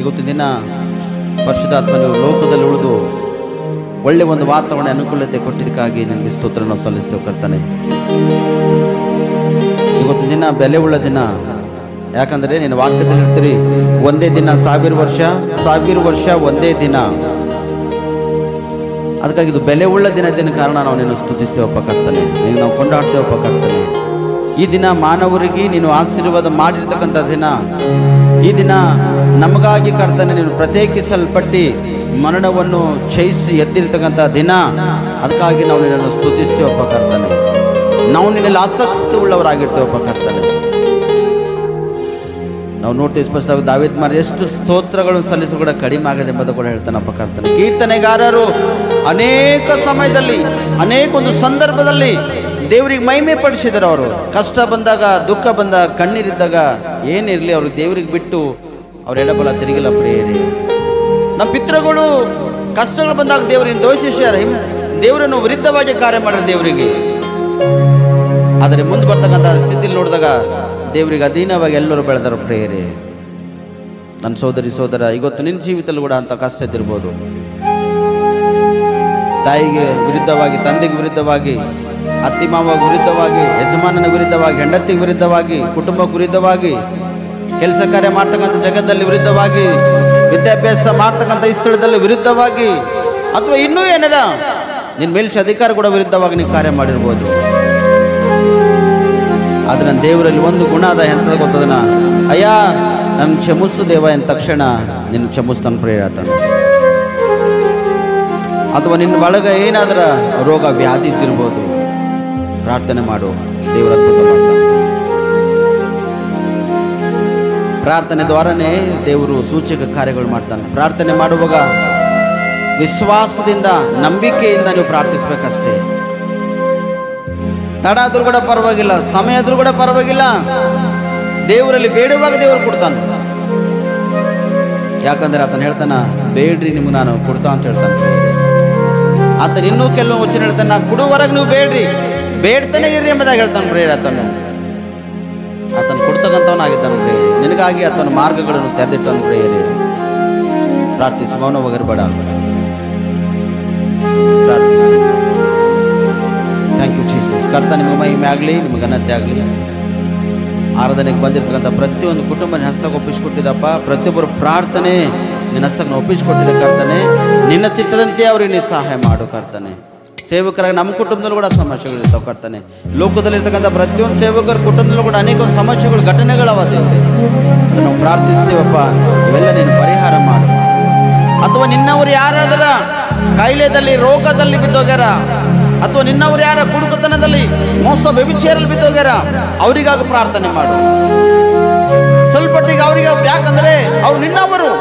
ಇವತ್ತಿನ ದಿನ ಪರಿಶುದ್ಧಾತ್ಮ ನೀವು ಲೋಕದಲ್ಲಿ ಉಳಿದು ಒಳ್ಳೆ ಒಂದು ವಾತಾವರಣ ಅನುಕೂಲತೆ ಕೊಟ್ಟಿದ್ದಕ್ಕಾಗಿ ನನಗೆ ಸ್ತೋತ್ರ ನಾವು ಸಲ್ಲಿಸ್ತೇವೆ ಕರ್ತನೆ. ಇವತ್ತಿನ ದಿನ ಬೆಲೆ ಉಳ್ಳ ದಿನ, ಯಾಕಂದರೆ ನೀನು ವಾಕ್ಯದಲ್ಲಿ ಇರ್ತೀರಿ, ಒಂದೇ ದಿನ 1000 ವರ್ಷ, 1000 ವರ್ಷ ಒಂದೇ ದಿನ. ಅದಕ್ಕಾಗಿ ಇದು ಬೆಲೆ ಉಳ್ಳ ದಿನ ಕಾರಣ ನಾವು ನಿನ್ನ ಸ್ತುತಿಸ್ತೇವಪ್ಪ ಕರ್ತನೆ, ನೀನು ನಾವು ಕೊಂಡಾಡ್ತೇವಪ್ಪ ಕರ್ತನೆ. ಈ ದಿನ ಮಾನವರಿಗೆ ನೀನು ಆಶೀರ್ವಾದ ಮಾಡಿರ್ತಕ್ಕಂಥ ದಿನ. ಈ ದಿನ ನಮಗಾಗಿ ಕರ್ತನೆ ನೀನು ಪ್ರತ್ಯೇಕಿಸಲ್ಪಟ್ಟು ಮರಣವನ್ನು ಜಯಿಸಿ ಎದ್ದಿರ್ತಕ್ಕಂಥ ದಿನ. ಅದಕ್ಕಾಗಿ ನಾವು ನಿನ್ನನ್ನು ಸ್ತುತಿಸ್ತೇವಪ್ಪ ಕರ್ತನೆ. ನಾವು ನಿನ್ನಲ್ಲಿ ಆಸಕ್ತಿ ಉಳ್ಳವರಾಗಿರ್ತೇವಪ್ಪ ಕರ್ತನೆ. ನಾವು ನೋಡ್ತೀವಿ ಸ್ಪಷ್ಟವಾಗಿ ದಾವೀದ ಮಾರ ಎಷ್ಟು ಸ್ತೋತ್ರಗಳನ್ನು ಸಲ್ಲಿಸು ಕೂಡ ಕಡಿಮೆ ಆಗದೆ ಎಂಬುದು ಕೂಡ ಹೇಳ್ತಾನಪ್ಪ ಕರ್ತನೆ. ಕೀರ್ತನೆಗಾರರು ಅನೇಕ ಸಮಯದಲ್ಲಿ ಅನೇಕ ಒಂದು ಸಂದರ್ಭದಲ್ಲಿ ದೇವರಿಗೆ ಮಹಿಮೆ ಪಡಿಸಿದರು. ಅವರು ಕಷ್ಟ ಬಂದಾಗ, ದುಃಖ ಬಂದಾಗ, ಕಣ್ಣೀರಿದ್ದಾಗ ಏನಿರಲಿ ಅವರು ದೇವರಿಗೆ ಬಿಟ್ಟು ಅವ್ರ ಎಡಬಲ ತಿರುಗಿಲ್ಲ ಪ್ರಿಯರೇ. ನಮ್ಮ ಪಿತೃಗಳು ಕಷ್ಟಗಳು ಬಂದಾಗ ದೇವರಿಗೆ ದೋಷಿಸ್ಯಾರ, ದೇವರನ್ನು ವಿರುದ್ಧವಾಗಿ ಕಾರ್ಯ ಮಾಡ್ಯಾರ ದೇವರಿಗೆ. ಆದರೆ ಮುಂದೆ ಬರ್ತಕ್ಕಂಥ ಸ್ಥಿತಿಯಲ್ಲಿ ನೋಡಿದಾಗ ದೇವರಿಗೆ ಅಧೀನವಾಗಿ ಎಲ್ಲರೂ ಬೆಳೆದರು ಪ್ರಿಯರೇ. ನನ್ನ ಸೋದರಿ ಸೋದರ, ಇವತ್ತು ನಿನ್ನ ಜೀವಿತದಲ್ಲಿ ಕೂಡ ಅಂತ ಕಷ್ಟ ಇದ್ದಿರ್ಬೋದು. ತಾಯಿಗೆ ವಿರುದ್ಧವಾಗಿ, ತಂದೆಗೆ ವಿರುದ್ಧವಾಗಿ, ಅತ್ತಿ ಮಾವಾಗ ವಿರುದ್ಧವಾಗಿ, ಯಜಮಾನನ ವಿರುದ್ಧವಾಗಿ, ಹೆಂಡತಿಗೆ ವಿರುದ್ಧವಾಗಿ, ಕುಟುಂಬಕ್ಕೆ ವಿರುದ್ಧವಾಗಿ, ಕೆಲಸ ಕಾರ್ಯ ಮಾಡ್ತಕ್ಕಂಥ ಜಗತ್ತಲ್ಲಿ ವಿರುದ್ಧವಾಗಿ, ವಿದ್ಯಾಭ್ಯಾಸ ಮಾಡ್ತಕ್ಕಂಥ ಈ ಸ್ಥಳದಲ್ಲಿ ವಿರುದ್ಧವಾಗಿ, ಅಥವಾ ಇನ್ನೂ ಏನಾರ ನಿನ್ನ ಮೇಲ್ಚ ಅಧಿಕಾರ ಕೂಡ ವಿರುದ್ಧವಾಗಿ ನೀವು ಕಾರ್ಯ ಮಾಡಿರ್ಬೋದು. ಆದರೆ ನನ್ನ ದೇವರಲ್ಲಿ ಒಂದು ಗುಣ ಅದ, ಎಂಥದ್ದು ಗೊತ್ತದನ, ಅಯ್ಯ ನನ್ನ ಕ್ಷಮಿಸು ದೇವ ಎಂದ ತಕ್ಷಣ ನಿನ್ನ ಕ್ಷಮಿಸ್ತಾನೆ ಪ್ರೇರಾತನ. ಅಥವಾ ನಿನ್ನ ಒಳಗ ಏನಾದ್ರ ರೋಗ ವ್ಯಾಧಿ ಇದ್ದಿರ್ಬೋದು, ಪ್ರಾರ್ಥನೆ ಮಾಡು, ದೇವರ ಅದ್ಭುತ ಮಾಡ್ತಾನೆ. ಪ್ರಾರ್ಥನೆ ದ್ವಾರನೇ ದೇವರು ಸೂಚಕ ಕಾರ್ಯಗಳು ಮಾಡ್ತಾನೆ. ಪ್ರಾರ್ಥನೆ ಮಾಡುವಾಗ ವಿಶ್ವಾಸದಿಂದ, ನಂಬಿಕೆಯಿಂದ ನೀವು ಪ್ರಾರ್ಥಿಸ್ಬೇಕಷ್ಟೇ. ತಡ ಆದ್ರೂ ಕೂಡ ಪರವಾಗಿಲ್ಲ, ಸಮಯ ಆದ್ರೂ ಕೂಡ ಪರವಾಗಿಲ್ಲ, ದೇವರಲ್ಲಿ ಬೇಡುವಾಗ ದೇವರು ಕೊಡ್ತಾನೆ. ಯಾಕಂದ್ರೆ ಆತನ ಹೇಳ್ತಾನ, ಬೇಡ್ರಿ ನಿಮ್ಗೆ ನಾನು ಕೊಡ್ತಾ ಅಂತ ಹೇಳ್ತಾನೆ. ಆತನ ಇನ್ನೂ ಕೆಲವು ವಚನ ಹೇಳ್ತಾನೆ, ನಾ ಕೊಡುವವರೆಗೆ ನೀವು ಬೇಡ್ರಿ, ಬೇಡ್ತಾನೆ ಇರ್ರಿ ಎಂಬುದಾಗಿ ಹೇಳ್ತಾನೆ ಪ್ರೇರ. ಆತನು ಕೊಡ್ತಕ್ಕಂಥವನಾಗಿದ್ದಾನೆ ಪ್ರೇಯರಿ. ನಿನಗಾಗಿ ಆತನ ಮಾರ್ಗಗಳನ್ನು ತೆರೆದಿಟ್ಟನು ಪ್ರೇಯರಿ. ಪ್ರಾರ್ಥಿಸಿ, ಮೌನವಾಗಿರಬೇಡ, ಪ್ರಾರ್ಥಿಸಿ. Thank you Jesus. ಕರ್ತ ನಿಮಗೆ ಮಹಿಮೆ ಆಗಲಿ, ನಿಮಗೆ ಘನತೆ ಆಗಲಿ. ಆರಾಧನೆಗೆ ಬಂದಿರ್ತಕ್ಕಂಥ ಪ್ರತಿಯೊಂದು ಕುಟುಂಬ ನಿನ್ನ ಹಸ್ತಕ್ಕೆ ಒಪ್ಪಿಸಿಕೊಟ್ಟಿದ್ದಪ್ಪ. ಪ್ರತಿಯೊಬ್ಬರು ಪ್ರಾರ್ಥನೆ ನಿನ್ನ ಹಸ್ತಕ್ಕೆ ಒಪ್ಪಿಸಿಕೊಟ್ಟಿದ್ದ ಕರ್ತನೆ. ನಿನ್ನ ಚಿತ್ತದಂತೆ ಅವ್ರಿಗೆ ನೀನು ಸಹಾಯ ಮಾಡು ಕರ್ತನೆ. ಸೇವಕರಾಗಿ ನಮ್ಮ ಕುಟುಂಬದಲ್ಲೂ ಕೂಡ ಸಮಸ್ಯೆಗಳು ಇರ್ತಾವೆ ಕರ್ತನೆ. ಲೋಕದಲ್ಲಿರ್ತಕ್ಕಂಥ ಪ್ರತಿಯೊಂದು ಸೇವಕರ ಕುಟುಂಬದಲ್ಲೂ ಕೂಡ ಅನೇಕ ಸಮಸ್ಯೆಗಳು, ಘಟನೆಗಳವ ದೇವರೇ. ಅದನ್ನು ನಾವು ಪ್ರಾರ್ಥಿಸ್ತೇವಪ್ಪ, ಇವೆಲ್ಲ ನೀನು ಪರಿಹಾರ ಮಾಡು. ಅಥವಾ ನಿನ್ನವರು ಯಾರಾದರ ಕಾಯಿಲೆದಲ್ಲಿ, ರೋಗದಲ್ಲಿ ಬಿದ್ದೋಗ್ಯಾರ, ಅಥವಾ ನಿನ್ನವರು ಯಾರ ಕುಡುಕತನದಲ್ಲಿ, ಮೋಸ ವ್ಯಭಿಚಾರದಲ್ಲಿ ಬಿದ್ದೋಗ್ಯಾರ, ಅವರಿಗಾಗಿ ಪ್ರಾರ್ಥನೆ ಮಾಡು. ಸ್ವಲ್ಪಟ್ಟಿಗೆ ಅವರಿಗೆ, ಯಾಕಂದ್ರೆ ಅವ್ರು ನಿನ್ನವರು.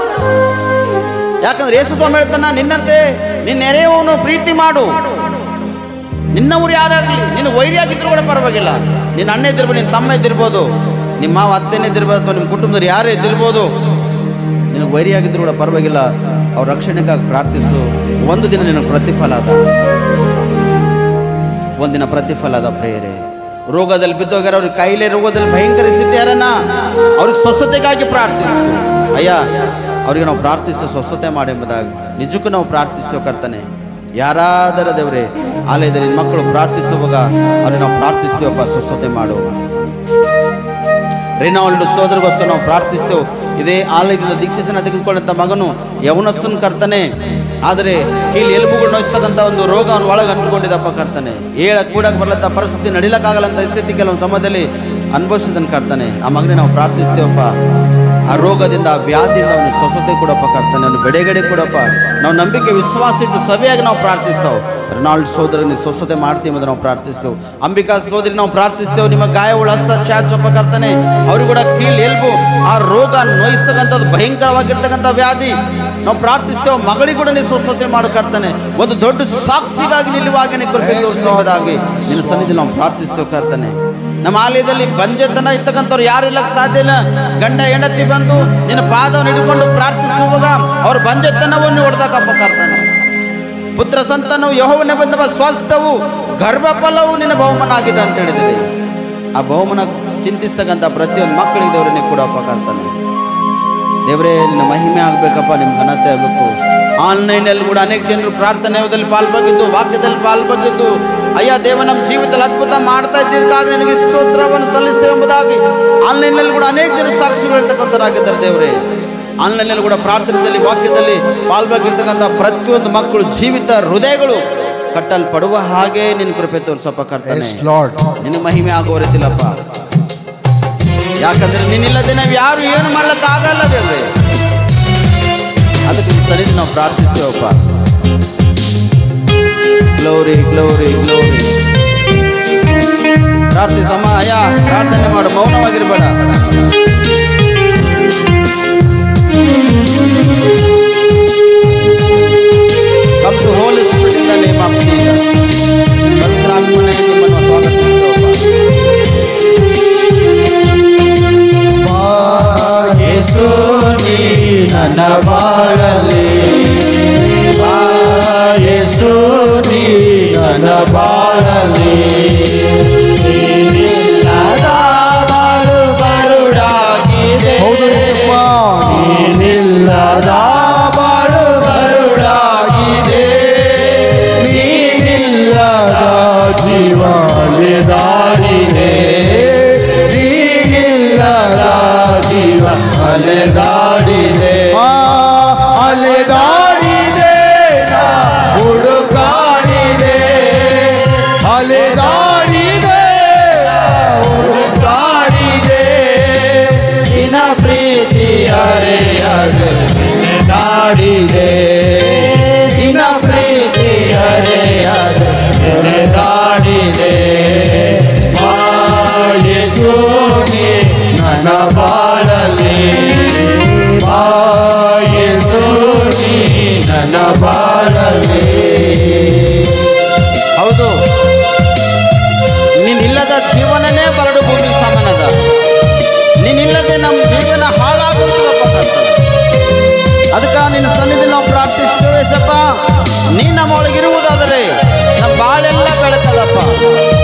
ಯಾಕಂದ್ರೆ ಯೇಸು ಸ್ವಾಮಿ ಹೇಳ್ತಾನ, ನಿನ್ನಂತೆ ನಿನ್ನ ನೆರೆಯವನು ಪ್ರೀತಿ ಮಾಡು. ನಿನ್ನವರು ಯಾರಾಗಲಿ, ನಿನ್ನ ವೈರಿಯಾಗಿದ್ರು ಕೂಡ ಪರವಾಗಿಲ್ಲ, ನಿನ್ನ ಅಣ್ಣ ಇದ್ದಿರ್ಬೋದು, ನಿನ್ನ ತಮ್ಮ ಇದ್ದಿರ್ಬೋದು, ನಿಮ್ಮ ಮಾವ ಅತ್ತೆನೇ ಇದ್ದಿರ್ಬೋದು, ಅಥವಾ ನಿಮ್ಮ ಕುಟುಂಬದವ್ರು ಯಾರೇ ಇದ್ದಿರ್ಬೋದು, ನಿನಗೆ ವೈರಿಯಾಗಿದ್ರು ಕೂಡ ಪರವಾಗಿಲ್ಲ, ಅವ್ರ ರಕ್ಷಣೆಗಾಗಿ ಪ್ರಾರ್ಥಿಸು. ಒಂದು ದಿನ ನಿನಗೆ ಪ್ರತಿಫಲ ಅದ, ಒಂದಿನ ಪ್ರತಿಫಲ ಅದ ಪ್ರೇಯರೇ. ರೋಗದಲ್ಲಿ ಬಿದ್ದೋಗ್ಯಾರ, ಅವ್ರಿಗೆ ಕಾಯಿಲೆ ರೋಗದಲ್ಲಿ ಭಯಂಕರ ಸ್ಥಿತಿ ಯಾರನ್ನ, ಅವ್ರಿಗೆ ಸ್ವಸ್ಥತೆಗಾಗಿ ಪ್ರಾರ್ಥಿಸು. ಅಯ್ಯ ಅವ್ರಿಗೆ ನಾವು ಪ್ರಾರ್ಥಿಸೋ ಸ್ವಸ್ಥತೆ ಮಾಡಿ ಎಂಬುದಾಗಿ ನಿಜಕ್ಕೂ ನಾವು ಪ್ರಾರ್ಥಿಸ್ತೇವೆ ಕರ್ತನೆ. ಯಾರಾದರ ದೇವರೇ ಆಲಯದಲ್ಲಿ ಮಕ್ಕಳು ಪ್ರಾರ್ಥಿಸುವಾಗ ಅವ್ರಿಗೆ ನಾವು ಪ್ರಾರ್ಥಿಸ್ತೇವಪ್ಪ, ಸ್ವಸ್ಥತೆ ಮಾಡು. ರೆನಾಲ್ಡ್ ಸೋದರಿಗೋಸ್ಕರ ನಾವು ಪ್ರಾರ್ಥಿಸ್ತೇವೆ. ಇದೇ ಆಲಯದಿಂದ ದೀಕ್ಷೆಸನ್ನು ತೆಗೆದುಕೊಂಡಂಥ ಮಗನು ಯವನಸ್ಥನ ಕರ್ತನೆ, ಆದರೆ ಕೀಲಿ ಎಲುಬುಗಳು ನೋಯಿಸ್ತಕ್ಕಂಥ ಒಂದು ರೋಗ ಅವನ ಒಳಗೆ ಅಂಟುಕೊಂಡಿದ್ದಪ್ಪ ಕರ್ತನೆ. ಕೂಡಕ್ಕೆ ಬರ್ಲಂಥ ಪರಿಸ್ಥಿತಿ, ನಡಿಲಕ್ಕಾಗಲ್ಲಂಥ ಸ್ಥಿತಿ ಕೆಲವೊಂದು ಸಮಯದಲ್ಲಿ ಅನುಭವಿಸಿದನ್ನು ಕರ್ತನೆ. ಆ ಮಗನೇ ನಾವು ಪ್ರಾರ್ಥಿಸ್ತೇವಪ್ಪ, ಆ ರೋಗದಿಂದ, ಆ ವ್ಯಾಧಿಯಿಂದ ಅವನು ಸ್ವಸ್ಥತೆ ಕೊಡಪ್ಪ ಕರ್ತನೆ, ಅವನು ಬಿಡುಗಡೆ ಕೊಡಪ್ಪ. ನಾವು ನಂಬಿಕೆ ವಿಶ್ವಾಸ ಇಟ್ಟು ಸಭೆಯಾಗಿ ನಾವು ಪ್ರಾರ್ಥಿಸ್ತೇವೆ. ರೆನಾಲ್ಡ್ ಸೋದರನಿ ಸ್ವಸ್ಥತೆ ಮಾಡ್ತೀವಿ ಅಂತ ನಾವು ಪ್ರಾರ್ಥಿಸ್ತೇವೆ. ಅಂಬಿಕಾ ಸೋದರಿ ನಾವು ಪ್ರಾರ್ಥಿಸ್ತೇವೆ, ನಿಮ್ಮ ಗಾಯವುಳ್ಳ ಹಸ್ತ ಚಾಚಪ್ಪ ಕರ್ತನೆ, ಅವ್ರಿಗೆ ಕೂಡ ಕೀಲ್ ಎಲ್ಬು ಆ ರೋಗ ನೋಯಿಸ್ತಕ್ಕಂಥದ್ದು, ಭಯಂಕರವಾಗಿರ್ತಕ್ಕಂಥ ವ್ಯಾಧಿ ನಾವು ಪ್ರಾರ್ಥಿಸ್ತೇವೆ. ಮಗಳಿಗೆ ಕೂಡ ನೀವು ಸ್ವಸ್ಥತೆ ಮಾಡು ಕರ್ತನೆ. ಒಂದು ದೊಡ್ಡ ಸಾಕ್ಷಿಗಾಗಿ ನಿಲ್ಲುವಾಗಿ ನಿಲ್ಲುವುದಾಗಿ ನಿನ್ನ ಸನ್ನಿಧಿ ನಾವು ಪ್ರಾರ್ಥಿಸ್ತೇವೆ ಕರ್ತನೆ. ನಮ್ಮ ಆಲಯದಲ್ಲಿ ಬಂಜೆತನ ಇರ್ತಕ್ಕಂಥವ್ರು ಯಾರು ಇಲ್ಲಕ್ಕೆ ಸಾಧ್ಯ ಇಲ್ಲ. ಗಂಡ ಹೆಂಡತಿ ಬಂದು ನಿನ್ನ ಪಾದವನ್ನು ಹಿಡ್ಕೊಂಡು ಪ್ರಾರ್ಥಿಸುವಾಗ ಅವ್ರ ಬಂಜೆತನವನ್ನು ಹೊಡೆದಾಕಪ್ಪ ಕರ್ತನೆ. ಪುತ್ರ ಸಂತಾನವು ಯೆಹೋವನೇ ಬಂದವ, ಸ್ವಾಸ್ಥ್ಯವು ಗರ್ಭಫಲವು ನಿನ್ನ ಬಹುಮಾನ ಆಗಿದೆ ಅಂತ ಹೇಳಿದರೆ, ಆ ಬಹುಮಾನ ಚಿಂತಿಸ್ತಕ್ಕಂಥ ಪ್ರತಿಯೊಂದು ಮಕ್ಕಳಿಗೆ ದೇವರನ್ನೇ ಕೊಡಪ್ಪ ಕರ್ತನೆ. ದೇವರೇ ನಿನ್ನ ಮಹಿಮೆ ಆಗಬೇಕಪ್ಪ, ನಿಮ್ಮ ಘನತೆ ಆಗಬೇಕು. ಆನ್ಲೈನಲ್ಲಿ ಕೂಡ ಅನೇಕ ಜನರು ಪ್ರಾರ್ಥನೆಯಲ್ಲಿ ಪಾಲ್ಗೊಂಡಿದ್ದು, ವಾಕ್ಯದಲ್ಲಿ ಪಾಲ್ಗೊಂಡಿದ್ದು, ಅಯ್ಯ ದೇವ ನಮ್ಮ ಜೀವಿತದಲ್ಲಿ ಅದ್ಭುತ ಮಾಡ್ತಾ ಇದ್ದಿದ್ದಕ್ಕಾಗಿ ನಿನಗೆ ಸ್ತೋತ್ರವನ್ನು ಸಲ್ಲಿಸ್ತೇವೆ ಎಂಬುದಾಗಿ ಆನ್ಲೈನಲ್ಲಿ ಕೂಡ ಅನೇಕ ಜನ ಸಾಕ್ಷಿಗಳು ಹೇಳ್ತಕ್ಕಂಥವರಾಗಿದ್ದಾರೆ. ದೇವರೇ ಆನ್ಲೈನಲ್ಲಿ ಕೂಡ ಪ್ರಾರ್ಥನೆಯಲ್ಲಿ ವಾಕ್ಯದಲ್ಲಿ ಪಾಲ್ಗೊಂಡಿರ್ತಕ್ಕಂಥ ಪ್ರತಿಯೊಂದು ಮಕ್ಕಳು ಜೀವಿತ ಹೃದಯಗಳು ಕಟ್ಟಲ್ಪಡುವ ಹಾಗೆ ನಿನ್ನ ಕೃಪೆ ತೋರಿಸಪ್ಪ ಕರ್ತನೇ. ನಿನ್ನ ಮಹಿಮೆ ಆಗೋರಿಸಿಲ್ಲಪ್ಪ, ಯಾಕಂದ್ರೆ ನಿನ್ನಿಲ್ಲದೆ ನಾವು ಯಾರು ಏನು ಮಾಡ್ಲಿಕ್ಕಾಗಲ್ಲ ದೇವ್ರೆ. ಅದಕ್ಕೆ ಸರಿ ನಾವು ಪ್ರಾರ್ಥಿಸ್ತೇವಪ್ಪ. Glory glory glory. ಪ್ರಾರ್ಥಿಸಮ್ಮ ಅಯ್ಯ, ಪ್ರಾರ್ಥನೆ ಮಾಡು, ಮೌನವಾಗಿರ್ಬೇಡ. Come to Holy Spirit in the name of Jesus. ಪವಿತ್ರಾತ್ಮನೇ ನಿಮ್ಮನ್ನು ಸ್ವಾಗತಿಸುತ್ತೇವಪ್ಪ. ಯೇಸು ನೀ ನನ್ನ ಬಾಳಲಿ, ಯೇಸು ನೀ ನನ್ನ ಬಾಳಲಿ. ನೀನಿಲ್ಲದ ಬಾಳು ಬರುಡಾಗಿದೆ, ನೀನಿಲ್ಲದ ಬಾಳು ಬರುಡಾಗಿದೆ. ನೀನಿಲ್ಲದ ಜೀವ ಅಲೆದಾಡಿದೆ, ನೀನಿಲ್ಲದ ಜೀವ ಅಲೆದಾಡಿದೆ, ಅಲೆದಾಡಿದೆ ನಾ ಹುಡುಕಾಡಿದೆ, ಅಲೆದಾಡಿದೆ ಹುಡುಕಾಡಿದೆ. ನಿನ್ನ ಪ್ರೀತಿ ಅರೆಯದೆ ನಾಡಿದೆ, ನಿನ್ನ ಪ್ರೀತಿ ಅರೆಯದೆ ನಾಡಿದೆ. ಯೇಸು ನೀ ನನ್ನ ಬಾಳಲಿ, ಯೇಸು ನೀ ನನ್ನ ಬಾಳಲಿ. ಹೌದು, ನೀನಿಲ್ಲದ ಜೀವನನೇ ಬರಡು ಭೂಮಿ ಸಮಾನದ. ನೀನಿಲ್ಲದೆ ನಮ್ಮ ಜೀವನ ಹಾಳಾಗುತ್ತದಪ್ಪ. ಅದಕ್ಕೆ ನಿನ್ನ ಸನ್ನಿಧಿ ನಾವು ಪ್ರಾರ್ಥಿಸ್ತೇವೆ ಸಪ್ಪ. ನೀ ನಮ್ಮೊಳಗಿರುವುದಾದರೆ ನಮ್ಮ ಬಾಳೆಲ್ಲ ಬೆಳಕದಪ್ಪ,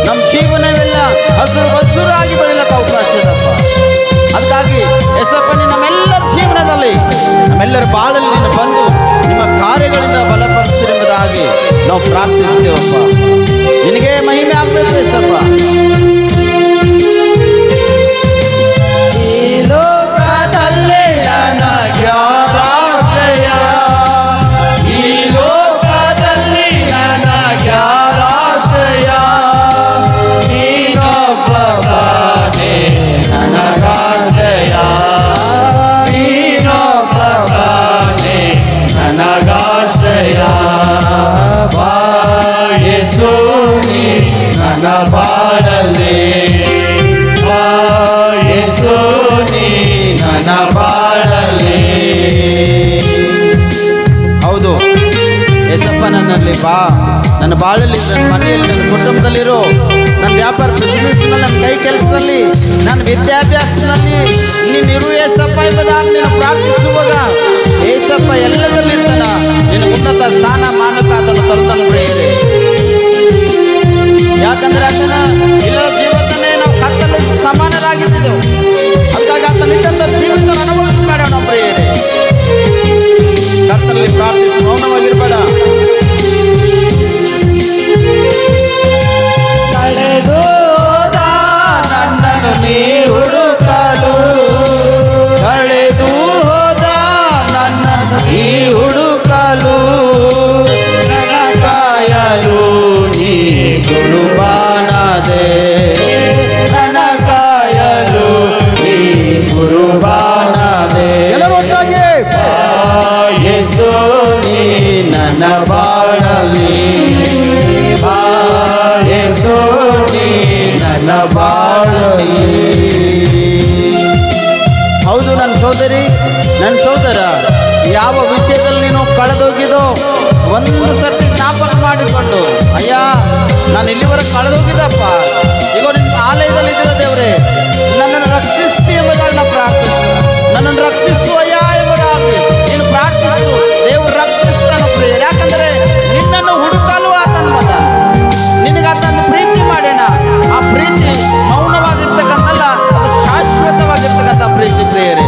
ನಮ್ಮ ಜೀವನವೆಲ್ಲ ಹಸುರಾಗಿ ಬೆಳೀಲಕ್ಕೆ ಅವಕಾಶ ಇದಪ್ಪ. ಅದಕ್ಕಾಗಿ ಎಸಪ್ಪ ನೀ ನಮ್ಮೆಲ್ಲರ ಜೀವನದಲ್ಲಿ ನಮ್ಮೆಲ್ಲರ ಬಾಳಲ್ಲಿ ನೀನು ಬಂದು ನಿಮ್ಮ ಕಾರ್ಯಗಳಿಂದ ಬಲಪಡಿಸಿರುವುದಾಗಿ ನಾವು ಪ್ರಾರ್ಥಿಸ್ತೇವಪ್ಪ. ನಿನಗೆ ಮಹಿಮೆ ಆಗಬೇಕು ಎಸಪ್ಪ. ಈ ಲೋಕದಲ್ಲಿ ನನಗ್ಯಾರಾಶ್ರಯ, ಈ ಲೋಕದಲ್ಲಿ ನನಗ್ಯಾರಾಶ್ರಯ, ನೀನೊಬ್ಬನೇ ನನಗಾಶ್ರಯ, ನೀನೊಬ್ಬನೇ ನನಗಾಶ್ರಯ. ಯೇಸು ನೀ ನನ್ನ ಬಾಳಲಿ, ಯೇಸು ನೀ ನನ್ನ ಬಾಳಲಿ. ಹೌದು ಯೇಸಪ್ಪ, ನನ್ನಲ್ಲಿ ಬಾ, ನನ್ನ ಬಾಳಲ್ಲಿ, ನನ್ನ ಮನೆಯಲ್ಲಿ, ನನ್ನ ಕುಟುಂಬದಲ್ಲಿರೋ, ನನ್ನ ವ್ಯಾಪಾರ ಬಿಸ್ನೆಸ್ನಲ್ಲಿ, ನನ್ನ ಕೈ ಕೆಲಸದಲ್ಲಿ, ನನ್ನ ವಿದ್ಯಾಭ್ಯಾಸದಲ್ಲಿ ನೀನಿರು ಯೇಸಪ್ಪ ಎಂಬುದಾಗಿ ನೀನು ಪ್ರಾರ್ಥಿಸುವಾಗ ಯೇಸಪ್ಪ ಎಲ್ಲದಲ್ಲಿರ್ತಾನ. ನಿನ್ನ ಉನ್ನತ ಸ್ಥಾನ ಮಾನಕ ಅದನ್ನು ತರುತ್ತಾನೆ ಪ್ರಿಯರೇ. ಯಾಕಂದ್ರೆ ಆತನ ಇಲ್ಲದ ಜೀವನನೇ ನಾವು ಕತ್ತಲಲ್ಲಿ ಸಮಾನರಾಗಿದ್ದೆವು. ಅದಕ್ಕಾಗಿ ಆತನಿದ್ದಂಥ ಜೀವನ ಅನುಭವಿಸಿ ಮಾಡೋಣ ನಾವು ಪ್ರಿಯರೇ. ಕರ್ತನಲ್ಲಿ ಪ್ರಾರ್ಥಿಸಿ ಮೌನವಾಗಿರ್ಬೇಡ. ಕಳೆದು ಹೋದ ನನ್ನನ್ನು ನೀ ಹುಡುಕಲು, ಕಳೆದು ಹೋದ ನನ್ನನ್ನು ನೀ ಹುಡುಕಲು, ನನ್ನ ಕಾಯಲು ನೀ ಗುರುಬಾನದೆ, ನನ್ನ ಕಾಯಲು ನೀ ಗುರುಬಾನದೆ. ಯೇಸು ನೀ ನನ್ನ ಬಾಳಲಿ, ಯೇಸು ನೀ ನನ್ನ ಬಾಳಲಿ. ಹೌದು ನನ್ನ ಸೋದರಿ, ನನ್ನ ಸೋದರ, ಯಾವ ವಿಷಯದಲ್ಲಿ ನೀನು ಕಳೆದೋಗಿದೋ ಒಂದು ಸರ್ತಿ ಜ್ಞಾಪಕ ಮಾಡಿಕೊಂಡು, ಅಯ್ಯ ನಾನು ಇಲ್ಲಿವರೆಗೆ ಕಳೆದೋಗಿದ್ದಪ್ಪ, ಈಗ ನಿನ್ನ ಆಲಯದಲ್ಲಿ ಇದ್ದೀರ ದೇವರೇ, ನನ್ನನ್ನು ರಕ್ಷಿಸ್ತಿ ಎಂಬುದಾಗಿ ನಾವು ಪ್ರಾರ್ಥಿಸು. ನನ್ನನ್ನು ರಕ್ಷಿಸು ಅಯ್ಯ ಎಂಬುದಾಗಿ ನೀನು ಪ್ರಾರ್ಥಿಸು. ದೇವರು ರಕ್ಷಿಸ್ತಾನ ಪ್ರಿಯ. ಯಾಕಂದರೆ ನಿನ್ನನ್ನು ಹುಡುಕಲು ಆತನ ಮತ, ನಿನಗೆ ಆತನ ಪ್ರೀತಿ ಮಾಡೋಣ. ಆ ಪ್ರೀತಿ ಮೌನವಾಗಿರ್ತಕ್ಕಂಥಲ್ಲ, ಅದು ಶಾಶ್ವತವಾಗಿರ್ತಕ್ಕಂಥ ಪ್ರೀತಿ ಪ್ರಿಯರೇ.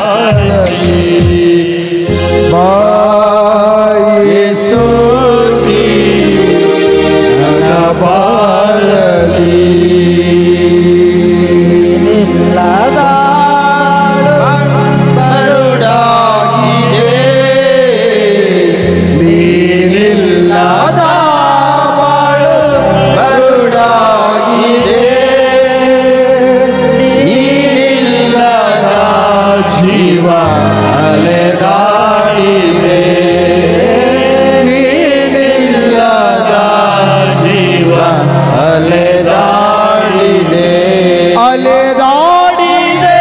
ಬಾಳಲಿ ಬಾ ಯೇಸು ನೀ ನನ್ನ ಬಾಳಲಿ ನಿಲ್ಲದ ಬರುಡಾಗಿದೆ ನೀನಿಲ್ಲದ ಬಾಳು ಬರುಡಾಗಿದೆ ನೀನಿಲ್ಲದ ಜೀವ ಅಲೆದಾಡಿದೆ ನೀನಿಲ್ಲದ ಜೀವ ಅಲೆದಾಡಿದೆ ಅಲೆದಾಡಿದೆ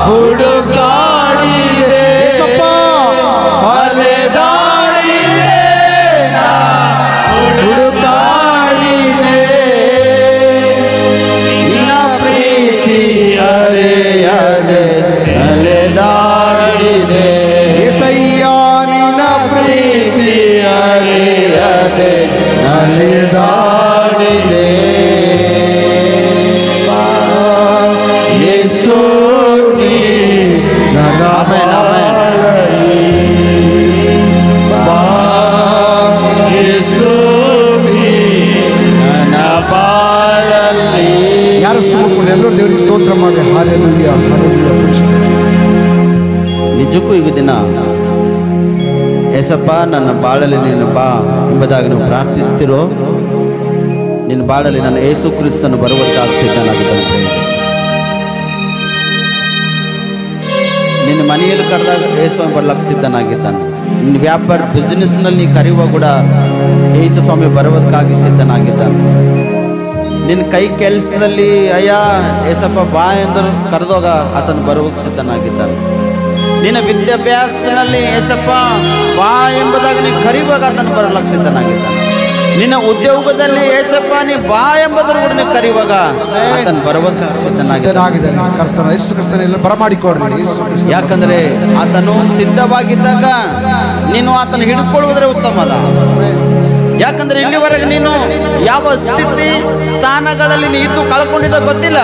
ಹುಡುಗಾಡಿದೆ ಸಪ್ಪ ಅಲೆದಾಡಿದೆ ಹುಡುಗಾಡಿದೆ ನಿನ್ನ ಪ್ರೀತಿ ಅರೆಯದೆ ಅಲೆದಾಡಿದೆ ಏಸಯ್ಯ ನಿನ್ನ ಪ್ರೀತಿ ಅರೆಯದೆ ಅಲೆದಾಡಿದೆ ಯೇಸು ನೀ ನನ್ನ ಬಾಳಲಿ ಬಾ ಯೇಸು ನೀ ನನ್ನ ಬಾಳಲ್ಲಿ ಯಾರು ಸುಮ್ಮನೆ ಎಲ್ಲರೂ ದೇವರಿಗೆ ಸ್ತೋತ್ರ ಮಾಡಿ ಹಾಲೆಲೂಯ ಹಾಲೆಲೂಯ ಪರಿಶುದ್ಧ ನಿಜಕ್ಕೂ ಈಗ ದಿನ ಏಸಪ್ಪ ನನ್ನ ಬಾಳಲ್ಲಿ ನೀನು ಬಾ ಎಂಬುದಾಗಿ ನೀವು ಪ್ರಾರ್ಥಿಸ್ತಿರೋ ನಿನ್ನ ಬಾಳಲ್ಲಿ ನನ್ನ ಯೇಸು ಕ್ರಿಸ್ತನು ಬರುವುದಕ್ಕಾಗಿ ಸಿದ್ಧನಾಗಿದ್ದಾನೆ. ನಿನ್ನ ಮನೆಯಲ್ಲಿ ಕರೆದಾಗ ಯೇಸು ಬರ್ಲಕ್ಕೆ ಸಿದ್ಧನಾಗಿದ್ದಾನೆ. ನಿನ್ನ ವ್ಯಾಪಾರ ಬಿಸ್ನೆಸ್ನಲ್ಲಿ ನೀ ಕರೆಯುವ ಕೂಡ ಯೇಸು ಸ್ವಾಮಿ ಬರುವುದಕ್ಕಾಗಿ ಸಿದ್ಧನಾಗಿದ್ದಾನೆ. ನಿನ್ನ ಕೈ ಕೆಲಸದಲ್ಲಿ ಅಯ್ಯ ಏಸಪ್ಪ ಬಾ ಎಂದರು ಕರೆದಾಗ ಆತನು ಬರುವುದಕ್ಕೆ ಸಿದ್ಧನಾಗಿದ್ದಾನೆ. ನಿನ್ನ ವಿದ್ಯಾಭ್ಯಾಸದಲ್ಲಿ ಏಸಪ್ಪ ಬಾ ಎಂಬುದಾಗಿ ನೀನು ಕರೆಯುವಾಗ ಆತನು ಬರಲಕ್ಕೆ ಸಿದ್ಧನಾಗಿದ್ದಾನೆ. ನಿನ್ನ ಉದ್ಯೋಗದಲ್ಲಿ ಏಸಪ್ಪ ನೀ ಬಾ ಎಂಬುದನ್ನು ಕೂಡ ನೀವು ಕರೆಯುವಾಗ ಆತನು ಬರುವುದಕ್ಕೆ ಸಿದ್ಧನಾಗಿದ್ದಾನೆ. ಕರ್ತನ ಯೇಸು ಕ್ರಿಸ್ತನೆಲ್ಲ ಬರಮಾಡಿಕೊಡ್ರಿ ಯೇಸು ಕ್ರಿಸ್ತ. ಯಾಕಂದ್ರೆ ಆತನು ಸಿದ್ಧವಾಗಿದ್ದಾಗ ನೀನು ಆತನ ಹಿಡಿದುಕೊಳ್ಳುವುದೇ ಉತ್ತಮ ಅದ. ಯಾಕಂದ್ರೆ ಇಲ್ಲಿವರೆಗೆ ನೀನು ಯಾವ ಸ್ಥಿತಿ ಸ್ಥಾನಗಳಲ್ಲಿ ನೀ ಇದ್ದು ಕಳ್ಕೊಂಡಿದ್ದ ಗೊತ್ತಿಲ್ಲ,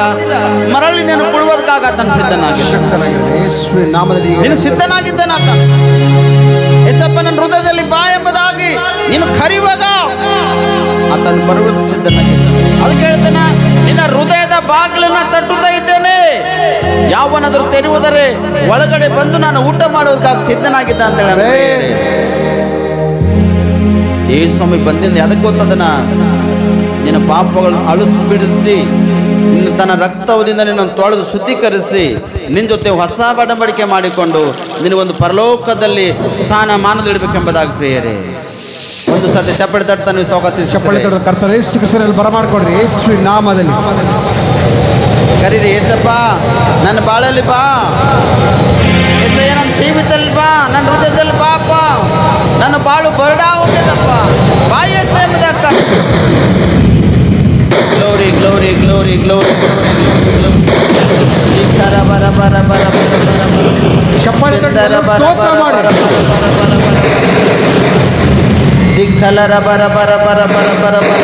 ಮರಳಿ ನೀನು ಕೊಡುವುದಕ್ಕಾಗ ಆತನ ಸಿದ್ಧನಾಗಿದ್ದಾನೆ. ಶಕ್ತನಾಗಿದ್ದಾನೆ ಯೇಸುವಿನ ನಾಮದಲ್ಲಿ ನೀನು ಸಿದ್ಧನಾಗಿದ್ದಾನೆ ಆತ. ಯೇಸಪ್ಪ ನನ್ನ ಹೃದಯದಲ್ಲಿ ಬಾ ಎಂಬುದಾಗಿ ನೀನು ಕರೆಯುವಾಗ ಆತನು ಬರುವುದಕ್ಕೆ ಸಿದ್ಧನಾಗಿದ್ದಾನೆ. ಅದಕ್ಕೆ ಹೇಳ್ತೇನೆ, ನಿನ್ನ ಹೃದಯದ ಬಾಗಿಲನ್ನ ತಟ್ಟುತ್ತಾ ಇದ್ದೇನೆ, ಯಾವನಾದರೂ ತೆರೆಯುವುದರೆ ಒಳಗಡೆ ಬಂದು ನಾನು ಊಟ ಮಾಡುವುದಕ್ಕಾಗಿ ಸಿದ್ಧನಾಗಿದ್ದ ಅಂತ ಹೇಳಿ ಯೇಸು ಸ್ವಾಮಿ ಬಂದಿಂದ ಅದಕ್ಕೆ ಗೊತ್ತದನ ನಿನ್ನ ಪಾಪಗಳನ್ನು ಅಳಿಸಿಬಿಡಿಸಿ ನಿನ್ನ ತನ್ನ ರಕ್ತದಿಂದ ನಿನ್ನನ್ನು ತೊಳೆದು ಶುದ್ಧೀಕರಿಸಿ ನಿನ್ನ ಜೊತೆ ಹೊಸ ಬಡಂಬಡಿಕೆ ಮಾಡಿಕೊಂಡು ನಿನಗೊಂದು ಪರಲೋಕದಲ್ಲಿ ಸ್ಥಾನಮಾನದಲ್ಲಿಡಬೇಕೆಂಬುದಾಗಿ ಪ್ರಿಯರೇ. ಒಂದು ಸತಿ ಚಪ್ಪಳಿ ತಟ್ಟ ನೀವು ಸ್ವಾಗತ ಚಪ್ಪಳಿ ತಟ್ಟ ಕರ್ತನ ಯೇಸು ಕ್ರಿಸ್ತನಲ್ಲಿ ಬರಮಾಡಿಕೊಡ್ರಿ ಯೇಸುವಿನ ನಾಮದಲ್ಲಿ. ಕರೀರಿ, ಏಸಪ್ಪ ನನ್ನ ಬಾಳಲ್ಲಿ ಬಾ, ಏಸಯ್ಯ ನನ್ನ ಜೀವಿತದಲ್ಲಿ ಬಾ, ನನ್ನ ಹೃದಯದಲ್ಲಿ ಬಾಪ, ನನ್ನ ಬಾಳು ಬರಡಾ ಹೋಗ್ಯದಪ್ಪ, ಬಾ ಏಸಯ್ಯ ಎಂಬುದಕ್ಕ. ಗ್ಲೋರಿ ಗ್ಲೋರಿ ಗ್ಲೋರಿ ಗ್ಲೋರಿ ಶಿಖರ ಬರ ಬರ ಬರ ಬರ ಬರ ಚಪ್ಪಳಿ ತಟ್ಟ ಸ್ತೋತ್ರ ಮಾಡಿ. ದಿಕ್ಕಲರ ಬರ ಬರ ಬರ ಬರ ಬರ ಬರ.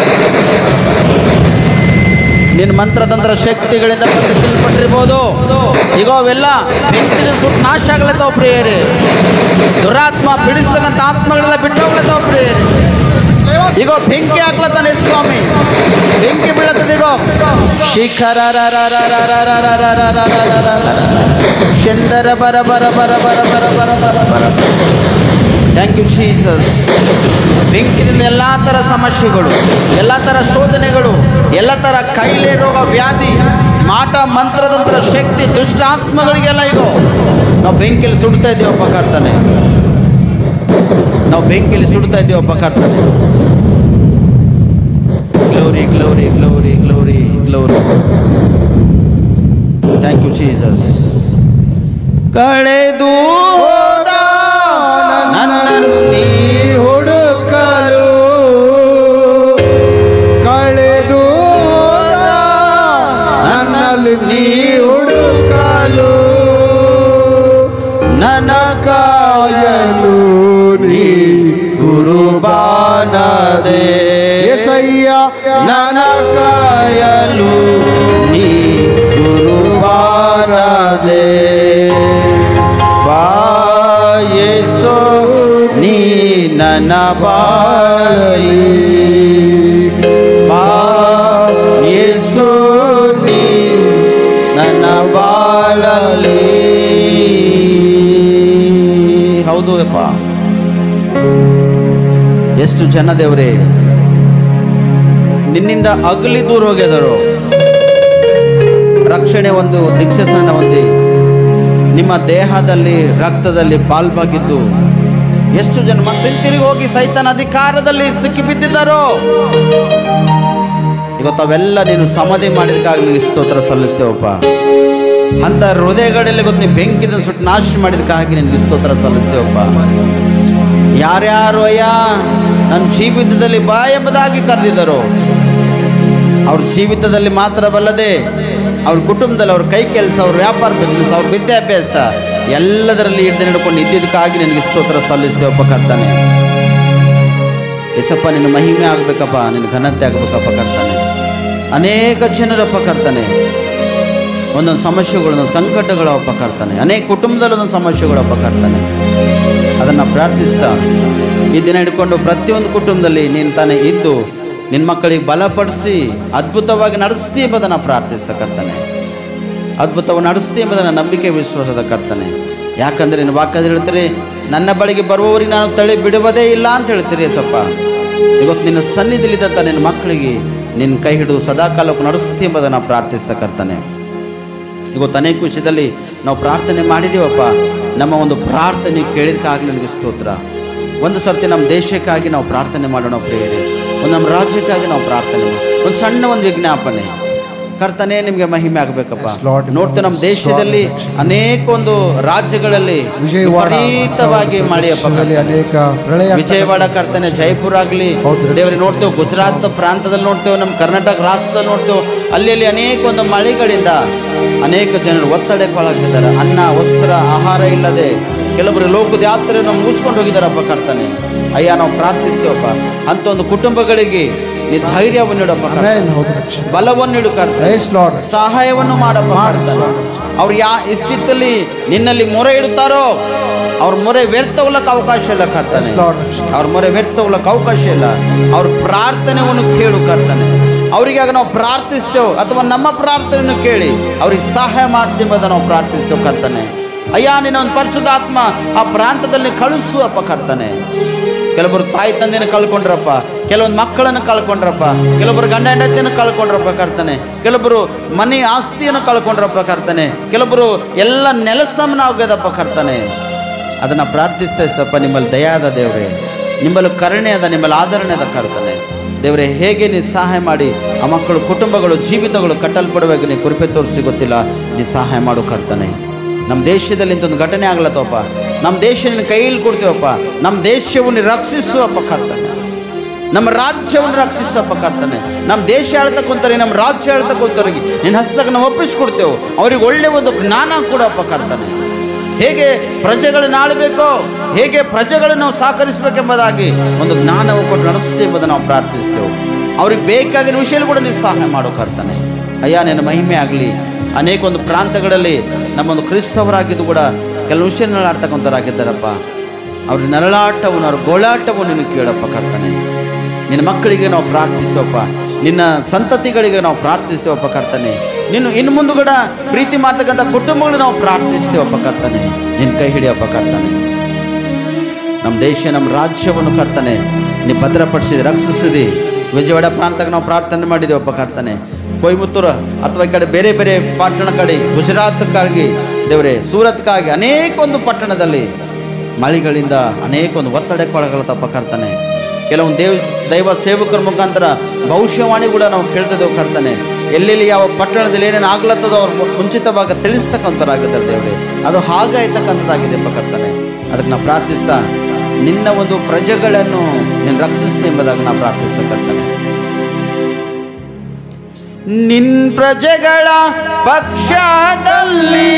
ನಿನ್ನ ಮಂತ್ರತಂತ್ರ ಶಕ್ತಿಗಳಿಂದ ಬಂಧಿಸಲ್ಪಟ್ಟಿರ್ಬೋದು. ಈಗ ಅವೆಲ್ಲ ಬೆಂಕಿನ ಸುಟ್ಟು ನಾಶ ಆಗ್ಲತ್ತಾವ ಪ್ರಿಯರೇ. ದುರಾತ್ಮ ಬಿಡಿಸ್ತಕ್ಕಂಥ ಆತ್ಮಗಳೆಲ್ಲ ಬಿಟ್ಟು ಹೋಗ್ಲತ್ತಾವ ಪ್ರಿಯರೇ. ಈಗ ಬೆಂಕಿ ಹಾಕ್ಲತ್ತಾನೆ ಸ್ವಾಮಿ, ಬೆಂಕಿ ಬೀಳತ್ತದ. ಈಗ ಶಿಖರ ಚಂದರ ಬರ ಬರ ಬರ ಬರ ಬರ ಬರ ಬರ ಬರ. Thank you Jesus. ಬೆಂಕಿನಿಂದ ಎಲ್ಲ ಥರ ಸಮಸ್ಯೆಗಳು, ಎಲ್ಲ ಥರ ಶೋಧನೆಗಳು, ಎಲ್ಲ ಥರ ಕಾಯಿಲೆ ರೋಗ ವ್ಯಾಧಿ ಮಾಟ ಮಂತ್ರದಂತ್ರ ಶಕ್ತಿ ದುಷ್ಟ ಆತ್ಮಗಳಿಗೆಲ್ಲ ಈಗ ನಾವು ಬೆಂಕಿಯಲ್ಲಿ ಸುಡ್ತಾ ಇದ್ದೀವಪ್ಪ ಕರ್ತನೆ, ನಾವು ಬೆಂಕಿಯಲ್ಲಿ ಸುಡ್ತಾ ಇದ್ದೀವಪ್ಪ ಕರ್ತನೆ. Glory glory glory glory glory. Thank you Jesus. ಕಳೆದು ನನ್ನಲ್ಲಿ ಹುಡುಕಲು ಕಳೆದು ನನ್ನಲ್ಲಿ ನೀ ಹುಡುಕಲು ನನ್ನ ಕಾಯಲು ನೀ ಗುರುಬಾನದೆ ಏಸಯ್ಯ ನನ್ನ ಕಾಯಲು ನೀ ಗುರುಬಾನದೆ. ಯೇಸು ನೀ ನನ್ನ ಬಾಳಲಿ, ಬಾ ಯೇಸು ನೀ ನನ್ನ ಬಾಳಲಿ. ಹೌದು ಅಪ್ಪ, ಎಷ್ಟು ಜನ ದೇವರೇ ನಿನ್ನಿಂದ ಅಗಲಿ ದೂರ ಹೋಗಿದರು. ರಕ್ಷಣೆ ಒಂದು ದೀಕ್ಷೆಸನ್ನ ಹೊಂದಿ ನಿಮ್ಮ ದೇಹದಲ್ಲಿ ರಕ್ತದಲ್ಲಿ ಪಾಲ್ಭಾಗಿದ್ದು ಎಷ್ಟು ಜನ ಮತ್ತೆ ತಿರುಗಿ ಹೋಗಿ ಸೈತಾನ ಅಧಿಕಾರದಲ್ಲಿ ಸಿಕ್ಕಿಬಿದ್ದಿದ್ದಾರೋ. ಇವತ್ತು ಅವೆಲ್ಲ ನೀನು ಸಮಾಧಿ ಮಾಡಿದಕ್ಕಾಗಿ ನಿನಗೆ ಸ್ತೋತ್ರ ಸಲ್ಲಿಸ್ತೇವಪ್ಪ. ಅಂತ ಹೃದಯಗಳಲ್ಲಿ ಗೊತ್ತು ನೀನು ಬೆಂಕಿದ ಸುಟ್ಟು ನಾಶ ಮಾಡಿದಕ್ಕಾಗಿ ನಿನಗೆ ಸ್ತೋತ್ರ ಸಲ್ಲಿಸ್ತೇವಪ್ಪ. ಯಾರ್ಯಾರು ಅಯ್ಯ ನನ್ನ ಜೀವಿತದಲ್ಲಿ ಬಾ ಎಂಬುದಾಗಿ ಕರೆದಿದ್ದರು, ಅವ್ರ ಜೀವಿತದಲ್ಲಿ ಮಾತ್ರವಲ್ಲದೆ ಅವ್ರ ಕುಟುಂಬದಲ್ಲಿ ಅವ್ರ ಕೈ ಕೆಲಸ, ಅವ್ರ ವ್ಯಾಪಾರ ಬಿಸ್ನೆಸ್, ಅವ್ರ ವಿದ್ಯಾಭ್ಯಾಸ ಎಲ್ಲದರಲ್ಲಿ ಹಿಡಿದು ಹಿಡ್ಕೊಂಡು ಇದ್ದಿದ್ದಕ್ಕಾಗಿ ನಿನಗೆ ಸ್ತೋತ್ರ ಸಲ್ಲಿಸ್ತೇವಪ್ಪ ಕರ್ತಾನೆ. ಎಸಪ್ಪ ನಿನ್ನ ಮಹಿಮೆ ಆಗಬೇಕಪ್ಪ, ನಿನ್ನ ಘನತೆ ಆಗಬೇಕಪ್ಪ ಕರ್ತಾನೆ. ಅನೇಕ ಜನರಪ್ಪ ಕರ್ತಾನೆ ಒಂದೊಂದು ಸಮಸ್ಯೆಗಳು, ಒಂದೊಂದು ಸಂಕಟಗಳು ಅಪ್ಪ ಕರ್ತಾನೆ. ಅನೇಕ ಕುಟುಂಬದಲ್ಲಿ ಒಂದೊಂದು ಸಮಸ್ಯೆಗಳು ಅಪ್ಪ ಕರ್ತಾನೆ. ಅದನ್ನು ಪ್ರಾರ್ಥಿಸ್ತಾ ಈ ದಿನ ಹಿಡ್ಕೊಂಡು ಪ್ರತಿಯೊಂದು ಕುಟುಂಬದಲ್ಲಿ ನೀನು ತಾನೇ ಇದ್ದು ನಿನ್ನ ಮಕ್ಕಳಿಗೆ ಬಲಪಡಿಸಿ ಅದ್ಭುತವಾಗಿ ನಡೆಸ್ತೀ ಎಂಬುದನ್ನು ಪ್ರಾರ್ಥಿಸ್ತಾ ಕರ್ತಾನೆ. ಅದ್ಭುತವಾಗಿ ನಡೆಸ್ತೀ ಎಂಬುದನ್ನು ನಂಬಿಕೆ ವಿಶ್ವಾಸದ ಕರ್ತಾನೆ. ಯಾಕಂದರೆ ನಿನ್ನ ವಾಕ್ಯದಲ್ಲಿ ಹೇಳ್ತೀರಿ, ನನ್ನ ಬಳಿಗೆ ಬರುವವರಿಗೆ ನಾನು ತಳ್ಳಿ ಬಿಡುವುದೇ ಇಲ್ಲ ಅಂತ ಹೇಳ್ತೀರಿ ಸಪ್ಪ. ಇವತ್ತು ನಿನ್ನ ಸನ್ನಿಧಿಲಿದ್ದಂಥ ನಿನ್ನ ಮಕ್ಕಳಿಗೆ ನಿನ್ನ ಕೈ ಹಿಡಿದು ಸದಾಕಾಲಕ್ಕೂ ನಡೆಸ್ತೀ ಎಂಬುದನ್ನು ಪ್ರಾರ್ಥಿಸ್ತಾ ಕರ್ತಾನೆ. ಇವತ್ತು ಅನೇಕ ವಿಷಯದಲ್ಲಿ ನಾವು ಪ್ರಾರ್ಥನೆ ಮಾಡಿದ್ದೀವಪ್ಪ. ನಮ್ಮ ಒಂದು ಪ್ರಾರ್ಥನೆ ಕೇಳಿದಕ್ಕಾಗಿ ನನಗೆ ಸ್ತೋತ್ರ. ಒಂದು ಸರ್ತಿ ನಮ್ಮ ದೇಶಕ್ಕಾಗಿ ನಾವು ಪ್ರಾರ್ಥನೆ ಮಾಡೋಣ ಪ್ರಿಯರೇ, ಒಂದು ನಮ್ಮ ರಾಜ್ಯಕ್ಕಾಗಿ ನಾವು ಪ್ರಾರ್ಥನೆ ಮಾಡೋಣ. ಒಂದು ಸಣ್ಣ ಒಂದು ವಿಜ್ಞಾಪನೆ ಕರ್ತನೆ, ನಿಮಗೆ ಮಹಿಮೆ ಆಗಬೇಕಪ್ಪ. ನೋಡ್ತೇವೆ ನಮ್ಮ ದೇಶದಲ್ಲಿ ಅನೇಕ ಒಂದು ರಾಜ್ಯಗಳಲ್ಲಿ ವಿಪರೀತವಾಗಿ ಮಳೆಯಪ್ಪ. ವಿಜಯವಾಡ ಕರ್ತನೆ, ಜೈಪುರ ಆಗಲಿ ದೇವರಿಗೆ ನೋಡ್ತೇವೆ, ಗುಜರಾತ್ ಪ್ರಾಂತದಲ್ಲಿ ನೋಡ್ತೇವೆ, ನಮ್ಮ ಕರ್ನಾಟಕ ರಾಷ್ಟ್ರದಲ್ಲಿ ನೋಡ್ತೇವೆ. ಅಲ್ಲಿ ಅನೇಕ ಒಂದು ಮಳೆಗಳಿಂದ ಅನೇಕ ಜನರು ಒತ್ತಡಕ್ಕೊಳಗಿದ್ದಾರೆ. ಅನ್ನ ವಸ್ತ್ರ ಆಹಾರ ಇಲ್ಲದೆ ಕೆಲವರು ಲೋಕದ ಯಾತ್ರೆಯನ್ನು ಮುಗಿಸ್ಕೊಂಡು ಹೋಗಿದ್ದಾರಪ್ಪ ಕರ್ತಾನೆ. ಅಯ್ಯ ನಾವು ಪ್ರಾರ್ಥಿಸ್ತೇವಪ್ಪ, ಅಂತ ಒಂದು ಕುಟುಂಬಗಳಿಗೆ ನೀ ಧೈರ್ಯವನ್ನು ನೀಡಪ್ಪ, ಬಲವನ್ನು ನೀಡು ಕರ್ತಾನೆ, ಸಹಾಯವನ್ನು ಮಾಡಪ್ಪ ಕರ್ತಾನೆ. ಅವ್ರು ಈ ಸ್ಥಿತಿಯಲ್ಲಿ ನಿನ್ನಲ್ಲಿ ಮೊರೆ ಇಡುತ್ತಾರೋ ಅವ್ರ ಮೊರೆ ವ್ಯರ್ಥ ಹೋಗ್ಲಕ್ಕೆ ಅವಕಾಶ ಇಲ್ಲ ಕರ್ತಾನೆ. ಅವ್ರ ಮೊರೆ ವ್ಯರ್ಥ ಹೋಗ್ಲಕ್ಕೆ ಅವಕಾಶ ಇಲ್ಲ. ಅವ್ರ ಪ್ರಾರ್ಥನೆಯನ್ನು ಕೇಳು ಕರ್ತಾನೆ. ಅವರಿಗಾಗ ನಾವು ಪ್ರಾರ್ಥಿಸ್ತೇವೆ ಅಥವಾ ನಮ್ಮ ಪ್ರಾರ್ಥನೆಯನ್ನು ಕೇಳಿ ಅವ್ರಿಗೆ ಸಹಾಯ ಮಾಡ್ತೀವಿ ಅಂತ ನಾವು ಪ್ರಾರ್ಥಿಸ್ತೇವೆ ಕರ್ತಾನೆ. ಅಯ್ಯ ನಿನ್ನ ಒಂದು ಪರಿಶುದ್ಧಾತ್ಮ ಆ ಪ್ರಾಂತದಲ್ಲಿ ಕಳಿಸುವಪ್ಪ ಕರ್ತಾನೆ. ಕೆಲವರು ತಾಯಿ ತಂದೆಯನ್ನು ಕಳ್ಕೊಂಡ್ರಪ್ಪ, ಕೆಲವೊಂದು ಮಕ್ಕಳನ್ನು ಕಳ್ಕೊಂಡ್ರಪ್ಪ, ಕೆಲವರು ಗಂಡ ಹೆಂಡತಿಯನ್ನು ಕಳ್ಕೊಂಡ್ರಪ್ಪ ಕರ್ತಾನೆ, ಕೆಲವರು ಮನೆ ಆಸ್ತಿಯನ್ನು ಕಳ್ಕೊಂಡ್ರಪ್ಪ ಕರ್ತಾನೆ, ಕೆಲವರು ಎಲ್ಲ ನೆಲಸಮನ ಹೋಗ್ಯದಪ್ಪ ಕರ್ತಾನೆ. ಅದನ್ನು ಪ್ರಾರ್ಥಿಸ್ತೇವೆ ಸಪ್ಪ. ನಿಮ್ಮಲ್ಲಿ ದಯಾದ ದೇವರೇ, ನಿಮ್ಮಲ್ಲಿ ಕರುಣೆ ಅದ, ನಿಮ್ಮಲ್ಲಿ ಆದರಣೆ ಅದ ಕರ್ತಾನೆ. ದೇವರೇ, ಹೇಗೆ ನೀ ಸಹಾಯ ಮಾಡಿ ಆ ಮಕ್ಕಳು ಕುಟುಂಬಗಳು ಜೀವಿತಗಳು ಕಟ್ಟಲ್ಪಡುವಾಗ ನೀ ಕೃಪೆ ತೋರಿಸಿ ಗೊತ್ತಿಲ್ಲ, ನೀ ಸಹಾಯ ಮಾಡು ಕರ್ತಾನೆ. ನಮ್ಮ ದೇಶದಲ್ಲಿ ಇಂಥೊಂದು ಘಟನೆ ಆಗ್ಲತ್ತವಪ್ಪ, ನಮ್ಮ ದೇಶ ನಿನ್ನ ಕೈಯಲ್ಲಿ ಕೊಡ್ತೇವಪ್ಪ. ನಮ್ಮ ದೇಶವನ್ನು ರಕ್ಷಿಸುವಪ್ಪ ಕರ್ತಾನೆ, ನಮ್ಮ ರಾಜ್ಯವನ್ನು ರಕ್ಷಿಸಪ್ಪ ಕರ್ತಾನೆ. ನಮ್ಮ ದೇಶ ಆಳ್ತಕ್ಕಂಥವ್ರಿಗೆ, ನಮ್ಮ ರಾಜ್ಯ ಆಳ್ತಕ್ಕಂಥವ್ರಿಗೆ ನಿನ್ನ ಹಸ್ತಕ್ಕೆ ನಾವು ಒಪ್ಪಿಸ್ಕೊಡ್ತೇವೆ. ಅವ್ರಿಗೆ ಒಳ್ಳೆಯ ಒಂದು ಜ್ಞಾನ ಕೊಡಪ್ಪ ಕರ್ತಾನೆ. ಹೇಗೆ ಪ್ರಜೆಗಳನ್ನು ಆಳಬೇಕೋ, ಹೇಗೆ ಪ್ರಜೆಗಳನ್ನು ನಾವು ಸಹಕರಿಸಬೇಕೆಂಬುದಾಗಿ ಒಂದು ಜ್ಞಾನವನ್ನು ಕೊಟ್ಟು ನಡೆಸ್ತೇವೆ ಎಂಬುದನ್ನು ನಾವು ಪ್ರಾರ್ಥಿಸ್ತೇವೆ. ಅವ್ರಿಗೆ ಬೇಕಾಗಿರೋ ವಿಷಯಗಳು ಕೂಡ ನೀವು ಸಹಾಯ ಮಾಡೋ ಕರ್ತಾನೆ. ಅಯ್ಯ ನಿನ್ನ ಮಹಿಮೆ ಆಗಲಿ. ಅನೇಕ ಒಂದು ಪ್ರಾಂತಗಳಲ್ಲಿ ನಮ್ಮೊಂದು ಕ್ರಿಸ್ತವರಾಗಿದ್ದು ಕೂಡ ಕೆಲವು ವಿಷಯ ನರಳಾಡ್ತಕ್ಕಂಥವ್ರಾಗಿದ್ದಾರಪ್ಪ. ಅವ್ರ ನರಳಾಟವನ್ನು, ಅವ್ರ ಗೋಳಾಟವನ್ನು ನೀನು ಕೇಳಪ್ಪ ಕರ್ತಾನೆ. ನಿನ್ನ ಮಕ್ಕಳಿಗೆ ನಾವು ಪ್ರಾರ್ಥಿಸ್ತೇವಪ್ಪ, ನಿನ್ನ ಸಂತತಿಗಳಿಗೆ ನಾವು ಪ್ರಾರ್ಥಿಸ್ತೇವಪ್ಪ ಕರ್ತಾನೆ. ನೀನು ಇನ್ನು ಮುಂದುಗಡ ಪ್ರೀತಿ ಮಾಡ್ತಕ್ಕಂಥ ಕುಟುಂಬಗಳು ನಾವು ಪ್ರಾರ್ಥಿಸ್ತೇವಪ್ಪ ಕರ್ತಾನೆ. ನಿನ್ನ ಕೈ ಹಿಡಿಯಪ್ಪ ಕರ್ತಾನೆ. ನಮ್ಮ ದೇಶ, ನಮ್ಮ ರಾಜ್ಯವನ್ನು ಕರ್ತಾನೆ ನೀವು ಭದ್ರಪಡಿಸಿದೆ, ರಕ್ಷಿಸಿದೆ. ವಿಜಯವಾಡ ಪ್ರಾಂತಕ್ಕೆ ನಾವು ಪ್ರಾರ್ಥನೆ ಮಾಡಿದ್ದೇವಪ್ಪ ಕರ್ತಾನೆ. ಕೊಯಮತ್ತೂರು ಅಥವಾ ಈ ಕಡೆ ಬೇರೆ ಬೇರೆ ಪಟ್ಟಣ ಕಡೆ, ಗುಜರಾತ್ಕ್ಕಾಗಿ ದೇವರೇ, ಸೂರತ್ಕ್ಕಾಗಿ ಅನೇಕ ಒಂದು ಪಟ್ಟಣದಲ್ಲಿ ಮಳೆಗಳಿಂದ ಅನೇಕ ಒಂದು ಒತ್ತಡಕ್ಕೊಳಗಲತ್ತಪ್ಪ ಕರ್ತಾನೆ. ಕೆಲವೊಂದು ದೈವ ಸೇವಕರ ಮುಖಾಂತರ ಭವಿಷ್ಯವಾಣಿ ಕೂಡ ನಾವು ಕೇಳ್ತಿದ್ದೇವೆ ಕರ್ತಾನೆ. ಎಲ್ಲೆಲ್ಲಿ ಯಾವ ಪಟ್ಟಣದಲ್ಲಿ ಏನೇನು ಆಗ್ಲತ್ತದೋ ಅವ್ರು ಮುಂಚಿತವಾಗಿ ತಿಳಿಸ್ತಕ್ಕಂಥವ್ರಾಗಿದ್ದಾರೆ ದೇವರೇ. ಅದು ಹಾಗಾಯ್ತಕ್ಕಂಥದ್ದಾಗಿದೆಪ್ಪ ಕರ್ತಾನೆ. ಅದಕ್ಕೆ ನಾವು ಪ್ರಾರ್ಥಿಸ್ತಾ ನಿನ್ನ ಒಂದು ಪ್ರಜೆಗಳನ್ನು ನೀನು ರಕ್ಷಿಸ್ತೆ ಎಂಬುದಾಗಿ ನಾವು ಪ್ರಾರ್ಥಿಸ್ತಕ್ಕಂತಾನೆ. ನಿನ್ ಪ್ರಜೆಗಳ ಪಕ್ಷದಲ್ಲಿ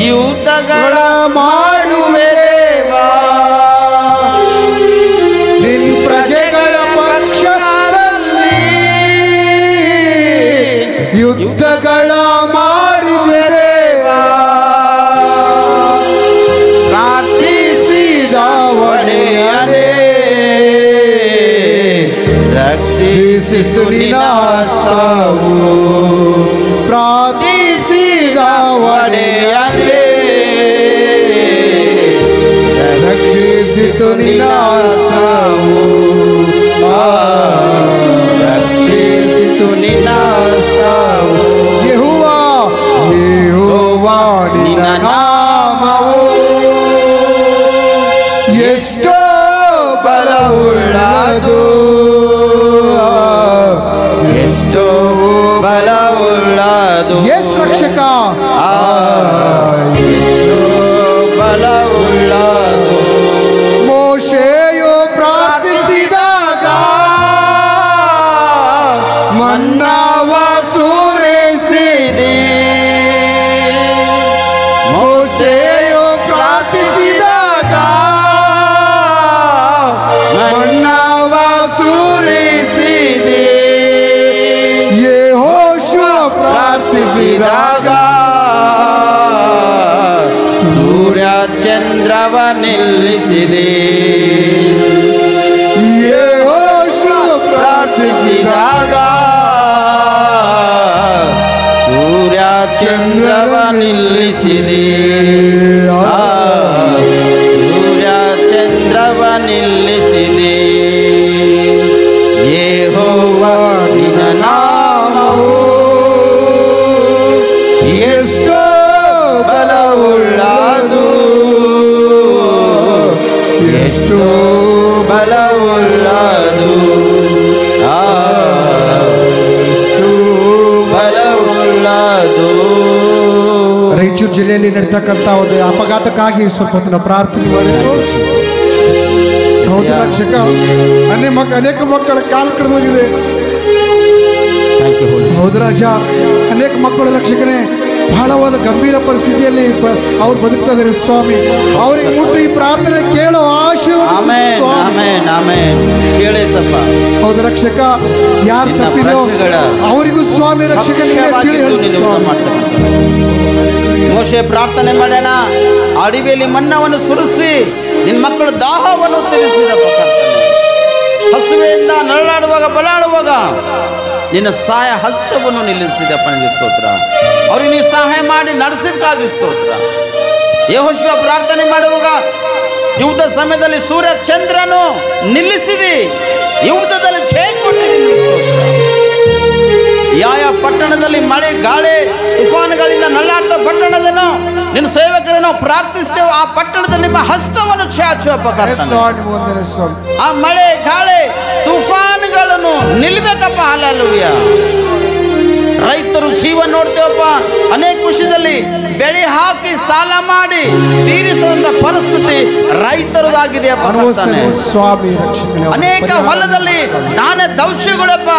ಯುದ್ಧಗಳ ಮಾಡುವೆ ದೇವಾ. ನಿನ್ ಪ್ರಜೆಗಳ ಪಕ್ಷದಲ್ಲಿ ಯುದ್ಧಗಳ ಮಾಡುವೆ ದೇವಾ. ರಕ್ಷಿಸಿತು ನಿನ್ನ ಹಸ್ತವು ಪ್ರಾರ್ಥಿಸಿದ ಒಡೆಯನೇ ರಕ್ಷಿಸಿತು ನಿನ್ನ ಹಸ್ತವು ರಕ್ಷಿಸಿತು ನಿನ್ನ ಹಸ್ತವು ಯೆಹೋವಾ ಯೆಹೋವಾ ನಿನ್ನ ನಾಮವು ಎಷ್ಟೋ ಬಲವುಳ್ಳದು ಎಷ್ಟೋ ಬಲವುಳ್ಳದು ಯೇಸು ರಕ್ಷಕ ಎಷ್ಟೋ ಬಲವುಳ್ಳದು ಮೋಶೆಯು ಪ್ರಾರ್ಥಿಸಿದಾಗ ಮನ್ನವ ಸುರಿಸಿದೆ ಮೋಶೆಯು ಪ್ರಾರ್ಥಿಸಿದಾಗ ಮನ್ನವ ಸುರಿಸಿದೆ ಯೆಹೋಶುವ ಪ್ರಾರ್ಥಿಸಿದಾಗ ಸೂರ್ಯ ಚಂದ್ರವ ನಿಲ್ಲಿಸಿದೆ ಯೆಹೋಶುವ ಪ್ರಾರ್ಥಿಸಿದಾಗ ಸೂರ್ಯ ಚಂದ್ರವ ನಿಲ್ಲಿಸಿದೆ ಸೂರ್ಯ ಚಂದ್ರವ ನಿಲ್ಲಿಸಿದೆ ಯೆಹೋವಾ ನಿನ್ನ ನಾಮವು ಎಷ್ಟೋ ಬಲವುಳ್ಳದು ಎಷ್ಟೋ ಬಲವುಳ್ಳದು ಎಷ್ಟು ಬಲವುಳ್ಳದು. ರಾಯಚೂರು ಜಿಲ್ಲೆಯಲ್ಲಿ ನಡೀತಕ್ಕಂಥ ಒಂದು ಅಪಘಾತಕ್ಕಾಗಿ ಸ್ವಲ್ಪ ಹೊತ್ತು ನಾವು ಪ್ರಾರ್ಥನೆ ಮಾಡಿದ್ದು. ಹೌದು ರಕ್ಷಕ, ಅನೇಕ ಮಕ್ಕಳ ಕಾಲು ಕಳೆದು ಹೋಗಿದೆ. ಹೌದು ರಾಜ, ಅನೇಕ ಮಕ್ಕಳು ರಕ್ಷಕನೇ ಬಹಳವಾದ ಗಂಭೀರ ಪರಿಸ್ಥಿತಿಯಲ್ಲಿ ಅವ್ರು ಬದುಕ್ತಾ ಇದ್ದಾರೆ ಸ್ವಾಮಿ. ಅವರಿಗೆ ಮುಟ್ಟು ಈ ಪ್ರಾರ್ಥನೆ ಕೇಳೋ ಕೇಳಿಸಪ್ಪ. ಹೌದು ರಕ್ಷಕ, ಯಾರು ತಪ್ಪಿದೋ ಅವರಿಗೂ ಸ್ವಾಮಿ ರಕ್ಷಕನಿಗೆ ಮೋಶೆ ಪ್ರಾರ್ಥನೆ ಮಾಡೋಣ, ಅಡವಿಯಲ್ಲಿ ಮನ್ನವನ್ನು ಸುರಿಸಿ ನಿನ್ನ ಮಕ್ಕಳ ದಾಹವನ್ನು ತೀರಿಸಿದಪ್ಪ. ಹಸುವೆಯಿಂದ ನರಳಾಡುವಾಗ ಬಲಾಡುವಾಗ ನಿನ್ನ ಸಹಾಯ ಹಸ್ತವನ್ನು ನಿಲ್ಲಿಸಿದಪ್ಪ. ನನಗೆ ಸ್ತೋತ್ರ. ಅವ್ರಿಗೆ ನೀ ಸಹಾಯ ಮಾಡಿ ನಡೆಸಿದಕ್ಕಾಗಿ ಸ್ತೋತ್ರ. ಯೆಹೋಶುವ ಪ್ರಾರ್ಥನೆ ಮಾಡುವಾಗ ಯುದ್ಧ ಸಮಯದಲ್ಲಿ ಸೂರ್ಯ ಚಂದ್ರನು ನಿಲ್ಲಿಸಿದಿ, ಯುದ್ಧದಲ್ಲಿ ಜಯ ಕೊಟ್ಟಿದ್ದೀನಿ. ಯಾವ ಪಟ್ಟಣದಲ್ಲಿ ಮಳೆ ಗಾಳಿ ತುಫಾನುಗಳಿಂದ ನಲ್ಲಾಡ್ದ ಪಟ್ಟಣದನ್ನು ನಿನ್ನ ಸೇವಕರನ್ನು ಪ್ರಾರ್ಥಿಸ್ತೇವೆ, ಆ ಪಟ್ಟಣದಲ್ಲಿ ನಿಮ್ಮ ಹಸ್ತವನ್ನು ಚಾಚುವಪ್ಪ. ಆ ಮಳೆ ಗಾಳಿ ತುಫಾನುಗಳನ್ನು ನಿಲ್ಬೇಕಪ್ಪ. ಹಲ್ಲೆಲೂಯಾ. ರೈತರು ಜೀವ ನೋಡ್ತೇವಪ್ಪ, ಅನೇಕ ವಿಷಯದಲ್ಲಿ ಬೆಳೆ ಹಾಕಿ ಸಾಲ ಮಾಡಿ ತೀರಿಸುವಂತ ಪರಿಸ್ಥಿತಿ ರೈತರದಾಗಿದೆಯಪ್ಪ. ಅನೇಕ ಹೊಲದಲ್ಲಿ ದಾನ ದೌಷ್ಯಗಳಪ್ಪ,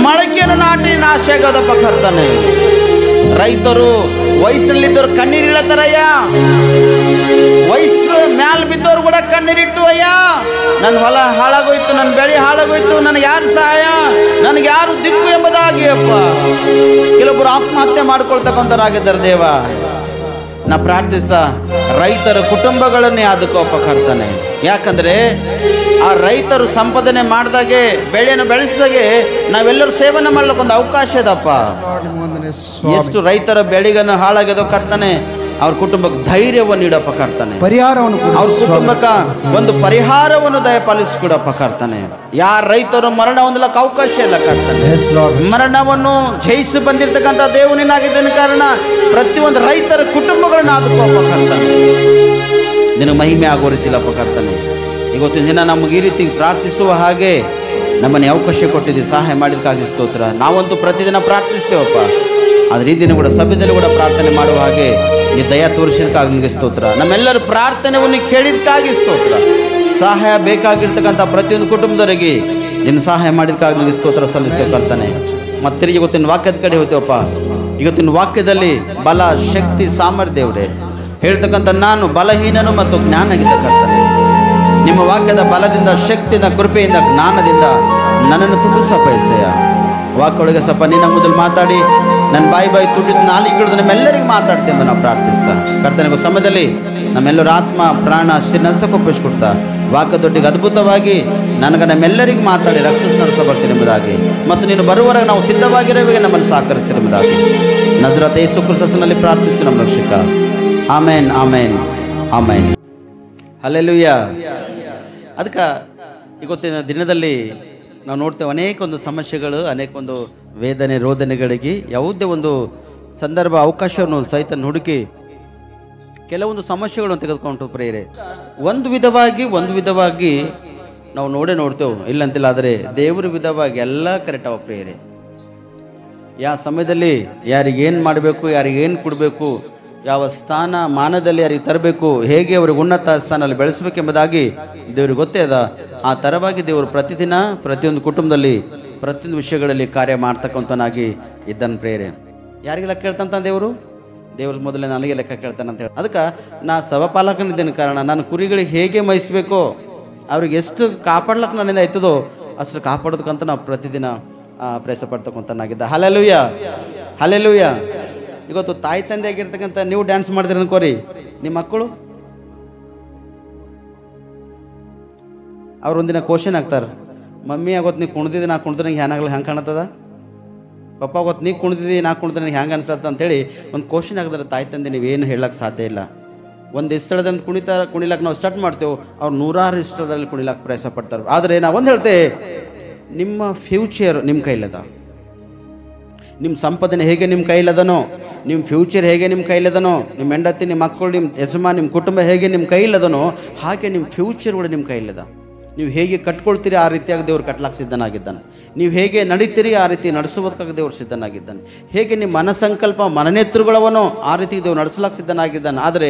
ಮೊಳಕೆಯನ್ನು ನಾಟಿ ನಾಶ ಆಗೋದಪ್ಪ ಕರ್ತನೆ. ರೈತರು ವಯಸ್ಸಲ್ಲಿದ್ದವ್ರು ಕಣ್ಣೀರಿಳತಾರಯ್ಯ, ವಯಸ್ಸು ಮ್ಯಾಲ ಬಿದ್ದವ್ರು ಕೂಡ ಕಣ್ಣೀರಿಟ್ಟು, ಅಯ್ಯ ನನ್ನ ಹೊಲ ಹಾಳಾಗೋಯ್ತು, ನನ್ನ ಬೆಳೆ ಹಾಳಾಗೋಯ್ತು, ನನಗೆ ಯಾರು ಸಹಾಯ, ನನಗೆ ಯಾರು ದಿಕ್ಕು ಎಂಬುದಾಗಿ ಅಪ್ಪ ಕೆಲವೊಬ್ಬರು ಆತ್ಮಹತ್ಯೆ ಮಾಡ್ಕೊಳ್ತಕ್ಕಂಥವ್ರಾಗಿದ್ದಾರೆ. ದೇವ, ನಾ ಪ್ರಾರ್ಥಿಸ್ತಾ ರೈತರ ಕುಟುಂಬಗಳನ್ನೇ ಆದುಕೋಪ ಕರ್ತನೆ. ಯಾಕಂದ್ರೆ ಆ ರೈತರು ಸಂಪಾದನೆ ಮಾಡಿದಾಗೆ ಬೆಳೆಯನ್ನು ಬೆಳೆಸಿದಾಗೆ ನಾವೆಲ್ಲರೂ ಸೇವನೆ ಮಾಡ್ಲಿಕ್ಕೊಂದು ಅವಕಾಶ ಇದಪ್ಪ. ಎಷ್ಟು ರೈತರ ಬೆಳೆಗನ್ನು ಹಾಳಾಗ್ಯದೋ ಕರ್ತನೆ, ಅವ್ರ ಕುಟುಂಬಕ್ಕೆ ಧೈರ್ಯವನ್ನು ನೀಡಪ್ಪ ಕರ್ತನೆ. ಪರಿಹಾರವನ್ನು ಅವ್ರ ಕುಟುಂಬಕ್ಕೆ ಒಂದು ಪರಿಹಾರವನ್ನು ದಯಪಾಲಿಸಿಕೊಡಪ್ಪ ಕರ್ತನೆ. ಯಾರ ರೈತರು ಮರಣ ಹೊಂದಲಕ್ಕೆ ಅವಕಾಶ ಇಲ್ಲ ಕರ್ತನೆ. ಮರಣವನ್ನು ಜಯಿಸಿ ಬಂದಿರತಕ್ಕಂಥ ದೇವನಿನಾಗಿದ್ದನ ಕಾರಣ ಪ್ರತಿಯೊಂದು ರೈತರ ಕುಟುಂಬಗಳನ್ನ ಆದುಕೋಪ ಕರ್ತನೆ. ನಿನಗೆ ಮಹಿಮೆ ಆಗೋ ರೀತಿಲಪ್ಪ ಕರ್ತನೆ. ಇವತ್ತಿನ ದಿನ ನಮಗೆ ಈ ರೀತಿ ಪ್ರಾರ್ಥಿಸುವ ಹಾಗೆ ನಮ್ಮನ್ನು ಅವಕಾಶ ಕೊಟ್ಟಿದ್ದೀವಿ, ಸಹಾಯ ಮಾಡಿದಕ್ಕಾಗಿ ಸ್ತೋತ್ರ. ನಾವಂತೂ ಪ್ರತಿದಿನ ಪ್ರಾರ್ಥಿಸ್ತೇವಪ್ಪ, ಆದರೆ ಈ ದಿನ ಕೂಡ ಸಭೆಯಲ್ಲಿ ಕೂಡ ಪ್ರಾರ್ಥನೆ ಮಾಡುವ ಹಾಗೆ ನೀ ದಯಾ ತೋರಿಸಿದಕ್ಕಾಗಿ ನಿಮಗೆ ಸ್ತೋತ್ರ. ನಮ್ಮೆಲ್ಲರ ಪ್ರಾರ್ಥನೆಯನ್ನು ಕೇಳಿದಕ್ಕಾಗಿ ಸ್ತೋತ್ರ. ಸಹಾಯ ಬೇಕಾಗಿರ್ತಕ್ಕಂಥ ಪ್ರತಿಯೊಂದು ಕುಟುಂಬದವರಿಗೆ ನಿನ್ನ ಸಹಾಯ ಮಾಡಿದಕ್ಕಾಗಿ ನಿಮಗೆ ಸ್ತೋತ್ರ ಸಲ್ಲಿಸ್ತೇವೆ ಕರ್ತನೆ. ಮತ್ತೆ ತಿರುಗಿ ಇವತ್ತಿನ ವಾಕ್ಯದ ಕಡೆ ಹೋಗ್ತೇವಪ್ಪ. ಇವತ್ತಿನ ವಾಕ್ಯದಲ್ಲಿ ಬಲ, ಶಕ್ತಿ, ಸಾಮರ್ಥ್ಯ ದೇವರೇ ಹೇಳ್ತಕ್ಕಂಥ ನಾನು ಬಲಹೀನನು ಮತ್ತು ಜ್ಞಾನಗಿದ್ದ ಕರ್ತನೆ. ನಿಮ್ಮ ವಾಕ್ಯದ ಬಲದಿಂದ, ಶಕ್ತಿಯಿಂದ, ಕೃಪೆಯಿಂದ, ಜ್ಞಾನದಿಂದ ನನ್ನನ್ನು ತುಂಬಿಸಪ್ಪ ಎಸೆಯ. ವಾಕ್ಯೊಳಗೆ ಸ್ವಲ್ಪ ನಿನ್ನ ಮೊದಲು ಮಾತಾಡಿ ನನ್ನ ಬಾಯಿ ತುಟ್ಟಿದ ನಾಲಿಗೆ ಹಿಡಿದು ನಮ್ಮೆಲ್ಲರಿಗೆ ಮಾತಾಡ್ತೇವೆ ನಾವು ಪ್ರಾರ್ಥಿಸ್ತಾ ಕರ್ತನಿಗೂ ಸಮಯದಲ್ಲಿ ನಮ್ಮೆಲ್ಲರ ಆತ್ಮ ಪ್ರಾಣ ಶಿರನಸ್ತಕ್ಕೊಪ್ಪಿಸ್ಕೊಡ್ತಾ ವಾಕ್ಯದೊಟ್ಟಿಗೆ ಅದ್ಭುತವಾಗಿ ನನಗೆ ನಮ್ಮೆಲ್ಲರಿಗೆ ಮಾತಾಡಿ ರಕ್ಷಿಸಿ ನಡೆಸ ಬರ್ತೀನಿ ಎಂಬುದಾಗಿ ಮತ್ತು ನೀನು ಬರುವವರೆಗೆ ನಾವು ಸಿದ್ಧವಾಗಿರುವಾಗ ನಮ್ಮನ್ನು ಸಹಕರಿಸಿರುವುದಾಗಿ ನಜರತ್ ಯೇಸು ಕ್ರಿಸ್ತನಲ್ಲಿ ಪ್ರಾರ್ಥಿಸಿ ನಮ್ಮ ರಕ್ಷಕ. ಆಮೇನ್, ಆಮೇನ್, ಆಮೇನ್. ಹಲ್ಲೆಲೂಯಾ. ಅದಕ್ಕೆ ಇವತ್ತಿನ ದಿನದಲ್ಲಿ ನಾವು ನೋಡ್ತೇವೆ ಅನೇಕ ಒಂದು ಸಮಸ್ಯೆಗಳು, ಅನೇಕ ಒಂದು ವೇದನೆ ರೋದನೆಗಳಿಗೆ ಯಾವುದೇ ಒಂದು ಸಂದರ್ಭ ಅವಕಾಶವನ್ನು ಸಹಿತ ಹುಡುಕಿ ಕೆಲವೊಂದು ಸಮಸ್ಯೆಗಳನ್ನು ತೆಗೆದುಕೊಂಡು ಪ್ರೇರೆ ಒಂದು ವಿಧವಾಗಿ ನಾವು ನೋಡ್ತೇವೆ, ಇಲ್ಲಂತಿಲ್ಲ. ಆದರೆ ದೇವರ ವಿಧವಾಗಿ ಎಲ್ಲ ಕರೆಕ್ಟ್ ಅವ ಪ್ರೇರೆ. ಯಾವ ಸಮಯದಲ್ಲಿ ಯಾರಿಗೇನು ಮಾಡಬೇಕು, ಯಾರಿಗೇನು ಕೊಡಬೇಕು, ಯಾವ ಸ್ಥಾನ ಮಾನದಲ್ಲಿ ಯಾರಿಗೆ ತರಬೇಕು, ಹೇಗೆ ಅವ್ರಿಗೆ ಉನ್ನತ ಸ್ಥಾನದಲ್ಲಿ ಬೆಳೆಸಬೇಕೆಂಬುದಾಗಿ ದೇವ್ರಿಗೆ ಗೊತ್ತೇ ಅದ. ಆ ಥರವಾಗಿ ದೇವರು ಪ್ರತಿದಿನ ಪ್ರತಿಯೊಂದು ಕುಟುಂಬದಲ್ಲಿ ಪ್ರತಿಯೊಂದು ವಿಷಯಗಳಲ್ಲಿ ಕಾರ್ಯ ಮಾಡ್ತಕ್ಕಂಥನಾಗಿ ಇದ್ದಾನೆ ಪ್ರೇರೆ. ಯಾರಿಗೆ ಲೆಕ್ಕ ಕೇಳ್ತಂತ ದೇವರು ಮೊದಲೇ ನನಗೆ ಲೆಕ್ಕ ಕೇಳ್ತಾನೆ ಅಂತ ಹೇಳಿ. ಅದಕ್ಕೆ ನಾ ಸಭಾಪಾಲಕನಿದ್ದೇನೆ. ಕಾರಣ ನಾನು ಕುರಿಗಳಿಗೆ ಹೇಗೆ ಮೈಸಬೇಕೋ, ಅವ್ರಿಗೆ ಎಷ್ಟು ಕಾಪಾಡ್ಲಕ್ಕೆ ನನ್ನಿಂದ ಆಯ್ತದೋ ಅಷ್ಟು ಕಾಪಾಡೋದಕ್ಕಂತ ನಾವು ಪ್ರತಿದಿನ ಪ್ರಯಾಸ ಪಡ್ತಕ್ಕಂಥನಾಗಿದ್ದ. Hallelujah, hallelujah. ಇವತ್ತು ತಾಯಿ ತಂದೆ ಆಗಿರ್ತಕ್ಕಂಥ ನೀವು ಡ್ಯಾನ್ಸ್ ಮಾಡಿದ್ರಿ ಅನ್ಕೋರಿ, ನಿಮ್ಮ ಮಕ್ಕಳು ಅವ್ರು ಒಂದಿನ ಕ್ವಶನ್ ಆಗ್ತಾರೆ, ಮಮ್ಮಿ ಆಗೋತ್ತು ನೀ ಕುಣ್ದಿದ್ದೆ, ನಾ ಕುಣ್ದ್ರೆ ನಂಗೆ ಏನಾಗಲ್ಲ, ಹೆಂಗೆ ಕಾಣತ್ತದ? ಪಪ್ಪ ಆಗೋತ್ತು ನೀ ಕುಣ್ದಿದ್ದಿ, ನಾ ಕುಣ್ದ್ರೆ ನಂಗೆ ಹೆಂಗೆ ಅನ್ಸತ್ತ ಅಂತೇಳಿ ಒಂದು ಕ್ವಶನ್ ಆಗಿದ್ರೆ ತಾಯಿ ತಂದೆ ನೀವೇನು ಹೇಳಕ್ಕೆ ಸಾಧ್ಯ ಇಲ್ಲ. ಒಂದು ಸ್ಥಳದಿಂದ ಕುಣಿಲಕ್ಕೆ ನಾವು ಸ್ಟಾರ್ಟ್ ಮಾಡ್ತೇವೆ, ಅವ್ರು ನೂರಾರು ಸ್ಥಳದಲ್ಲಿ ಕುಣಿಲಕ್ಕೆ ಪ್ರಯಾಸ ಪಡ್ತಾರೆ. ಆದರೆ ನಾವು ಒಂದು ಹೇಳ್ತೇವೆ, ನಿಮ್ಮ ಫ್ಯೂಚರ್ ನಿಮ್ಮ ಕೈಲದ. ನಿಮ್ಮ ಸಂಪಾದನೆ ಹೇಗೆ ನಿಮ್ಮ ಕೈಲದನೋ, ನಿಮ್ಮ ಫ್ಯೂಚರ್ ಹೇಗೆ ನಿಮ್ಮ ಕೈಲದನೋ, ನಿಮ್ಮ ಹೆಂಡತಿ, ನಿಮ್ಮ ಮಕ್ಕಳು, ನಿಮ್ಮ ಯಜಮಾನ, ನಿಮ್ಮ ಕುಟುಂಬ ಹೇಗೆ ನಿಮ್ಮ ಕೈಲದನೋ, ಹಾಗೆ ನಿಮ್ಮ ಫ್ಯೂಚರ್ ಕೂಡ ನಿಮ್ಮ ಕೈಲದ. ನೀವು ಹೇಗೆ ಕಟ್ಕೊಳ್ತೀರಿ ಆ ರೀತಿಯಾಗಿ ದೇವರು ಕಟ್ಲಾಕ್ಕೆ ಸಿದ್ಧನಾಗಿದ್ದಾನೆ. ನೀವು ಹೇಗೆ ನಡೀತೀರಿ ಆ ರೀತಿ ನಡೆಸುವುದಕ್ಕಾಗಿ ದೇವರು ಸಿದ್ಧನಾಗಿದ್ದಾನೆ. ಹೇಗೆ ನಿಮ್ಮ ಮನಸಂಕಲ್ಪ ಮನನೇತೃಗಳವನೋ ಆ ರೀತಿ ದೇವರು ನಡೆಸಲಾಕ್ಕೆ ಸಿದ್ಧನಾಗಿದ್ದಾನೆ. ಆದರೆ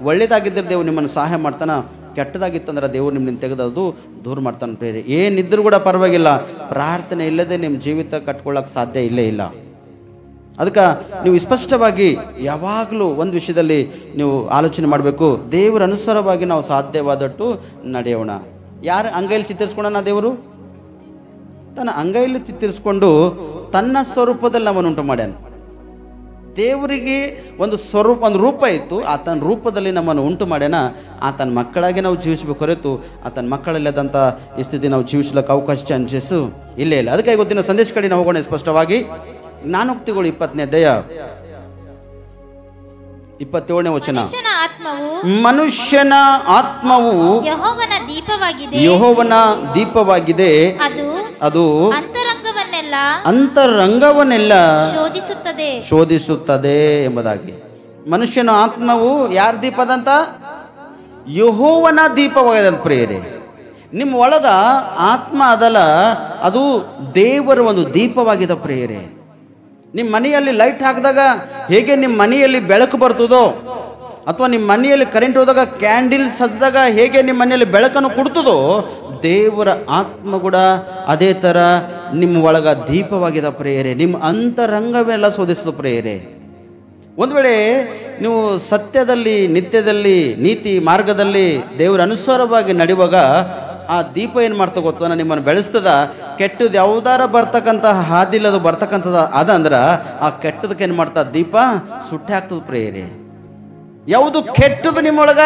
ಒಳ್ಳೇದಾಗಿದ್ದರೆ ದೇವರು ನಿಮ್ಮನ್ನು ಸಹಾಯ ಮಾಡ್ತಾನೆ, ಕೆಟ್ಟದಾಗಿತ್ತಂದ್ರೆ ದೇವರು ನಿಮ್ಮನ್ನು ತೆಗೆದು ದೂರ ಮಾಡ್ತಾನೆ ಪ್ರೇರೆ. ಏನಿದ್ದರೂ ಕೂಡ ಪರವಾಗಿಲ್ಲ, ಪ್ರಾರ್ಥನೆ ಇಲ್ಲದೆ ನಿಮ್ಮ ಜೀವಿತ ಕಟ್ಕೊಳ್ಳೋಕೆ ಸಾಧ್ಯ ಇಲ್ಲೇ ಇಲ್ಲ. ಅದಕ್ಕೆ ನೀವು ಸ್ಪಷ್ಟವಾಗಿ ಯಾವಾಗಲೂ ಒಂದು ವಿಷಯದಲ್ಲಿ ನೀವು ಆಲೋಚನೆ ಮಾಡಬೇಕು, ದೇವರ ಅನುಸಾರವಾಗಿ ನಾವು ಸಾಧ್ಯವಾದಟ್ಟು ನಡೆಯೋಣ. ಯಾರು ಅಂಗೈಯಲ್ಲಿ ಚಿತ್ರಿಸ್ಕೊಳ್ಳೋಣ? ದೇವರು ತನ್ನ ಅಂಗೈಯಲ್ಲಿ ಚಿತ್ರಿಸ್ಕೊಂಡು ತನ್ನ ಸ್ವರೂಪದಲ್ಲಿ ನಮ್ಮನ್ನು ಉಂಟು ಮಾಡ್ಯಾನ. ದೇವರಿಗೆ ಒಂದು ಸ್ವರೂಪ, ಒಂದು ರೂಪ ಇತ್ತು, ಆತನ ರೂಪದಲ್ಲಿ ನಮ್ಮನ್ನು ಉಂಟು ಮಾಡ್ಯಾನ. ಆತನ ಮಕ್ಕಳಾಗಿ ನಾವು ಜೀವಿಸಬೇಕು ಹೊರತು ಆತನ ಮಕ್ಕಳಿಲ್ಲದಂಥ ಈ ಸ್ಥಿತಿ ನಾವು ಜೀವಿಸ್ಲಿಕ್ಕೆ ಅವಕಾಶ ಚಾನ್ಸಸ್ ಇಲ್ಲೇ ಇಲ್ಲ. ಅದಕ್ಕೆ ಇವತ್ತಿನ ಸಂದೇಶ ಕಡೆ ನಾವು ಹೋಗೋಣ. ಸ್ಪಷ್ಟವಾಗಿ ಜ್ಞಾನೋಕ್ತಿಗಳು 20ನೇ ಅಧ್ಯಾಯ 27ನೇ ವಚನ. ಮನುಷ್ಯನ ಆತ್ಮವು ಯೆಹೋವನ ದೀಪವಾಗಿದೆ, ಅದು ಅಂತರಂಗವನ್ನೆಲ್ಲ ಶೋಧಿಸುತ್ತದೆ ಎಂಬುದಾಗಿ. ಮನುಷ್ಯನ ಆತ್ಮವು ಯಾರ ದೀಪದಂತ? ಯೆಹೋವನ ದೀಪವಾಗಿದೆ ಅಂತ ಪ್ರಿಯರೇ. ನಿಮ್ಮ ಒಳಗ ಆತ್ಮ ಅದಲ್ಲ, ಅದು ದೇವರ ಒಂದು ದೀಪವಾಗಿದೆ ಪ್ರಿಯರೇ. ನಿಮ್ಮ ಮನೆಯಲ್ಲಿ ಲೈಟ್ ಹಾಕಿದಾಗ ಹೇಗೆ ನಿಮ್ಮ ಮನೆಯಲ್ಲಿ ಬೆಳಕು ಬರ್ತದೋ, ಅಥವಾ ನಿಮ್ಮ ಮನೆಯಲ್ಲಿ ಕರೆಂಟ್ ಹೋದಾಗ ಕ್ಯಾಂಡಲ್ಸ್ ಹಚ್ಚಿದಾಗ ಹೇಗೆ ನಿಮ್ಮ ಮನೆಯಲ್ಲಿ ಬೆಳಕನ್ನು ಕೊಡ್ತದೋ, ದೇವರ ಆತ್ಮ ಕೂಡ ಅದೇ ಥರ ನಿಮ್ಮ ಒಳಗ ದೀಪವಾಗಿದೆ ಪ್ರೇಯರೆ. ನಿಮ್ಮ ಅಂತರಂಗವೆಲ್ಲ ಶೋಧಿಸಿದ ಪ್ರೇಯರೆ. ಒಂದು ವೇಳೆ ನೀವು ಸತ್ಯದಲ್ಲಿ, ನಿತ್ಯದಲ್ಲಿ, ನೀತಿ ಮಾರ್ಗದಲ್ಲಿ ದೇವರ ಅನುಸಾರವಾಗಿ ನಡೆಯುವಾಗ ಆ ದೀಪ ಏನು ಮಾಡ್ತಾ ಗೊತ್ತಾನ, ನಿಮ್ಮನ್ನು ಬೆಳೆಸ್ತದ. ಕೆಟ್ಟದ್ದು ಯಾವುದಾರ ಬರ್ತಕ್ಕಂಥ ಹಾದಿಲ್ಲದು ಬರ್ತಕ್ಕಂಥದ್ದು ಅದಂದ್ರೆ ಆ ಕೆಟ್ಟದಕ್ಕೆ ಏನು ಮಾಡ್ತಾ, ದೀಪ ಸುಟ್ಟೆ ಆಗ್ತದೆ ಪ್ರೇಯರೆ. ಯಾವುದು ಕೆಟ್ಟದ್ದು ನಿಮ್ಮೊಳಗ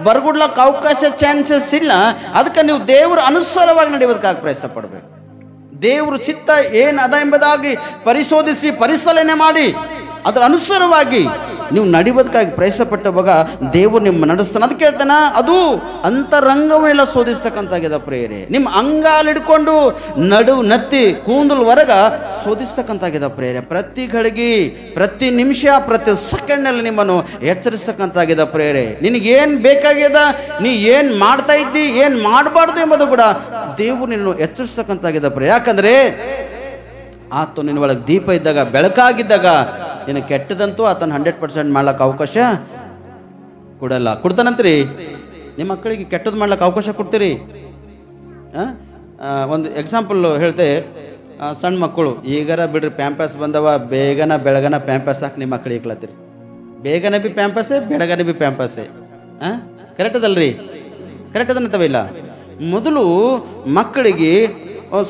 ಬರ್ಗುಡ್ಲಕ್ಕೆ ಅವಕಾಶ ಚಾನ್ಸಸ್ ಇಲ್ಲ. ಅದಕ್ಕೆ ನೀವು ದೇವರ ಅನುಸಾರವಾಗಿ ನಡೆಯೋದಕ್ಕಾಗಿ ಪ್ರಯತ್ನ ಪಡಬೇಕು. ದೇವ್ರ ಚಿತ್ತ ಏನು ಅದ ಎಂಬುದಾಗಿ ಪರಿಶೋಧಿಸಿ ಪರಿಶೀಲನೆ ಮಾಡಿ ಅದರ ಅನುಸಾರವಾಗಿ ನೀವು ನಡೆಯೋದಕ್ಕಾಗಿ ಪ್ರಯತ್ನ ಪಟ್ಟವಾಗ ದೇವರು ನಿಮ್ಮ ನಡೆಸ್ತಾನೆ. ಅದಕ್ಕೆ ಹೇಳ್ತಾನ, ಅದು ಅಂತರಂಗವೆಲ್ಲ ಶೋಧಿಸ್ತಕ್ಕಂತಾಗಿದೆ ಪ್ರೇಯರೆ. ನಿಮ್ಮ ಅಂಗಾಲು ಹಿಡ್ಕೊಂಡು ನತ್ತಿ ಕೂದಲ್ವರೆಗ ಶೋಧಿಸ್ತಕ್ಕಂತಾಗಿದೆ ಪ್ರೇಯರೆ. ಪ್ರತಿ ಘಳಿಗೆ, ಪ್ರತಿ ನಿಮಿಷ, ಪ್ರತಿ ಸೆಕೆಂಡ್ನಲ್ಲಿ ನಿಮ್ಮನ್ನು ಎಚ್ಚರಿಸ್ತಕ್ಕಂತಾಗಿದೆ ಪ್ರೇಯರೆ. ನಿನಗೇನು ಬೇಕಾಗ್ಯದ, ನೀ ಏನು ಮಾಡ್ತಾ ಇದ್ದಿ, ಏನು ಮಾಡಬಾರ್ದು ಎಂಬುದು ಕೂಡ ದೇವರು ನಿನ್ನನ್ನು ಎಚ್ಚರಿಸ್ತಕ್ಕಂತಾಗಿದೆ ಪ್ರೇಯರೆ. ಯಾಕಂದರೆ ಆತ ನಿನ್ನ ಒಳಗೆ ದೀಪ ಇದ್ದಾಗ, ಬೆಳಕಾಗಿದ್ದಾಗ ನಿನ್ನ ಕೆಟ್ಟದಂತೂ ಆತನ 100% ಮಾಡ್ಲಿಕ್ಕೆ ಅವಕಾಶ ಕೊಡಲ್ಲ. ಕೊಡ್ತಾನಂತ್ರಿ. ನಿಮ್ಮ ಮಕ್ಕಳಿಗೆ ಕೆಟ್ಟದ್ದು ಮಾಡ್ಲಿಕ್ಕೆ ಅವಕಾಶ ಕೊಡ್ತೀರಿ? ಒಂದು ಎಕ್ಸಾಂಪಲ್ ಹೇಳ್ತೆ, ಸಣ್ಣ ಮಕ್ಕಳು ಈಗಾರ ಬಿಡ್ರಿ, ಪ್ಯಾಂಪಸ್ ಬಂದವ, ಬೆಳಗನ ಪ್ಯಾಂಪಸ್ ಹಾಕಿ ನಿಮ್ಮ ಮಕ್ಕಳಿಗೆ ಇಕ್ಲತ್ತೀರಿ. ಬೇಗನೆ ಬಿ ಪ್ಯಾಂಪಸ್ಸೇ, ಬೆಳಗನೆ ಬಿ ಪ್ಯಾಂಪಸ್ಸೇ. ಕರೆಕ್ಟ್ ಅದಲ್ರಿ? ಕರೆಕ್ಟ್ ಅದನ್ನತ್ತವ ಇಲ್ಲ? ಮೊದಲು ಮಕ್ಕಳಿಗೆ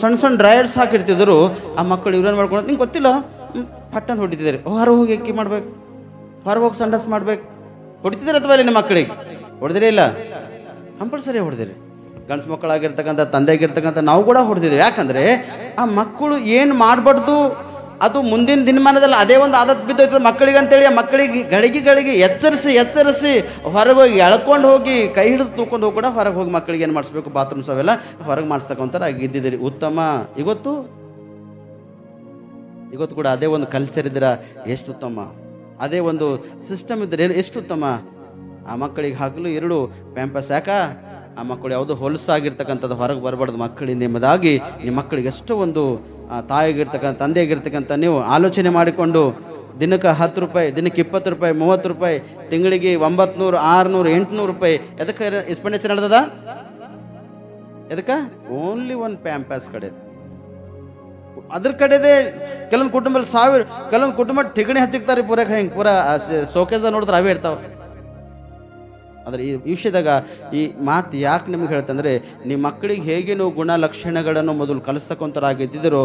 ಸಣ್ಣ ಡ್ರೈಯರ್ಸ್ ಹಾಕಿರ್ತಿದ್ರು. ಆ ಮಕ್ಕಳು ಇವ್ರೇನು ಮಾಡ್ಕೊಂಡು ನಿಂಗೆ ಗೊತ್ತಿಲ್ಲ, ಪಟ್ಟಂತ ಹೊಡಿತಿದ್ದಾರೆ. ಹೊರ ಹೋಗಿ ಎಕ್ಕಿ ಮಾಡ್ಬೇಕು, ಹೊರ ಹೋಗಿ ಸಂಡಸ್ ಮಾಡ್ಬೇಕು. ಹೊಡಿತಿದ್ದಾರೆ ಅಥವಾ ಇಲ್ಲ? ನಿಮ್ಮ ಮಕ್ಕಳಿಗೆ ಹೊಡೆದಿರೇ ಇಲ್ಲ? ಕಂಪಲ್ಸರಿ ಹೊಡೆದಿರಿ. ಗಂಡ್ಸು ಮಕ್ಕಳಾಗಿರ್ತಕ್ಕಂಥ ತಂದೆಗಿರ್ತಕ್ಕಂಥ ನಾವು ಕೂಡ ಹೊಡೆದಿದ್ದೀವಿ. ಯಾಕಂದರೆ ಆ ಮಕ್ಕಳು ಏನು ಮಾಡಬಾರ್ದು ಅದು ಮುಂದಿನ ದಿನಮಾನದಲ್ಲಿ ಅದೇ ಒಂದು ಆದತ್ ಬಿದ್ದೋಯ್ತದೆ ಮಕ್ಕಳಿಗೆ ಅಂತೇಳಿ ಆ ಮಕ್ಕಳಿಗೆ ಗಳಿಗೆ ಎಚ್ಚರಿಸಿ ಹೊರಗೆ ಹೋಗಿ ಎಳ್ಕೊಂಡು ಹೋಗಿ ಕೈ ಹಿಡಿದು ತೂಕೊಂಡು ಹೋಗಿ ಕೂಡ ಹೊರಗೆ ಹೋಗಿ ಮಕ್ಕಳಿಗೆ ಏನು ಮಾಡಿಸ್ಬೇಕು ಬಾತ್ರೂಮ್ಸ್ ಅವೆಲ್ಲ ಹೊರಗೆ ಮಾಡಿಸ್ತಕ್ಕಂಥರ ಇದ್ದಿದ್ದೀರಿ. ಉತ್ತಮ. ಇವತ್ತು ಕೂಡ ಅದೇ ಒಂದು ಕಲ್ಚರ್ ಇದ್ರೆ ಎಷ್ಟು ಉತ್ತಮ, ಅದೇ ಒಂದು ಸಿಸ್ಟಮ್ ಇದ್ದರೆ ಎಷ್ಟು ಉತ್ತಮ. ಆ ಮಕ್ಕಳಿಗೆ ಹಾಕಲು 2 ಪ್ಯಾಂಪಸ್. ಯಾಕ ಆ ಮಕ್ಕಳು ಯಾವುದೋ ಹೊಲಸಾಗಿರ್ತಕ್ಕಂಥದ್ದು ಹೊರಗೆ ಬರಬಾರ್ದು ಮಕ್ಕಳಿಂದ ಎಂಬುದಾಗಿ ನಿಮ್ಮ ಮಕ್ಕಳಿಗೆ ಎಷ್ಟೋ ಒಂದು ತಾಯಿಗಿರ್ತಕ್ಕಂಥ ತಂದೆಯಾಗಿರ್ತಕ್ಕಂಥ ನೀವು ಆಲೋಚನೆ ಮಾಡಿಕೊಂಡು ದಿನಕ್ಕೆ 10 ರೂಪಾಯಿ, ದಿನಕ್ಕೆ 20 ರೂಪಾಯಿ, 30 ರೂಪಾಯಿ, ತಿಂಗಳಿಗೆ 900, 600, 800 ರೂಪಾಯಿ ಎದಕ್ಕೆ ಎಕ್ಸ್ಪೆಂಡಿಚರ್ ನಡೆದದ? ಎದಕ್ಕೆ? ಓನ್ಲಿ ಒಂದು ಪ್ಯಾಂಪಸ್ ಕಡೆ. ಅದ್ರ ಕಡೆದೇ ಕೆಲವೊಂದು ಕುಟುಂಬದಲ್ಲಿ 1000, ಕೆಲವೊಂದು ಕುಟುಂಬ ತಿಗಣಿ ಹಚ್ಚಿಕ್ತಾರೆ ಪೂರಕ್ಕೆ ಹಿಂಗೆ ಪೂರ ಸೋಕೇಸ ನೋಡಿದ್ರೆ ಅವೇ ಇರ್ತಾವೆ. ಆದರೆ ಈ ವಿಷಯದಾಗ ಈ ಮಾತು ಯಾಕೆ ನಿಮ್ಗೆ ಹೇಳ್ತಂದರೆ ನಿಮ್ಮ ಮಕ್ಕಳಿಗೆ ಹೇಗೆ ನೀವು ಗುಣ ಲಕ್ಷಣಗಳನ್ನು ಮೊದಲು ಕಲಿಸ್ತಕ್ಕಂಥರಾಗಿದ್ದಿರೋ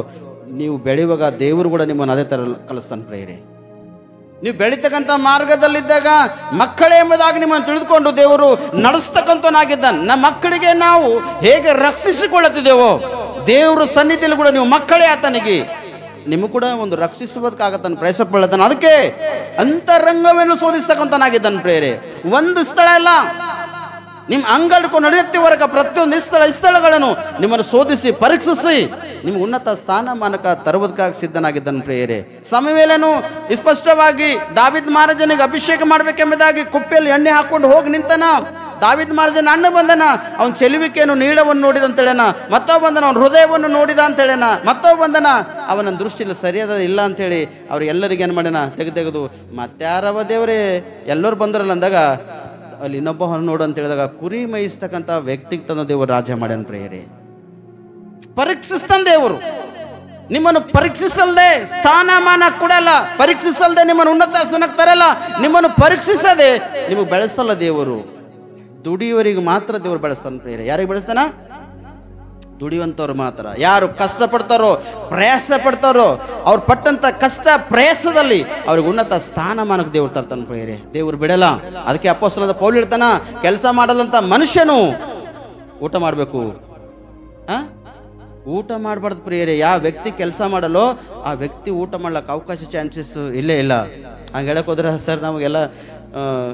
ನೀವು ಬೆಳೆಯುವಾಗ ದೇವರು ಕೂಡ ನಿಮ್ಮನ್ನು ಅದೇ ಥರ ಕಲಿಸ್ತಾನೆ ಪ್ರೇರೆ. ನೀವು ಬೆಳೀತಕ್ಕಂಥ ಮಾರ್ಗದಲ್ಲಿದ್ದಾಗ ಮಕ್ಕಳೇ ಎಂಬುದಾಗಿ ನಿಮ್ಮನ್ನು ತಿಳಿದುಕೊಂಡು ದೇವರು ನಡೆಸ್ತಕ್ಕಂಥವನಾಗಿದ್ದಾನೆ. ನಮ್ಮ ಮಕ್ಕಳಿಗೆ ನಾವು ಹೇಗೆ ರಕ್ಷಿಸಿಕೊಳ್ಳುತ್ತಿದ್ದೇವೋ ದೇವರ ಸನ್ನಿಧಿಯಲ್ಲಿ ಕೂಡ ನೀವು ಮಕ್ಕಳೇ ಆತನಿಗೆ ನಿಮಗೆ ಕೂಡ ಒಂದು ರಕ್ಷಿಸುವುದಕ್ಕಾಗತ್ತಾನೆ ಪ್ರಯತ್ನ ಪಡ್ತಾನೆ. ಅದಕ್ಕೆ ಅಂತರಂಗವನ್ನು ಶೋಧಿಸ್ತಕ್ಕಂಥನಾಗಿದ್ದಾನೆ ಪ್ರೇರೆ. ಒಂದು ಸ್ಥಳ ಇಲ್ಲ, ನಿಮ್ಮ ಅಂಗಡ್ಕೊಂಡು ನಡೆಯುತ್ತಿವರೆಗೆ ಪ್ರತಿಯೊಂದು ಸ್ಥಳಗಳನ್ನು ನಿಮ್ಮನ್ನು ಶೋಧಿಸಿ ಪರೀಕ್ಷಿಸಿ ನಿಮ್ಗೆ ಉನ್ನತ ಸ್ಥಾನಮಾನಕ ತರುವುದಕ್ಕಾಗಿ ಸಿದ್ಧನಾಗಿದ್ದಾನೆ ಪ್ರೇರೆ. ಸಮಯವೇಲೇನು ಸ್ಪಷ್ಟವಾಗಿ ದಾವೀದ್ ಮಹಾರಾಜನಿಗೆ ಅಭಿಷೇಕ ಮಾಡಬೇಕೆಂಬುದಾಗಿ ಕುಪ್ಪೆಯಲ್ಲಿ ಎಣ್ಣೆ ಹಾಕೊಂಡು ಹೋಗಿ ನಿಂತನ. ದಾವೀದ್ ಮಹಾರಾಜನ ಅಣ್ಣ ಬಂದನ, ಅವನ ಚೆಲುವಿಕೆಯನ್ನು ನೀಡವನ್ನು ನೋಡಿದ ಅಂತೇಳನ. ಮತ್ತೊಬ್ಬ ಬಂದನ, ಅವನ ಹೃದಯವನ್ನು ನೋಡಿದ ಅಂತೇಳನ. ಮತ್ತೊಬ್ಬ ಬಂದನ, ಅವನ ದೃಷ್ಟಿಯಲ್ಲಿ ಸರಿಯಾದ ಇಲ್ಲ ಅಂತೇಳಿ ಅವ್ರಿಗೆಲ್ಲರಿಗೆ ಏನು ಮಾಡ್ಯಾನ ತೆಗೆದು ಮತ್ತಾರವ ದೇವರೇ ಎಲ್ಲರೂ ಬಂದರಲ್ಲ ಅಂದಾಗ ಅಲ್ಲಿ ಇನ್ನೊಬ್ಬ ಹೊರ ನೋಡು ಅಂತ ಹೇಳಿದಾಗ ಕುರಿ ಮೈಸ್ತಕ್ಕಂಥ ವ್ಯಕ್ತಿಗೆ ತಂದ ದೇವರು ರಾಜ ಮಾಡ್ಯಾನ ಪ್ರೇರೆ. ಪರೀಕ್ಷಿಸ್ತಾನೆ ದೇವರು. ನಿಮ್ಮನ್ನು ಪರೀಕ್ಷಿಸಲ್ದೆ ಸ್ಥಾನಮಾನ ಕೊಡಲ್ಲ, ಪರೀಕ್ಷಿಸಲ್ದೆ ನಿಮ್ಮನ್ನು ಉನ್ನತ ಸ್ಥಾನಕ್ಕೆ ತರಲ್ಲ, ನಿಮ್ಮನ್ನು ಪರೀಕ್ಷಿಸದೆ ನಿಮಗೆ ಬೆಳೆಸಲ್ಲ ದೇವರು. ದುಡಿಯುವರಿಗೆ ಮಾತ್ರ ದೇವರು ಬೆಳೆಸ್ತಾನೆ ಪ್ರೇರೆ. ಯಾರಿಗೆ ಬೆಳೆಸ್ತಾನ? ದುಡಿಯುವಂಥವ್ರು ಮಾತ್ರ. ಯಾರು ಕಷ್ಟಪಡ್ತಾರೋ ಪ್ರಯಾಸ ಪಡ್ತಾರೋ ಅವ್ರು ಪಟ್ಟಂಥ ಕಷ್ಟ ಪ್ರಯಾಸದಲ್ಲಿ ಅವ್ರಿಗೆ ಉನ್ನತ ಸ್ಥಾನಮಾನಕ್ಕೆ ದೇವ್ರು ತರ್ತಾನೆ ಪ್ರೇರೆ. ದೇವ್ರು ಬಿಡಲ್ಲ. ಅದಕ್ಕೆ ಅಪೊಸ್ತಲನಾದ ಪೌಲ ಹೇಳ್ತಾನ, ಕೆಲಸ ಮಾಡದಂಥ ಮನುಷ್ಯನು ಊಟ ಮಾಡಬೇಕು, ಊಟ ಮಾಡಬಾರ್ದು ಪ್ರಿಯರೇ. ಯಾವ ವ್ಯಕ್ತಿ ಕೆಲಸ ಮಾಡಲ್ಲೋ ಆ ವ್ಯಕ್ತಿ ಊಟ ಮಾಡ್ಲಿಕ್ಕೆ ಅವಕಾಶ ಚಾನ್ಸಸ್ ಇಲ್ಲೇ ಇಲ್ಲ. ಹಂಗೆ ಹೇಳಕ್ಕೆ ಹೋದ್ರೆ ಸರ್ ನಮಗೆಲ್ಲ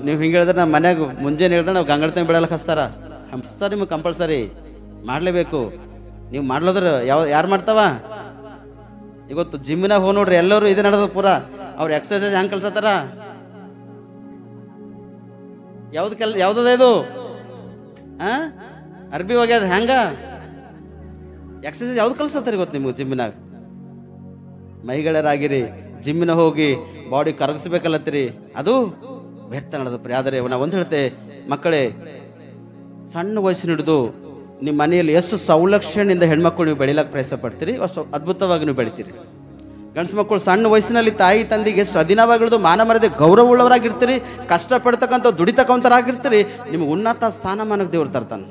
ನೀವು ಹಿಂಗೆ ಹೇಳಿದ್ರೆ ನಮ್ಮ ಮನ್ಯಾಗ ಮುಂಜಾನೆ ಹೇಳಿದ್ರೆ ನಾವು ಗಂಗಾಳತನ ಬಿಡಲ್ಲ ಹಂಸ್ತಾರೆ ನಿಮಗೆ ಕಂಪಲ್ಸರಿ ಮಾಡಲೇಬೇಕು. ನೀವು ಮಾಡ್ಲೋದ್ರೆ ಯಾರು ಮಾಡ್ತಾವ? ಇವತ್ತು ಜಿಮ್ಮಿನಾಗ ಹೋಗಿ ನೋಡ್ರಿ ಎಲ್ಲರೂ ಇದೇ ನಡೆದ ಪೂರ ಅವ್ರು ಎಕ್ಸರ್ಸೈಸ್ ಹೆಂಗೆ ಕಲ್ಸತ್ತಾರ? ಯಾವ್ದದ ಇದು ಅರ್ಬಿ ಹೋಗ್ಯದ ಹೆಂಗ ಎಕ್ಸರ್ಸೈಸ್ ಯಾವ್ದು ಕಲ್ಸತ್ತಾರೆ ಗೊತ್ತು ನಿಮ್ಗೆ? ಜಿಮ್ಮಿನಾಗ ಮೈಗಳರಾಗಿರಿ ಜಿಮ್ಮಿನ ಹೋಗಿ ಬಾಡಿ ಕರಗಿಸ್ಬೇಕಲ್ಲತ್ತೀರಿ, ಅದು ವ್ಯರ್ಥ ನಡೆದಪ್ರಿ. ಆದರೆ ನಾವು ಒಂದು ಹೇಳ್ತೆ, ಮಕ್ಕಳೇ ಸಣ್ಣ ವಯಸ್ಸಿನ ಹಿಡಿದು ನಿಮ್ಮ ಮನೆಯಲ್ಲಿ ಎಷ್ಟು ಸೌಲಕ್ಷಣೆಯಿಂದ ಹೆಣ್ಮಕ್ಳು ನೀವು ಬೆಳಿಲಕ್ಕೆ ಪ್ರಯತ್ನ ಪಡ್ತೀರಿ ಅಷ್ಟು ಅದ್ಭುತವಾಗಿ ನೀವು ಬೆಳಿತೀರಿ. ಗಂಡ್ಸು ಮಕ್ಕಳು ಸಣ್ಣ ವಯಸ್ಸಿನಲ್ಲಿ ತಾಯಿ ತಂದೆಗೆ ಎಷ್ಟು ಅಧೀನವಾಗಿರೋದು ಮಾನ ಮರ್ಯಾದೆ ಗೌರವವುಳ್ಳವರಾಗಿರ್ತೀರಿ, ಕಷ್ಟಪಡ್ತಕ್ಕಂಥ ದುಡಿತಕ್ಕಂಥರಾಗಿರ್ತೀರಿ. ನಿಮಗೆ ಉನ್ನತ ಸ್ಥಾನಮಾನಕ್ಕೆ ದೇವ್ರು ತರ್ತಾನೆ.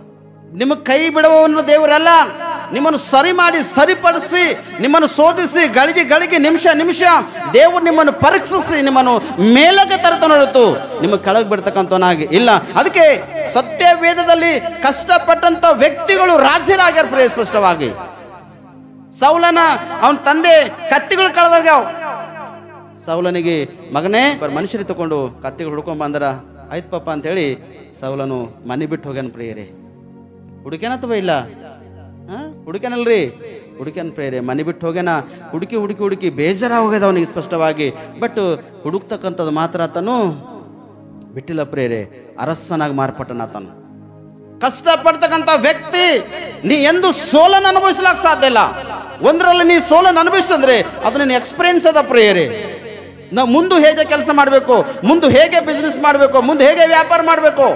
ನಿಮಗೆ ಕೈ ಬಿಡುವವನು ದೇವರಲ್ಲ, ನಿಮ್ಮನ್ನು ಸರಿ ಮಾಡಿ ಸರಿಪಡಿಸಿ ನಿಮ್ಮನ್ನು ಶೋಧಿಸಿ ಗಳಿಗೆ ನಿಮಿಷ ದೇವರು ನಿಮ್ಮನ್ನು ಪರೀಕ್ಷಿಸಿ ನಿಮ್ಮನ್ನು ಮೇಲಕ್ಕೆ ತರ್ತಾನೆ ಹೊರತು ನಿಮಗೆ ಕೆಳಗೆ ಬಿಡ್ತಕ್ಕಂಥವನಾಗಿ ಇಲ್ಲ. ಅದಕ್ಕೆ ಸತ್ಯ ವೇದದಲ್ಲಿ ಕಷ್ಟಪಟ್ಟಂತ ವ್ಯಕ್ತಿಗಳು ರಾಜ್ಯರಾಗ್ಯಾರ ಸ್ಪಷ್ಟವಾಗಿ. ಸೌಲನ ಅವನ ತಂದೆ ಕತ್ತಿಗಳು ಕಳೆದಾಗ ಸೌಲನಿಗೆ ಮಗನೇ ಮನುಷ್ಯರಿಗೆ ತಗೊಂಡು ಕತ್ತಿಗಳು ಹುಡ್ಕೊಂಡ್ ಬಂದರ ಆಯ್ತು ಪಾಪ ಅಂತೇಳಿ ಸೌಲನು ಮನೆ ಬಿಟ್ಟು ಹೋಗ್ಯಾನ ಪ್ರಿಯರೇ. ಹುಡುಕ್ಯಾನತ್ವ ಇಲ್ಲ? ಹುಡುಕ್ಯಾನಲ್ರಿ, ಹುಡುಕ್ಯಾನ ಪ್ರೇರೆ. ಮನೆ ಬಿಟ್ಟು ಹೋಗ್ಯಾನ. ಹುಡುಕಿ ಬೇಜಾರ ಹೋಗ್ಯದ ಅವನಿಗೆ ಸ್ಪಷ್ಟವಾಗಿ. ಬಟ್ ಹುಡುಕ್ತಕ್ಕಂಥದ್ದು ಮಾತ್ರ ಆತನು ಬಿಟ್ಟಿಲ್ಲ ಪ್ರೇರೆ. ಅರಸನಾಗಿ ಮಾರ್ಪಟ್ಟನ ಆತನು. ಕಷ್ಟಪಡ್ತಕ್ಕಂಥ ವ್ಯಕ್ತಿ ನೀ ಎಂದು ಸೋಲನ್ನು ಅನುಭವಿಸ್ಲಾಕ ಸಾಧ್ಯ ಇಲ್ಲ. ಒಂದರಲ್ಲಿ ನೀ ಸೋಲನ್ನು ಅನುಭವಿಸಿದ್ರೆ ಅದು ನಿನ್ನ ಎಕ್ಸ್ಪೀರಿಯನ್ಸ್ ಅದ ಪ್ರೇರೆ. ನಾವು ಮುಂದೆ ಹೇಗೆ ಕೆಲಸ ಮಾಡಬೇಕು, ಮುಂದೆ ಹೇಗೆ ಬಿಸ್ನೆಸ್ ಮಾಡಬೇಕು, ಮುಂದೆ ಹೇಗೆ ವ್ಯಾಪಾರ ಮಾಡಬೇಕು,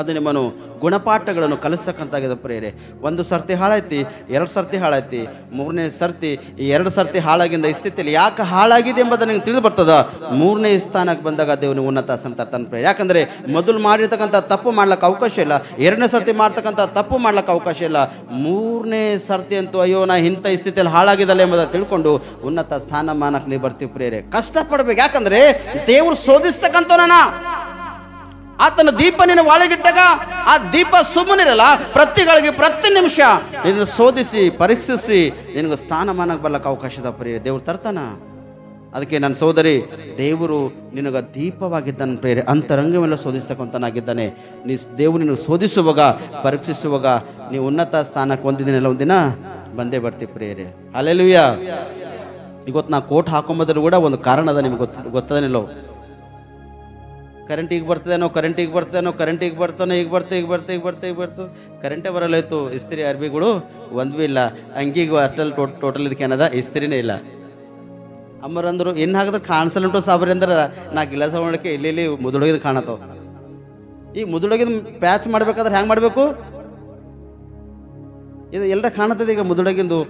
ಅದು ನಿಮ್ಮನ್ನು ಗುಣಪಾಠಗಳನ್ನು ಕಲಿಸ್ತಕ್ಕಂತಾಗಿದೆ ಪ್ರೇರೆ. ಒಂದು ಸರ್ತಿ ಹಾಳಾಯ್ತಿ, 2 ಸರ್ತಿ ಹಾಳಾಯ್ತಿ, 3ನೇ ಸರ್ತಿ ಈ 2 ಸರ್ತಿ ಹಾಳಾಗಿಂದ ಈ ಸ್ಥಿತಿಯಲ್ಲಿ ಯಾಕೆ ಹಾಳಾಗಿದೆ ಎಂಬುದು ನಿಮ್ಗೆ ತಿಳಿದು ಬರ್ತದ. 3ನೇ ಸ್ಥಾನಕ್ಕೆ ಬಂದಾಗ ದೇವನು ಉನ್ನತ ಸ್ಥಾನ ತರ್ತಾನೆ ಪ್ರೇರೆ. ಯಾಕಂದರೆ ಮೊದಲು ಮಾಡಿರ್ತಕ್ಕಂಥ ತಪ್ಪು ಮಾಡ್ಲಿಕ್ಕೆ ಅವಕಾಶ ಇಲ್ಲ, 2ನೇ ಸರ್ತಿ ಮಾಡ್ತಕ್ಕಂಥ ತಪ್ಪು ಮಾಡ್ಲಿಕ್ಕೆ ಅವಕಾಶ ಇಲ್ಲ. 3ನೇ ಸರ್ತಿ ಅಂತೂ ಅಯ್ಯೋ ನಾ ಇಂಥ ಸ್ಥಿತಿಯಲ್ಲಿ ಹಾಳಾಗಿದ್ದಲ್ಲ ಎಂಬುದನ್ನು ತಿಳ್ಕೊಂಡು ಉನ್ನತ ಸ್ಥಾನಮಾನಕ್ಕೆ ನೀವು ಬರ್ತೀವಿ ಪ್ರೇರೆ. ಕಷ್ಟಪಡ್ಬೇಕು. ಯಾಕಂದರೆ ದೇವರು ಶೋಧಿಸ್ತಕ್ಕಂಥವನ ಆತನ ದೀಪ ನಿನ್ನ ಒಳಗಿಟ್ಟಾಗ ಆ ದೀಪ ಸುಮ್ಮನಿರಲ್ಲ, ಪ್ರತಿಗಳಿಗೆ ಪ್ರತಿ ನಿಮಿಷ ನಿನ್ನ ಶೋಧಿಸಿ ಪರೀಕ್ಷಿಸಿ ನಿನಗೆ ಸ್ಥಾನಮಾನಕ್ಕೆ ಬರ್ಲಕ್ಕೆ ಅವಕಾಶದ ಪ್ರಿಯ ದೇವ್ರು ತರ್ತಾನ. ಅದಕ್ಕೆ ನನ್ನ ಸೋದರಿ, ದೇವರು ನಿನಗೆ ದೀಪವಾಗಿದ್ದಾನೆ ಪ್ರಿಯರೇ, ಅಂತರಂಗವೆಲ್ಲ ಶೋಧಿಸ್ತಕ್ಕಂಥನಾಗಿದ್ದಾನೆ. ದೇವರು ನಿನಗೆ ಶೋಧಿಸುವಾಗ ಪರೀಕ್ಷಿಸುವಾಗ ನೀವು ಉನ್ನತ ಸ್ಥಾನಕ್ಕೆ ಒಂದಿನ ಒಂದಿನ ಬಂದೇ ಬರ್ತೀವಿ ಪ್ರಿಯರೇ. ಹಲ್ಲೆಲೂಯಾ. ಇವತ್ತು ನಾ ಕೋಟ್ ಹಾಕೊಂಬೋದ್ರೂ ಕೂಡ ಒಂದು ಕಾರಣ ಅದ, ನಿಮ್ಗೆ ಗೊತ್ತದೇನಿಲ್ಲೋ. ಕರೆಂಟ್ ಈಗ ಬರ್ತದೇನೋ, ಕರೆಂಟಿಗೆ ಬರ್ತಾನೋ, ಈಗ ಬರ್ತದೆ ಕರೆಂಟೇ ಬರಲ್ಲಾಯ್ತು. ಇಸ್ತ್ರಿ ಅರ್ಬಿಗಳು ಒಂದು ಭೀ ಇಲ್ಲ, ಅಂಗಿಗೆ ಅಷ್ಟಲ್ಲಿ ಟೋಟಲ್ ಇದಕ್ಕೆ ಏನದ ಇಸ್ತ್ರಿನೇ ಇಲ್ಲ. ಅಮ್ಮರಂದ್ರು ಇನ್ನು ಹಾಕಿದ್ರೆ ಕಾಣಿಸಲುಂಟು ಸಾಬ್ರಿ ಅಂದ್ರೆ ನಾ ಗಿಲಾಸ ಮಾಡೋಕ್ಕೆ ಇಲ್ಲಿ ಮುದುಡೋಗಿದ್ದು ಕಾಣತ್ತವ. ಈಗ ಮುದುಡೋಗಿದ್ದು ಪ್ಯಾಚ್ ಮಾಡ್ಬೇಕಾದ್ರೆ ಹ್ಯಾಂಗೆ ಮಾಡಬೇಕು? ಇದು ಎಲ್ಲರ ಕಾಣತ್ತದ. ಈಗ ಮುದುಡೋಗಿಂದು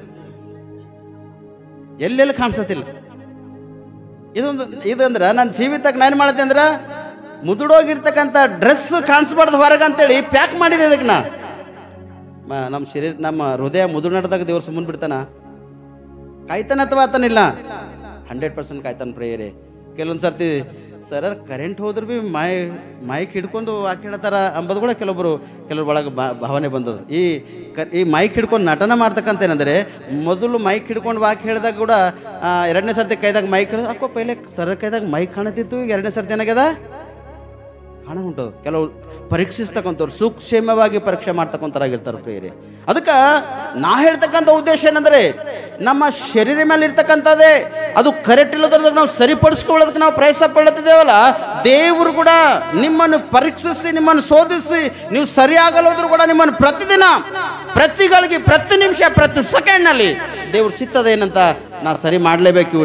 ಎಲ್ಲೆಲ್ಲಿ ಕಾಣಿಸತ್ತಿಲ್ಲ. ಇದಂದ್ರೆ ನನ್ನ ಜೀವಿತಕ್ಕೆ ನಾನು ಮಾಡತ್ತೆ ಅಂದ್ರೆ ಮುದುಡೋಗಿರ್ತಕ್ಕಂಥ ಡ್ರೆಸ್ ಕಾಣಿಸ್ಬಾರ್ದು ಹೊರಗೆ ಅಂತೇಳಿ ಪ್ಯಾಕ್ ಮಾಡಿದೆ. ಇದಕ್ಕೆ ನಮ್ಮ ಶರೀರ ನಮ್ಮ ಹೃದಯ ಮುದುಡು ನಡೆದಾಗ ದೇವ್ರು ಸುಮ್ಮನೆ ಬಿಡ್ತಾನ? ಕಾಯ್ತಾನ ಅಥವಾ ಆತನಿಲ್ಲ? 100% ಕಾಯ್ತಾನ ಪ್ರೇಯರೇ. ಕೆಲವೊಂದು ಸರ್ತಿ ಸರ್ ಕರೆಂಟ್ ಹೋದ್ರೆ ಭೀ ಮೈಕ್ ಹಿಡ್ಕೊಂಡು ಹಾಕಿಡ್ತಾರ ಅಂಬದು ಕೂಡ ಕೆಲವರು ಒಳಗೆ ಭಾವನೆ ಬಂದದು. ಈ ಮೈಕ್ ಹಿಡ್ಕೊಂಡು ನಟನ ಮಾಡ್ತಕ್ಕಂಥ ಏನಂದರೆ, ಮೊದಲು ಮೈಕ್ ಹಿಡ್ಕೊಂಡು ವಾಕ್ ಹೇಳಿದಾಗ ಕೂಡ ಎರಡನೇ ಸರ್ತಿ ಕೈದಾಗ ಮೈಕ್ ಹಿಡಿದು ಅಕ್ಕೋ ಪೈಲೆ ಸರ್ ಕೈದಾಗ ಮೈಕ್ ಕಾಣತಿತ್ತು, ಈಗ ಎರಡನೇ ಸರ್ತಿ ಏನಾಗ್ಯದ ಕಾಣ ಉಂಟದು. ಕೆಲವು ಪರೀಕ್ಷಿಸ್ತಕ್ಕಂಥವ್ರು ಸೂಕ್ಷ್ಮವಾಗಿ ಪರೀಕ್ಷೆ ಮಾಡ್ತಕ್ಕಂಥರಾಗಿರ್ತಾರೆ ಪ್ರಿಯರೇ. ಅದಕ್ಕೆ ನಾ ಹೇಳ್ತಕ್ಕಂಥ ಉದ್ದೇಶ ಏನಂದರೆ, ನಮ್ಮ ಶರೀರ ಮೇಲೆ ಇರ್ತಕ್ಕಂಥದ್ದೇ ಅದು ಕರೆಕ್ಟ್ ಇಲ್ಲದ್ರೆ ನಾವು ಸರಿಪಡಿಸ್ಕೊಳ್ಳೋದಕ್ಕೆ ನಾವು ಪ್ರಯತ್ನ ಪಡ್ತಿದ್ದೇವಲ್ಲ, ದೇವರು ಕೂಡ ನಿಮ್ಮನ್ನು ಪರೀಕ್ಷಿಸಿ ನಿಮ್ಮನ್ನು ಶೋಧಿಸಿ ನೀವು ಸರಿಯಾಗಲ್ಲೋದ್ರೂ ಕೂಡ ನಿಮ್ಮನ್ನು ಪ್ರತಿದಿನ ಪ್ರತಿಗಳಿಗೆ ಪ್ರತಿ ನಿಮಿಷ ಪ್ರತಿ ಸೆಕೆಂಡ್ನಲ್ಲಿ ದೇವ್ರ ಚಿತ್ತದ ಏನಂತ ನಾ ಸರಿ ಮಾಡಲೇಬೇಕು,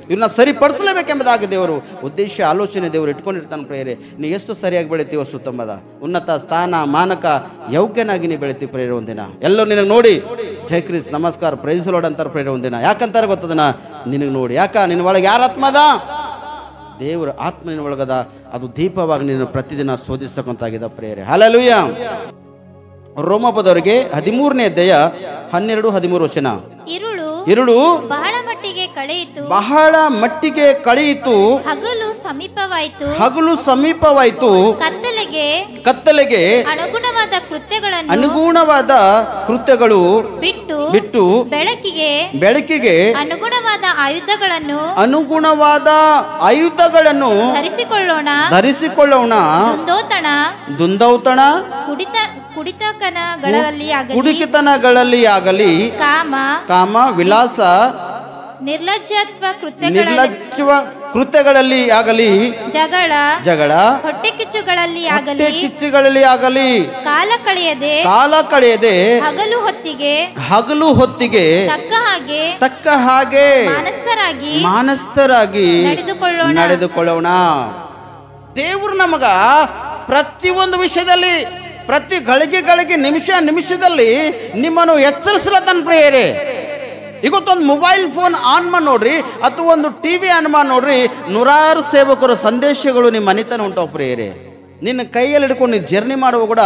ಇವ್ರನ್ನ ಸರಿಪಡಿಸಲೇಬೇಕೆಂಬುದಾಗಿ ದೇವರು ಉದ್ದೇಶ ಆಲೋಚನೆ ದೇವರು ಇಟ್ಕೊಂಡಿರ್ತಾನೆ ಪ್ರೇಯರೆ. ನೀ ಎಷ್ಟು ಸರಿಯಾಗಿ ಬೆಳಿತೀವೋ ಸುತ್ತಂಬದ ಉನ್ನತ ಸ್ಥಾನ ಮಾನಕ ಯೋಗ್ಯನಾಗಿ ನೀ ಬೆಳಿತೀವಿ ಪ್ರೇಯರೆ. ಒಂದಿನ ಎಲ್ಲರೂ ನಿನಗೆ ನೋಡಿ ಜೈ ಕ್ರಿಸ್ ನಮಸ್ಕಾರ ಪ್ರೈಸ್ ಲಾರ್ಡ್ ಅಂತಾರೆ ಪ್ರೇಯರೆ. ಒಂದಿನ ಯಾಕಂತಾರೆ ಗೊತ್ತದನ? ನಿನಗೆ ನೋಡಿ. ಯಾಕ ನಿನ್ನ ಒಳಗೆ ಯಾರ ಆತ್ಮದ? ದೇವರ ಆತ್ಮ ನಿನ್ನ ಒಳಗದ. ಅದು ದೀಪವಾಗಿ ನಿನ್ನ ಪ್ರತಿದಿನ ಶೋಧಿಸ್ತಕ್ಕಂತಾಗಿದೆ ಪ್ರೇಯರೆ. ಹಲ್ಲೆಲೂಯಾ. ರೋಮಪದವರಿಗೆ 13ನೇ ಅಧ್ಯಾಯ 12-13 ವಚನ. ಇರುಳು ಬಹಳ ಮಟ್ಟಿಗೆ ಕಳೆಯಿತು, ಹಗಲು ಸಮೀಪವಾಯಿತು, ಕತ್ತಲೆಗೆ ಅನುಗುಣವಾದ ಕೃತ್ಯಗಳು ಬಿಟ್ಟು ಬೆಳಕಿಗೆ ಅನುಗುಣವಾದ ಆಯುಧಗಳನ್ನು ಧರಿಸಿಕೊಳ್ಳೋಣ. ದುಂದೌತಣ ಕುಡಿತನಗಳಲ್ಲಿ ಆಗಲಿ, ಕಾಮ ವಿಲಾಸ ನಿರ್ಲಜ್ಜ ಕೃತ್ಯಗಳಲ್ಲಿ ಆಗಲಿ, ಜಗಳ ಹೊಟ್ಟೆ ಕಿಚ್ಚುಗಳಲ್ಲಿ ಆಗಲಿ ಕಾಲ ಕಳೆಯದೆ ಹಗಲು ಹೊತ್ತಿಗೆ ತಕ್ಕ ಹಾಗೆ ಮಾನಸ್ಥರಾಗಿ ನಡೆದುಕೊಳ್ಳೋಣ. ದೇವರು ನಮಗ ಪ್ರತಿಯೊಂದು ವಿಷಯದಲ್ಲಿ ಪ್ರತಿ ಗಳಿಗೆ ನಿಮಿಷದಲ್ಲಿ ನಿಮ್ಮನ್ನು ಎಚ್ಚರಿಸಲತ್ತನ ಪ್ರಿಯರೇ. ಇವತ್ತೊಂದು ಮೊಬೈಲ್ ಫೋನ್ ಆನ್ ಮಾಡಿ ನೋಡ್ರಿ, ಅಥವಾ ಒಂದು ಟಿವಿ ಆನ್ ಮಾಡಿ ನೋಡ್ರಿ, ನೂರಾರು ಸೇವಕರ ಸಂದೇಶಗಳು ನಿಮ್ಮ ಮನೆತನ ಉಂಟಾವ ಪ್ರಿಯರೇ. ನಿನ್ನ ಕೈಯಲ್ಲಿ ಹಿಡ್ಕೊಂಡು ನೀವು ಜರ್ನಿ ಮಾಡುವ ಕೂಡ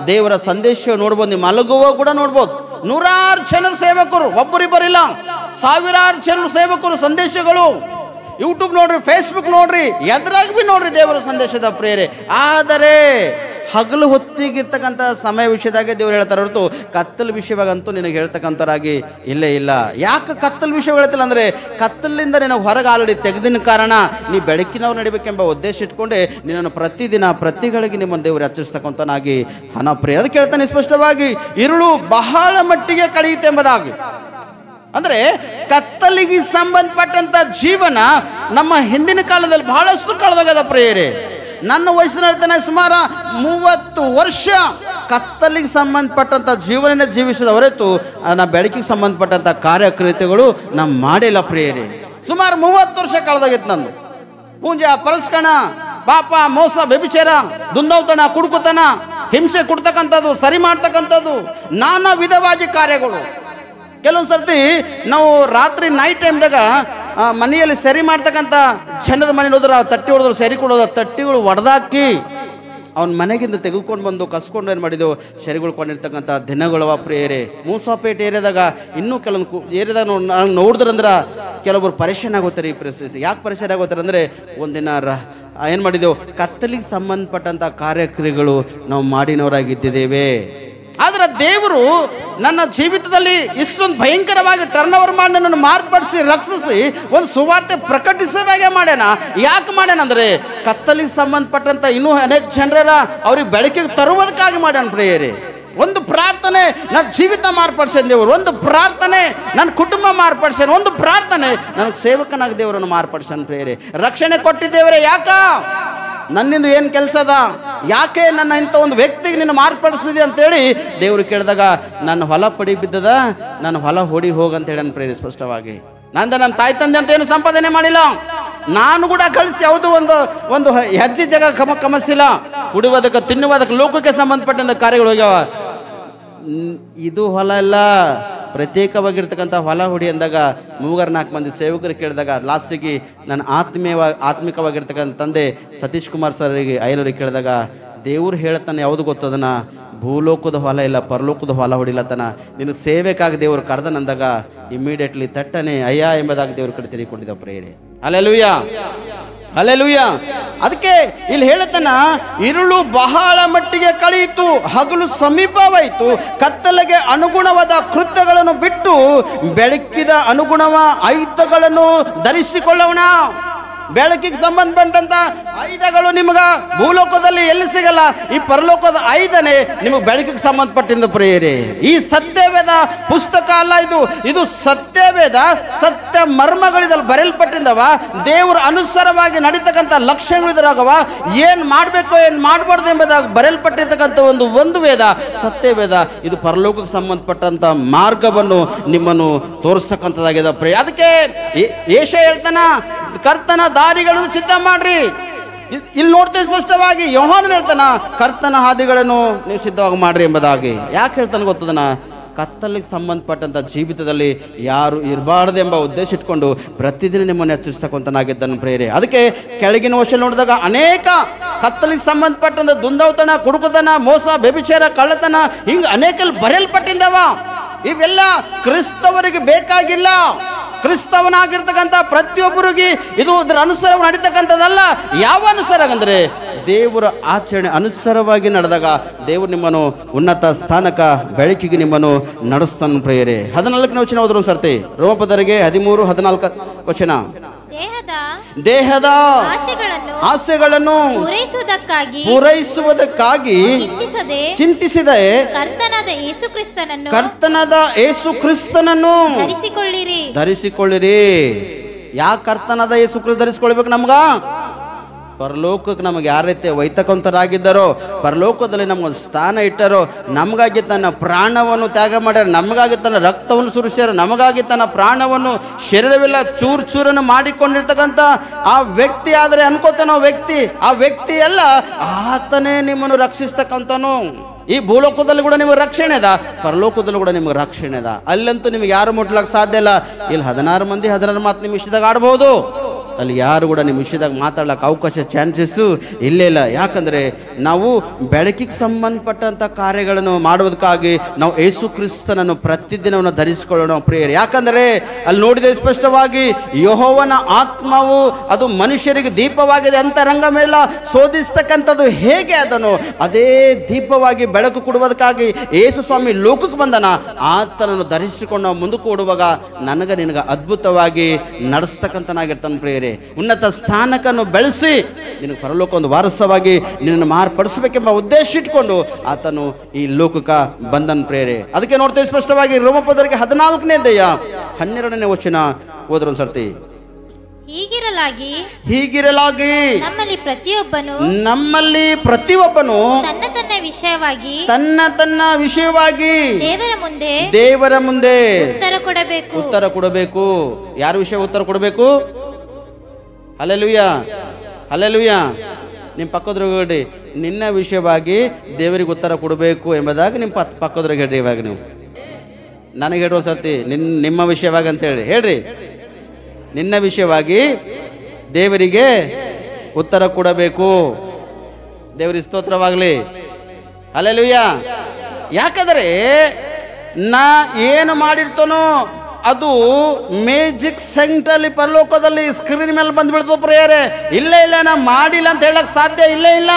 ದೇವರ ಸಂದೇಶ ನೋಡ್ಬೋದು, ನೀವು ಮಲಗುವ ಕೂಡ ನೋಡ್ಬೋದು. ನೂರಾರು ಜನರ ಸೇವಕರು, ಒಬ್ಬರಿಬ್ಬರಿಲ್ಲ, ಸಾವಿರಾರು ಜನರ ಸೇವಕರು ಸಂದೇಶಗಳು. ಯೂಟ್ಯೂಬ್ ನೋಡ್ರಿ, ಫೇಸ್ಬುಕ್ ನೋಡ್ರಿ, ಎದ್ರಾಗ ಭೀ ನೋಡ್ರಿ ದೇವರ ಸಂದೇಶದ ಪ್ರೇರೆ. ಆದರೆ ಹಗಲು ಹೊತ್ತಿಗಿರ್ತಕ್ಕಂಥ ಸಮಯ ವಿಷಯದಾಗೆ ದೇವರು ಹೇಳ್ತಾರೆ ಹೊರತು ಕತ್ತಲು ವಿಷಯವಾಗಂತೂ ನಿನಗೆ ಹೇಳ್ತಕ್ಕಂಥರಾಗಿ ಇಲ್ಲೇ ಇಲ್ಲ. ಯಾಕೆ ಕತ್ತಲು ವಿಷಯ ಹೇಳ್ತಿಲ್ಲ ಅಂದರೆ, ಕತ್ತಲಿಂದ ನಿನಗೆ ಹೊರಗೆ ಆಲ್ರೆಡಿ ತೆಗೆದಿನ ಕಾರಣ ನೀ ಬೆಳಕಿನವ್ರು ನಡಿಬೇಕೆಂಬ ಉದ್ದೇಶ ಇಟ್ಕೊಂಡೆ ನಿನ್ನನ್ನು ಪ್ರತಿದಿನ ಪ್ರತಿಗಳಿಗೆ ನಿಮ್ಮನ್ನು ದೇವರು ಎಚ್ಚರಿಸ್ತಕ್ಕಂಥನಾಗಿ ಹಣಪ್ರಿಯ. ಅದಕ್ಕೆ ಹೇಳ್ತಾನೆ ಸ್ಪಷ್ಟವಾಗಿ, ಇರುಳು ಬಹಳ ಮಟ್ಟಿಗೆ ಕಳೆಯುತ್ತೆ ಎಂಬುದಾಗಿ. ಅಂದರೆ ಕತ್ತಲಿಗೆ ಸಂಬಂಧಪಟ್ಟಂಥ ಜೀವನ ನಮ್ಮ ಹಿಂದಿನ ಕಾಲದಲ್ಲಿ ಬಹಳಷ್ಟು ಕಳೆದೋಗದ ಪ್ರಿಯರೇ. ನನ್ನ ವಯಸ್ಸಿನ ಹೇಳ್ತಾನೆ ಸುಮಾರು 30 ವರ್ಷ ಕತ್ತಲಿಗೆ ಸಂಬಂಧಪಟ್ಟಂಥ ಜೀವನ ಜೀವಿಸಿದ ಹೊರತು ನಾ ಬೆಳಕಿಗೆ ಸಂಬಂಧಪಟ್ಟಂಥ ಕಾರ್ಯಕೃತ್ಯಗಳು ನಾವು ಮಾಡಿಲ್ಲ ಪ್ರಿಯರೇ. ಸುಮಾರು 30 ವರ್ಷ ಕಳೆದೋಗಿತ್ತು ನಂದು. ಪೂಜೆ, ಪರಸ್ಕಣ, ಪಾಪ, ಮೋಸ, ವ್ಯಭಿಚಾರ, ದುಂದೌತಣ, ಕುಡುಕುತನ, ಹಿಂಸೆ ಕೊಡ್ತಕ್ಕಂಥದ್ದು, ಸರಿ ಮಾಡ್ತಕ್ಕಂಥದ್ದು, ನಾನಾ ವಿಧವಾಗಿ ಕಾರ್ಯಗಳು. ಕೆಲವೊಂದು ಸರ್ತಿ ನಾವು ರಾತ್ರಿ ನೈಟ್ ಟೈಮ್ದಾಗ ಮನೆಯಲ್ಲಿ ಸರಿ ಮಾಡ್ತಕ್ಕಂಥ ಜನರ ಮನೇಲಿ ಹೋದ್ರೆ ತಟ್ಟಿ ಹೊಡೆದ್ರು, ಸರಿ ಕೊಡೋದು, ತಟ್ಟಿಗಳು ಒಡೆದಾಕಿ ಅವನ ಮನೆಗಿಂದ ತೆಗೆದುಕೊಂಡು ಬಂದು ಕಸ್ಕೊಂಡು ಏನು ಮಾಡಿದೆವು, ಸರಿಗಳು ಕೊಂಡಿರ್ತಕ್ಕಂಥ ದಿನಗಳವ ಪ್ರಿಯರೇ. ಮೂಸಾಪೇಟೆ ಏರಿಯಾದಾಗ ಇನ್ನೂ ಕೆಲವೊಂದು ಏರಿಯಾದಾಗ ನೋಡಿದ್ರಂದ್ರೆ ಕೆಲವೊಬ್ರು ಪರೇಶಾನ್ ಆಗೋತಾರೆ. ಈ ಪರಿಸ್ಥಿತಿ ಯಾಕೆ ಪರೇಶಾನ್ ಆಗೋತಾರೆ ಅಂದರೆ, ಒಂದಿನ ಏನು ಮಾಡಿದೆವು? ಕತ್ತಲಿಗೆ ಸಂಬಂಧಪಟ್ಟಂಥ ಕಾರ್ಯಕ್ರಮಗಳು ನಾವು ಮಾಡಿನವರಾಗಿದ್ದೇವೆ. ಆದರೆ ದೇವರು ನನ್ನ ಜೀವಿತದಲ್ಲಿ ಇಷ್ಟೊಂದು ಭಯಂಕರವಾಗಿ ಟರ್ನ್ ಓವರ್ ಮಾಡಿ ನನ್ನನ್ನು ಮಾರ್ಪಡಿಸಿ ರಕ್ಷಿಸಿ ಒಂದು ಸುವಾರ್ತೆ ಪ್ರಕಟಿಸುವಾಗೆ ಮಾಡ್ಯಾನ. ಯಾಕೆ ಮಾಡ್ಯಾನ ಅಂದರೆ ಕತ್ತಲಿಗೆ ಸಂಬಂಧಪಟ್ಟಂಥ ಇನ್ನೂ ಅನೇಕ ಜನರ ಅವ್ರಿಗೆ ಬೆಳಕಿಗೆ ತರುವುದಕ್ಕಾಗಿ ಮಾಡ್ಯಾನ ಪ್ರಿಯರೇ. ಒಂದು ಪ್ರಾರ್ಥನೆ ನನ್ನ ಜೀವಿತ ಮಾರ್ಪಡಿಸ್ಯಾನ ದೇವರು, ಒಂದು ಪ್ರಾರ್ಥನೆ ನನ್ನ ಕುಟುಂಬ ಮಾರ್ಪಡಿಸ್ಯಾನ, ಒಂದು ಪ್ರಾರ್ಥನೆ ನನಗೆ ಸೇವಕನಾಗಿ ದೇವರನ್ನು ಮಾರ್ಪಡಿಸ್ಯಾನ ಪ್ರಿಯರೇ. ರಕ್ಷಣೆ ಕೊಟ್ಟಿದ್ದೇವರೇ ಯಾಕ? ನನ್ನಿಂದ ಏನು ಕೆಲಸ ಅದ? ಯಾಕೆ ನನ್ನ ಇಂಥ ಒಂದು ವ್ಯಕ್ತಿಗೆ ನಿನ್ನ ಮಾರ್ಪಡಿಸಿದೆ ಅಂತೇಳಿ ದೇವರು ಕೇಳಿದಾಗ ನನ್ನ ಹೊಲ ಪಡಿ ಬಿದ್ದದ, ನನ್ನ ಹೊಲ ಹೊಡಿ ಹೋಗಂತ ಹೇಳಿ ಪ್ರೇರಿ ಸ್ಪಷ್ಟವಾಗಿ. ನನ್ನ ತಾಯಿ ತಂದೆ ಅಂತ ಏನು ಸಂಪಾದನೆ ಮಾಡಿಲ್ಲ, ನಾನು ಕೂಡ ಗಳಿಸಿ ಯಾವುದೋ ಒಂದು ಹೆಜ್ಜೆ ಜಾಗ ಕಮಸಿಲ್ಲ. ಕುಡಿಯೋದಕ್ಕೆ ತಿನ್ನುವುದಕ್ಕೆ ಲೋಕಕ್ಕೆ ಸಂಬಂಧಪಟ್ಟಂಥ ಕಾರ್ಯಗಳು ಹೋಗ್ಯಾವ. ಇದು ಹೊಲ ಎಲ್ಲ ಪ್ರತ್ಯೇಕವಾಗಿರ್ತಕ್ಕಂಥ ಹೊಲ ಹುಡಿ ಅಂದಾಗ 3-4 ಮಂದಿ ಸೇವಕರು ಕೇಳಿದಾಗ ಲಾಸ್ಟಿಗೆ ನನ್ನ ಆತ್ಮಿಕವಾಗಿರ್ತಕ್ಕಂಥ ತಂದೆ ಸತೀಶ್ ಕುಮಾರ್ ಸರ್ರಿಗೆ ಐನೂರಿಗೆ ಕೇಳಿದಾಗ ದೇವ್ರು ಹೇಳ್ತಾನೆ ಯಾವುದು ಗೊತ್ತದನ, ಭೂಲೋಕದ ಹೊಲ ಇಲ್ಲ ಪರಲೋಕದ ಹೊಲ ಹೊಡಿಲತ್ತನ, ನಿನಗೆ ಸೇವೆಕಾಗಿ ದೇವರು ಕರೆದನಂದಾಗ ಇಮ್ಮಿಡಿಯೇಟ್ಲಿ ತಟ್ಟನೆ ಅಯ್ಯ ಎಂಬುದಾಗಿ ದೇವ್ರ ಕಡೆ ತಿರುಗಿಕೊಂಡಿದ್ದ ಪ್ರೇರೆ. Hallelujah, hallelujah. ಅದಕ್ಕೆ ಇಲ್ಲಿ ಹೇಳತನ, ಇರುಳು ಬಹಳ ಮಟ್ಟಿಗೆ ಕಳೆಯಿತು, ಹಗಲು ಸಮೀಪವಾಯಿತು, ಕತ್ತಲೆಗೆ ಅನುಗುಣವಾದ ಕೃತ್ಯಗಳನ್ನು ಬಿಟ್ಟು ಬೆಳಕಿದ ಅನುಗುಣವ ಆಯುಧಗಳನ್ನು ಧರಿಸಿಕೊಳ್ಳೋಣ. ಬೆಳಕಿಗೆ ಸಂಬಂಧಪಟ್ಟಂತ ಆಯುಧಗಳು ನಿಮ್ಗೆ ಭೂಲೋಕದಲ್ಲಿ ಎಲ್ಲಿ ಸಿಗಲ್ಲ, ಈ ಪರಲೋಕದ ಆಯುಧನೇ ನಿಮಗೆ ಬೆಳಕಿಗೆ ಸಂಬಂಧಪಟ್ಟಿದ್ದ ಪ್ರಿಯರೇ. ಈ ಸತ್ಯವೇದ ಪುಸ್ತಕ ಅಲ್ಲ, ಇದು ಸತ್ಯವೇದ, ಸತ್ಯ ಮರ್ಮಗಳಿದಲ್ಲಿ ಬರೆಯಲ್ಪಟ್ಟಿದ್ದವ. ದೇವರ ಅನುಸಾರವಾಗಿ ನಡೀತಕ್ಕಂಥ ಲಕ್ಷ್ಯಗಳಿದ್ರಾಗವ. ಏನು ಮಾಡಬೇಕು ಏನು ಮಾಡಬಾರ್ದು ಎಂಬುದಾಗಿ ಬರೆಯಲ್ಪಟ್ಟಿರ್ತಕ್ಕಂಥ ಒಂದು ವೇದ, ಸತ್ಯವೇದ. ಇದು ಪರಲೋಕಕ್ಕೆ ಸಂಬಂಧಪಟ್ಟಂಥ ಮಾರ್ಗವನ್ನು ನಿಮ್ಮನ್ನು ತೋರಿಸ್ತಕ್ಕಂಥದ್ದಾಗಿದೆ ಪ್ರಿಯ. ಅದಕ್ಕೆ ಯೆಶಾಯ ಹೇಳ್ತಾನ, ಕರ್ತನ ದಾರಿಗಳನ್ನು ಸಿದ್ಧ ಮಾಡ್ರಿ. ಇಲ್ಲಿ ನೋಡ್ತೇವೆ ಸ್ಪಷ್ಟವಾಗಿ. ಯೋಹಾನನು ಹೇಳ್ತಾನ, ಕರ್ತನ ಹಾದಿಗಳನ್ನು ನೀವು ಸಿದ್ಧವಾಗಿ ಮಾಡ್ರಿ ಎಂಬುದಾಗಿ. ಯಾಕೆ ಹೇಳ್ತಾನೆ ಗೊತ್ತದನ? ಕತ್ತಲಿಗೆ ಸಂಬಂಧಪಟ್ಟಂಥ ಜೀವಿತದಲ್ಲಿ ಯಾರು ಇರಬಾರ್ದೆಂಬ ಉದ್ದೇಶ ಇಟ್ಕೊಂಡು ಪ್ರತಿದಿನ ನಿಮ್ಮನ್ನು ಎಚ್ಚರಿಸ್ತಕ್ಕಂಥನಾಗಿದ್ದನು ಪ್ರೇರೆ. ಅದಕ್ಕೆ ಕೆಳಗಿನ ವರ್ಷ ನೋಡಿದಾಗ ಅನೇಕ ಕತ್ತಲಿಗೆ ಸಂಬಂಧಪಟ್ಟಂಥ ದುಂದವತನ, ಕುಡುಕತನ, ಮೋಸ, ವ್ಯಭಿಚಾರ, ಕಳ್ಳತನ, ಹಿಂಗೆ ಅನೇಕ ಬರೆಯಲ್ಪಟ್ಟಿದ್ದಾವ. ಇವೆಲ್ಲ ಕ್ರಿಸ್ತವರಿಗೆ ಬೇಕಾಗಿಲ್ಲ. ಕ್ರಿಸ್ತವನಾಗಿರ್ತಕ್ಕಂಥ ಪ್ರತಿಯೊಬ್ಬರಿಗೆ ಇದು ಇದರ ಅನುಸಾರ ನಡೀತಕ್ಕಂಥದ್ದಲ್ಲ. ಯಾವ ಅನುಸಾರ ಅಂದರೆ ದೇವರ ಆಚರಣೆ ಅನುಸಾರವಾಗಿ ನಡೆದಾಗ ದೇವರು ನಿಮ್ಮನ್ನು ಉನ್ನತ ಸ್ಥಾನಕ ಬೆಳಕಿಗೆ ನಿಮ್ಮನ್ನು ನಡೆಸ್ತಾನೆ ಪ್ರಿಯರೇ. 14ನೇ ವಚನ ಓದ್ರು ಸರ್ತಿ, ರೋಮಪದರಿಗೆ 13-14 ದೇಹದ ಆಸೆಗಳನ್ನು ಪೂರೈಸುವುದಕ್ಕಾಗಿ ಚಿಂತಿಸದೆ ಕರ್ತನಾದ ಯೇಸು ಕ್ರಿಸ್ತನನ್ನು ಧರಿಸಿಕೊಳ್ಳಿರಿ. ಯಾಕೆ ಕರ್ತನಾದ ಯೇಸು ಕ್ರಿಸ್ತ ಧರಿಸಿಕೊಳ್ಬೇಕು? ನಮ್ಗ ಪರಲೋಕಕ್ಕೆ ನಮಗೆ ಯಾವ ರೀತಿ ವೈತಕಂತರಾಗಿದ್ದಾರೋ, ಪರಲೋಕದಲ್ಲಿ ನಮಗೊಂದು ಸ್ಥಾನ ಇಟ್ಟಾರೋ, ನಮಗಾಗಿ ತನ್ನ ಪ್ರಾಣವನ್ನು ತ್ಯಾಗ ಮಾಡ್ಯಾರ, ನಮಗಾಗಿ ತನ್ನ ರಕ್ತವನ್ನು ಸುರಿಸ್ಯಾರ, ನಮಗಾಗಿ ತನ್ನ ಪ್ರಾಣವನ್ನು ಶರೀರವೆಲ್ಲ ಚೂರನ್ನು ಮಾಡಿಕೊಂಡಿರ್ತಕ್ಕಂಥ ಆ ವ್ಯಕ್ತಿ ಆದರೆ ಅನ್ಕೋತಾನೋ ಆ ವ್ಯಕ್ತಿ ಎಲ್ಲ ಆತನೇ ನಿಮ್ಮನ್ನು ರಕ್ಷಿಸ್ತಕ್ಕಂಥನು. ಈ ಭೂಲೋಕದಲ್ಲಿ ಕೂಡ ನಿಮಗೆ ರಕ್ಷಣೆ ಅದ, ಪರಲೋಕದಲ್ಲೂ ಕೂಡ ನಿಮಗೆ ರಕ್ಷಣೆ ಅದ. ಅಲ್ಲಂತೂ ನಿಮಗೆ ಯಾರು ಮುಟ್ಲಕ್ಕೆ ಸಾಧ್ಯ ಇಲ್ಲ. ಇಲ್ಲಿ 16 ಮಂದಿ 16 ಮಾತು ನಿಮ್ಮ ವಿಷಯದಾಗ ಆಡ್ಬೋದು, ಅಲ್ಲಿ ಯಾರು ಕೂಡ ನಿಮ್ಮ ವಿಷಯದಾಗ ಮಾತಾಡ್ಲಿಕ್ಕೆ ಅವಕಾಶ ಚಾನ್ಸಸ್ಸು ಇಲ್ಲೇ ಇಲ್ಲ. ಯಾಕಂದರೆ ನಾವು ಬೆಳಕಿಗೆ ಸಂಬಂಧಪಟ್ಟಂಥ ಕಾರ್ಯಗಳನ್ನು ಮಾಡುವುದಕ್ಕಾಗಿ ನಾವು ಯೇಸು ಕ್ರಿಸ್ತನನ್ನು ಪ್ರತಿದಿನವನ್ನು ಧರಿಸಿಕೊಳ್ಳೋಣ ಪ್ರಿಯರೇ. ಯಾಕಂದರೆ ಅಲ್ಲಿ ನೋಡಿದೆ ಸ್ಪಷ್ಟವಾಗಿ, ಯೆಹೋವನ ಆತ್ಮವು ಅದು ಮನುಷ್ಯರಿಗೆ ದೀಪವಾಗಿದೆ, ಅಂತರಂಗ ಮೇಲೆ ಶೋಧಿಸ್ತಕ್ಕಂಥದ್ದು ಹೇಗೆ ಅದನ್ನು ಅದೇ ದೀಪವಾಗಿ ಬೆಳಕು ಕೊಡುವುದಕ್ಕಾಗಿ ಯೇಸು ಸ್ವಾಮಿ ಲೋಕಕ್ಕೆ ಬಂದನ. ಆತನನ್ನು ಧರಿಸಿಕೊಂಡು ನಾವು ಮುಂದಕ್ಕೆ ಓಡುವಾಗ ನಿನಗೆ ಅದ್ಭುತವಾಗಿ ನಡೆಸ್ತಕ್ಕಂಥನಾಗಿರ್ತಾನೆ ಪ್ರಿಯರೇ. ಉನ್ನತ ಸ್ಥಾನಕನ್ನು ಬೆಳೆಸಿ ನಿನಗೆ ಪರಲೋಕ ಒಂದು ವಾರಸವಾಗಿ ನಿನ್ನನ್ನು ಮಾರ್ಪಡಿಸಬೇಕೆಂಬ ಉದ್ದೇಶ ಇಟ್ಕೊಂಡು ಆತನು ಈ ಲೋಕಕ್ಕೆ ಬಂದನ್ ಪ್ರೇರೆ. ಅದಕ್ಕೆ ನೋಡ್ತೇವೆ ಸ್ಪಷ್ಟವಾಗಿ ರೋಮಪದರಿಗೆ 14ನೇ ಅಧ್ಯಾಯ 12ನೇ ವಚನ ಓದ್ರ ಸರ್ತಿ. ಹೀಗಿರಲಾಗಿ ನಮ್ಮಲ್ಲಿ ಪ್ರತಿಯೊಬ್ಬನು ತನ್ನ ವಿಷಯವಾಗಿ ದೇವರ ಮುಂದೆ ಉತ್ತರ ಕೊಡಬೇಕು. ಯಾರ ವಿಷಯ ಉತ್ತರ ಕೊಡಬೇಕು? Hallelujah, hallelujah. ನಿಮ್ಮ ಪಕ್ಕದ್ರಾಗ ಹೇಳ್ರಿ, ನಿನ್ನ ವಿಷಯವಾಗಿ ದೇವರಿಗೆ ಉತ್ತರ ಕೊಡಬೇಕು ಎಂಬುದಾಗಿ ನಿಮ್ಮ ಪಕ್ಕದ್ರಾಗ ಹೇಳ್ರಿ. ಇವಾಗ ನೀವು ನನಗೆ ಹೇಳುವ ಸರ್ತಿ ನಿಮ್ಮ ವಿಷಯವಾಗಿ ಅಂತೇಳಿ ಹೇಳ್ರಿ. ನಿನ್ನ ವಿಷಯವಾಗಿ ದೇವರಿಗೆ ಉತ್ತರ ಕೊಡಬೇಕು. ದೇವರಿಗೆ ಸ್ತೋತ್ರವಾಗಲಿ, ಹಲ್ಲೆಲೂಯಾ. ಯಾಕಂದರೆ ನಾ ಏನು ಮಾಡಿರ್ತಾನೋ ಅದು ಮ್ಯಾಜಿಕ್ ಸೆಂಟಲ್ಲಿ ಪರಲೋಕದಲ್ಲಿ ಸ್ಕ್ರೀನ್ ಮೇಲೆ ಬಂದ್ಬಿಡ್ತು ಪ್ರೇಯರೇ. ಇಲ್ಲ ನಾ ಮಾಡಿಲ್ಲ ಅಂತ ಹೇಳಕ್ ಸಾಧ್ಯ ಇಲ್ಲ.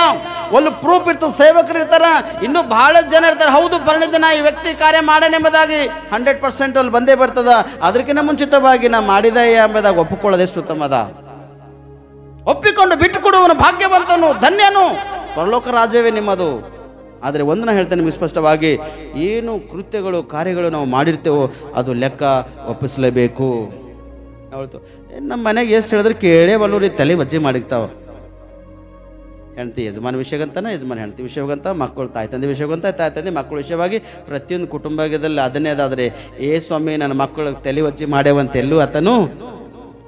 ಒಂದು ಪ್ರೂಫ್ ಇರ್ತದೆ, ಸೇವಕರು ಇರ್ತಾರ, ಇನ್ನೂ ಬಹಳ ಜನ ಇರ್ತಾರೆ. ಹೌದು ಪರಿಣಿತ ನಾ ಈ ವ್ಯಕ್ತಿ ಕಾರ್ಯ ಮಾಡನೆಂಬುದಾಗಿ 100% ಅಲ್ಲಿ ಬಂದೇ ಬರ್ತದ. ಅದಕ್ಕಿಂತ ಮುಂಚಿತವಾಗಿ ನಾ ಮಾಡಿದ ಎಂಬುದಾಗಿ ಒಪ್ಪಿಕೊಳ್ಳೋದು ಎಷ್ಟು ಉತ್ತಮದ. ಒಪ್ಪಿಕೊಂಡು ಬಿಟ್ಟು ಕೊಡುವನು ಭಾಗ್ಯವಂತನು, ಧನ್ಯನು, ಪರಲೋಕ ರಾಜ್ಯವೇ ನಿಮ್ಮದು. ಆದರೆ ಒಂದನ್ನ ಹೇಳ್ತೇನೆ ನಿಮಗೆ ಸ್ಪಷ್ಟವಾಗಿ, ಏನು ಕೃತ್ಯಗಳು ಕಾರ್ಯಗಳು ನಾವು ಮಾಡಿರ್ತೇವೋ ಅದು ಲೆಕ್ಕ ಒಪ್ಪಿಸಲೇಬೇಕು. ಅವತ್ತು ನಮ್ಮ ಮನೆಗೆ ಎಷ್ಟು ಹೇಳಿದ್ರೆ ಕೇಳೇ ಬಲ್ಲೂರಿ ತಲೆ ಬಜ್ಜಿ ಮಾಡಿರ್ತಾವ. ಹೆಂಡತಿ ಯಜಮಾನ ವಿಷಯಗಂತನ, ಯಜಮಾನ ಹೆಂಡತಿ ವಿಷಯಗಂತ, ಮಕ್ಕಳು ತಾಯಿ ತಂದೆ ವಿಷಯಗಂತ, ತಾಯಿ ತಂದೆ ಮಕ್ಕಳ ವಿಷಯವಾಗಿ ಪ್ರತಿಯೊಂದು ಕುಟುಂಬದಲ್ಲಿ ಅದನ್ನೇ ಅದಾದರೆ, ಏ ಸ್ವಾಮಿ ನನ್ನ ಮಕ್ಕಳು ತಲೆ ಬಜ್ಜಿ ಮಾಡ್ಯಾವಂತ ಎಲ್ಲೂ ಆತನು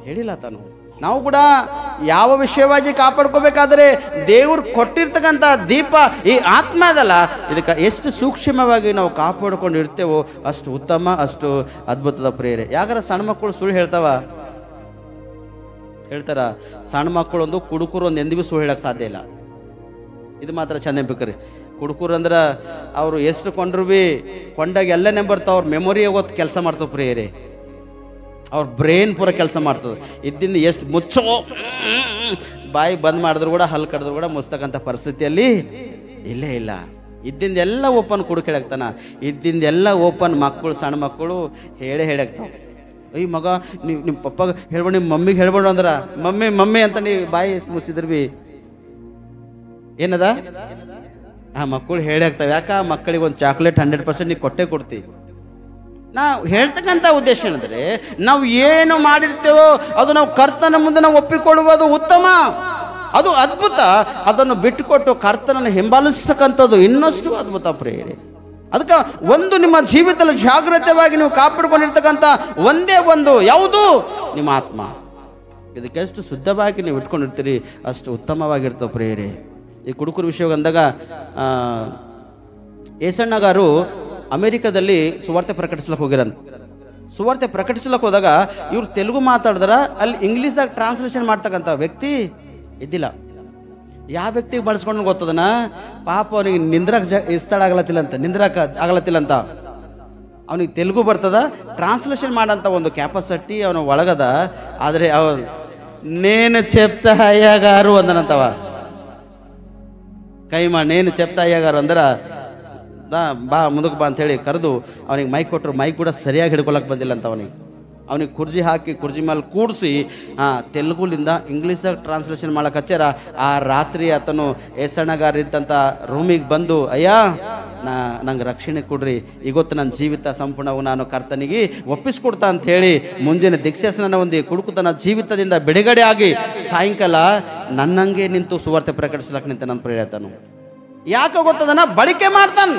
ಹೇಳಿಲ್ಲ. ಆತನು ನಾವು ಕೂಡ ಯಾವ ವಿಷಯವಾಗಿ ಕಾಪಾಡ್ಕೋಬೇಕಾದ್ರೆ ದೇವ್ರು ಕೊಟ್ಟಿರ್ತಕ್ಕಂಥ ದೀಪ ಈ ಆತ್ಮ ಅದಲ್ಲ, ಇದಕ್ಕೆ ಎಷ್ಟು ಸೂಕ್ಷ್ಮವಾಗಿ ನಾವು ಕಾಪಾಡ್ಕೊಂಡು ಇರ್ತೇವೋ ಅಷ್ಟು ಉತ್ತಮ, ಅಷ್ಟು ಅದ್ಭುತದ ಪ್ರೇರೆ. ಯಾಕಂದ್ರೆ ಸಣ್ಣ ಮಕ್ಕಳು ಸುಳ್ಳು ಹೇಳ್ತಾರ. ಸಣ್ಣ ಮಕ್ಕಳೊಂದು ಕುಡುಕರು ಒಂದು ಎಂದಿಗೂ ಸುಳ್ಳು ಹೇಳಕ್ಕೆ ಸಾಧ್ಯ ಇಲ್ಲ. ಇದು ಮಾತ್ರ ಚಂದ ನೆನಪಿಕ್ರಿ. ಕುಡುಕರು ಅಂದ್ರೆ ಅವರು ಎಷ್ಟು ಕೊಂಡ್ರು ಭೀ ಕೊಂಡಾಗ ಎಲ್ಲ ನೆಂಬರ್ತಾವ, ಅವ್ರ ಮೆಮೊರಿ ಹೋಗೋದು ಕೆಲಸ ಮಾಡ್ತಾವ ಪ್ರೇರೆ. ಅವ್ರ ಬ್ರೈನ್ ಪೂರ ಕೆಲಸ ಮಾಡ್ತದೆ. ಇದ್ದಿಂದ ಎಷ್ಟು ಮುಚ್ಚೋ ಬಾಯಿ ಬಂದ್ ಮಾಡಿದ್ರು ಕೂಡ, ಹಲ್ಲು ಕಡಿದ್ರು ಕೂಡ ಮುಚ್ಚತಕ್ಕಂಥ ಪರಿಸ್ಥಿತಿಯಲ್ಲಿ ಇಲ್ಲ. ಇದ್ದಿಂದ ಓಪನ್ ಕುಡುಕ್ ಹೇಳಕ್ತಾನ, ಇದ್ದಿಂದ ಓಪನ್ ಮಕ್ಕಳು, ಸಣ್ಣ ಮಕ್ಕಳು ಹೇಳಕ್ತಾವ. ಅಯ್ಯ ಮಗ, ನೀವು ನಿಮ್ಮ ಪಪ್ಪಾಗ ಹೇಳ್ಬೇಡ, ನಿಮ್ಮ ಮಮ್ಮಿಗೆ ಹೇಳ್ಬೇಡ ಅಂದ್ರೆ ಮಮ್ಮಿ ಅಂತ ನೀವು ಬಾಯಿ ಮುಚ್ಚಿದ್ರು ಭೀ ಏನದ ಆ ಮಕ್ಕಳು ಹೇಳಾಗ್ತಾವೆ. ಯಾಕೆ ಆ ಮಕ್ಕಳಿಗೆ ಒಂದು ಚಾಕ್ಲೇಟ್ 100% ನೀವು ಕೊಟ್ಟೇ ಕೊಡ್ತೀವಿ. ನಾವು ಹೇಳ್ತಕ್ಕಂಥ ಉದ್ದೇಶ ಏನಂದರೆ, ನಾವು ಏನು ಮಾಡಿರ್ತೇವೋ ಅದು ನಾವು ಕರ್ತನ ಮುಂದೆ ನಾವು ಒಪ್ಪಿಕೊಳ್ಳುವುದು ಉತ್ತಮ, ಅದು ಅದ್ಭುತ. ಅದನ್ನು ಬಿಟ್ಟುಕೊಟ್ಟು ಕರ್ತನನ್ನು ಹಿಂಬಾಲಿಸ್ತಕ್ಕಂಥದ್ದು ಇನ್ನಷ್ಟು ಅದ್ಭುತ ಪ್ರೇರೆ. ಅದಕ್ಕೆ ಒಂದು ನಿಮ್ಮ ಜೀವಿತದಲ್ಲಿ ಜಾಗೃತವಾಗಿ ನೀವು ಕಾಪಾಡಿಕೊಂಡಿರ್ತಕ್ಕಂಥ ಒಂದೇ ಒಂದು ಯಾವುದು? ನಿಮ್ಮ ಆತ್ಮ. ಇದಕ್ಕೆ ಎಷ್ಟು ಶುದ್ಧವಾಗಿ ನೀವು ಇಟ್ಕೊಂಡಿರ್ತೀರಿ ಅಷ್ಟು ಉತ್ತಮವಾಗಿರ್ತವೆ ಪ್ರೇರೆ. ಈ ಕುಡುಕರು ವಿಷಯ ಅಂದಾಗ ಏಸಣ್ಣಗಾರು ಅಮೆರಿಕದಲ್ಲಿ ಸುವಾರ್ತೆ ಪ್ರಕಟಿಸ್ಲಕ್ಕೆ ಹೋಗಿರಂತ. ಸುವಾರ್ತೆ ಪ್ರಕಟಿಸ್ಲಕ್ಕೆ ಹೋದಾಗ ಇವ್ರು ತೆಲುಗು ಮಾತಾಡಿದ್ರ ಅಲ್ಲಿ ಇಂಗ್ಲೀಷಾಗ ಟ್ರಾನ್ಸ್ಲೇಷನ್ ಮಾಡ್ತಕ್ಕಂಥ ವ್ಯಕ್ತಿ ಇದ್ದಿಲ್ಲ. ಯಾವ ವ್ಯಕ್ತಿಗೆ ಬಳಸ್ಕೊಂಡು ಗೊತ್ತದನ, ಪಾಪ ಅವನಿಗೆ ನಿಂದ್ರಕ್ಕೆ ಸ್ಥಳ ಆಗಲತ್ತಿಲ್ಲ ಅಂತ ಅವನಿಗೆ ತೆಲುಗು ಬರ್ತದ, ಟ್ರಾನ್ಸ್ಲೇಷನ್ ಮಾಡಂತ ಒಂದು ಕ್ಯಾಪಸಿಟಿ ಅವನ ಒಳಗದ. ಆದರೆ ಅವ ನೇನು ಚೆಪ್ತ ಅಯ್ಯಗಾರು ಅಂದನಂತವ. ಕೈಮಾ ನೇನು ಚೆಪ್ತ ಅಯ್ಯಗಾರು ಅಂದ್ರೆ ಬಾ ಮುಂದಕ್ಕೆ ಬಾ ಅಂಥೇಳಿ ಕರೆದು ಅವನಿಗೆ ಮೈಕ್ ಕೊಟ್ಟರು. ಮೈಕ್ ಕೂಡ ಸರಿಯಾಗಿ ಹಿಡ್ಕೊಳಕ್ಕೆ ಬಂದಿಲ್ಲ ಅಂತ ಅವನಿಗೆ ಕುರ್ಜಿ ಹಾಕಿ ಕುರ್ಜಿ ಮೇಲೆ ಕೂಡಿಸಿ ತೆಲುಗುಲಿಂದ ಇಂಗ್ಲೀಷಾಗ ಟ್ರಾನ್ಸ್ಲೇಷನ್ ಮಾಡಕ್ಕೆ ಹಚ್ಚಾರ. ಆ ರಾತ್ರಿ ಆತನು ಏಸಣ್ಣಗಾರಿದ್ದಂಥ ರೂಮಿಗೆ ಬಂದು, ಅಯ್ಯ ನಂಗೆ ರಕ್ಷಣೆ ಕೊಡ್ರಿ, ಇವತ್ತು ನನ್ನ ಜೀವಿತ ಸಂಪೂರ್ಣವು ನಾನು ಕರ್ತನಿಗೆ ಒಪ್ಪಿಸ್ಕೊಡ್ತಾ ಅಂಥೇಳಿ ಮುಂಜಾನೆ ದೀಕ್ಷಾಸನ ಹೊಂದಿ ಕುಡುಕುತನ ಜೀವಿತದಿಂದ ಬಿಡುಗಡೆ ಆಗಿ ಸಾಯಂಕಾಲ ನನ್ನಂಗೆ ನಿಂತು ಸುವಾರ್ತೆ ಪ್ರಕಟಿಸ್ಲಕ್ಕೆ ನಿಂತ ನನ್ನ ಪ್ರೇರೇತನು. ಯಾಕೆ ಗೊತ್ತದನ? ಬಳಕೆ ಮಾಡ್ತಾನೆ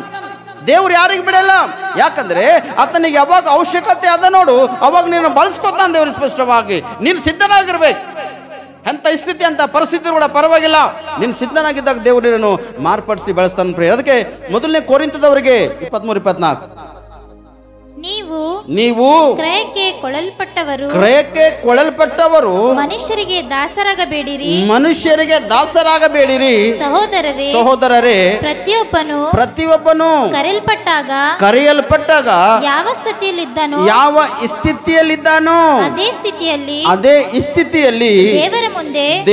ದೇವ್ರು, ಯಾರಿಗೆ ಬಿಡಲ್ಲ. ಯಾಕಂದ್ರೆ ಆತನಿಗೆ ಯಾವಾಗ ಅವಶ್ಯಕತೆ ಅದ ನೋಡು ಅವಾಗ ನೀನು ಬಳಸ್ಕೊತಾನೆ ದೇವ್ರು. ಸ್ಪಷ್ಟವಾಗಿ ನೀನು ಸಿದ್ಧನಾಗಿರ್ಬೇಕು. ಎಂಥ ಸ್ಥಿತಿ ಅಂತ ಪರಿಸ್ಥಿತಿ ಕೂಡ ಪರವಾಗಿಲ್ಲ, ನೀನು ಸಿದ್ಧನಾಗಿದ್ದಾಗ ದೇವರನ್ನು ಮಾರ್ಪಡಿಸಿ ಬೆಳೆಸ್ತಾನೆ ಪ್ರಿಯ. ಅದಕ್ಕೆ ಮೊದಲನೇ ಕೊರಿಂಥದವರಿಗೆ 23-24 ನೀವು ಕ್ರಯಕ್ಕೆ ಕೊಳಲ್ಪಟ್ಟವರು ಮನುಷ್ಯರಿಗೆ ದಾಸರಾಗಬೇಡಿರಿ ಸಹೋದರರೇ. ಪ್ರತಿಯೊಬ್ಬನು ಕರೆಯಲ್ಪಟ್ಟಾಗ ಯಾವ ಸ್ಥಿತಿಯಲ್ಲಿದ್ದಾನೋ ಅದೇ ಸ್ಥಿತಿಯಲ್ಲಿ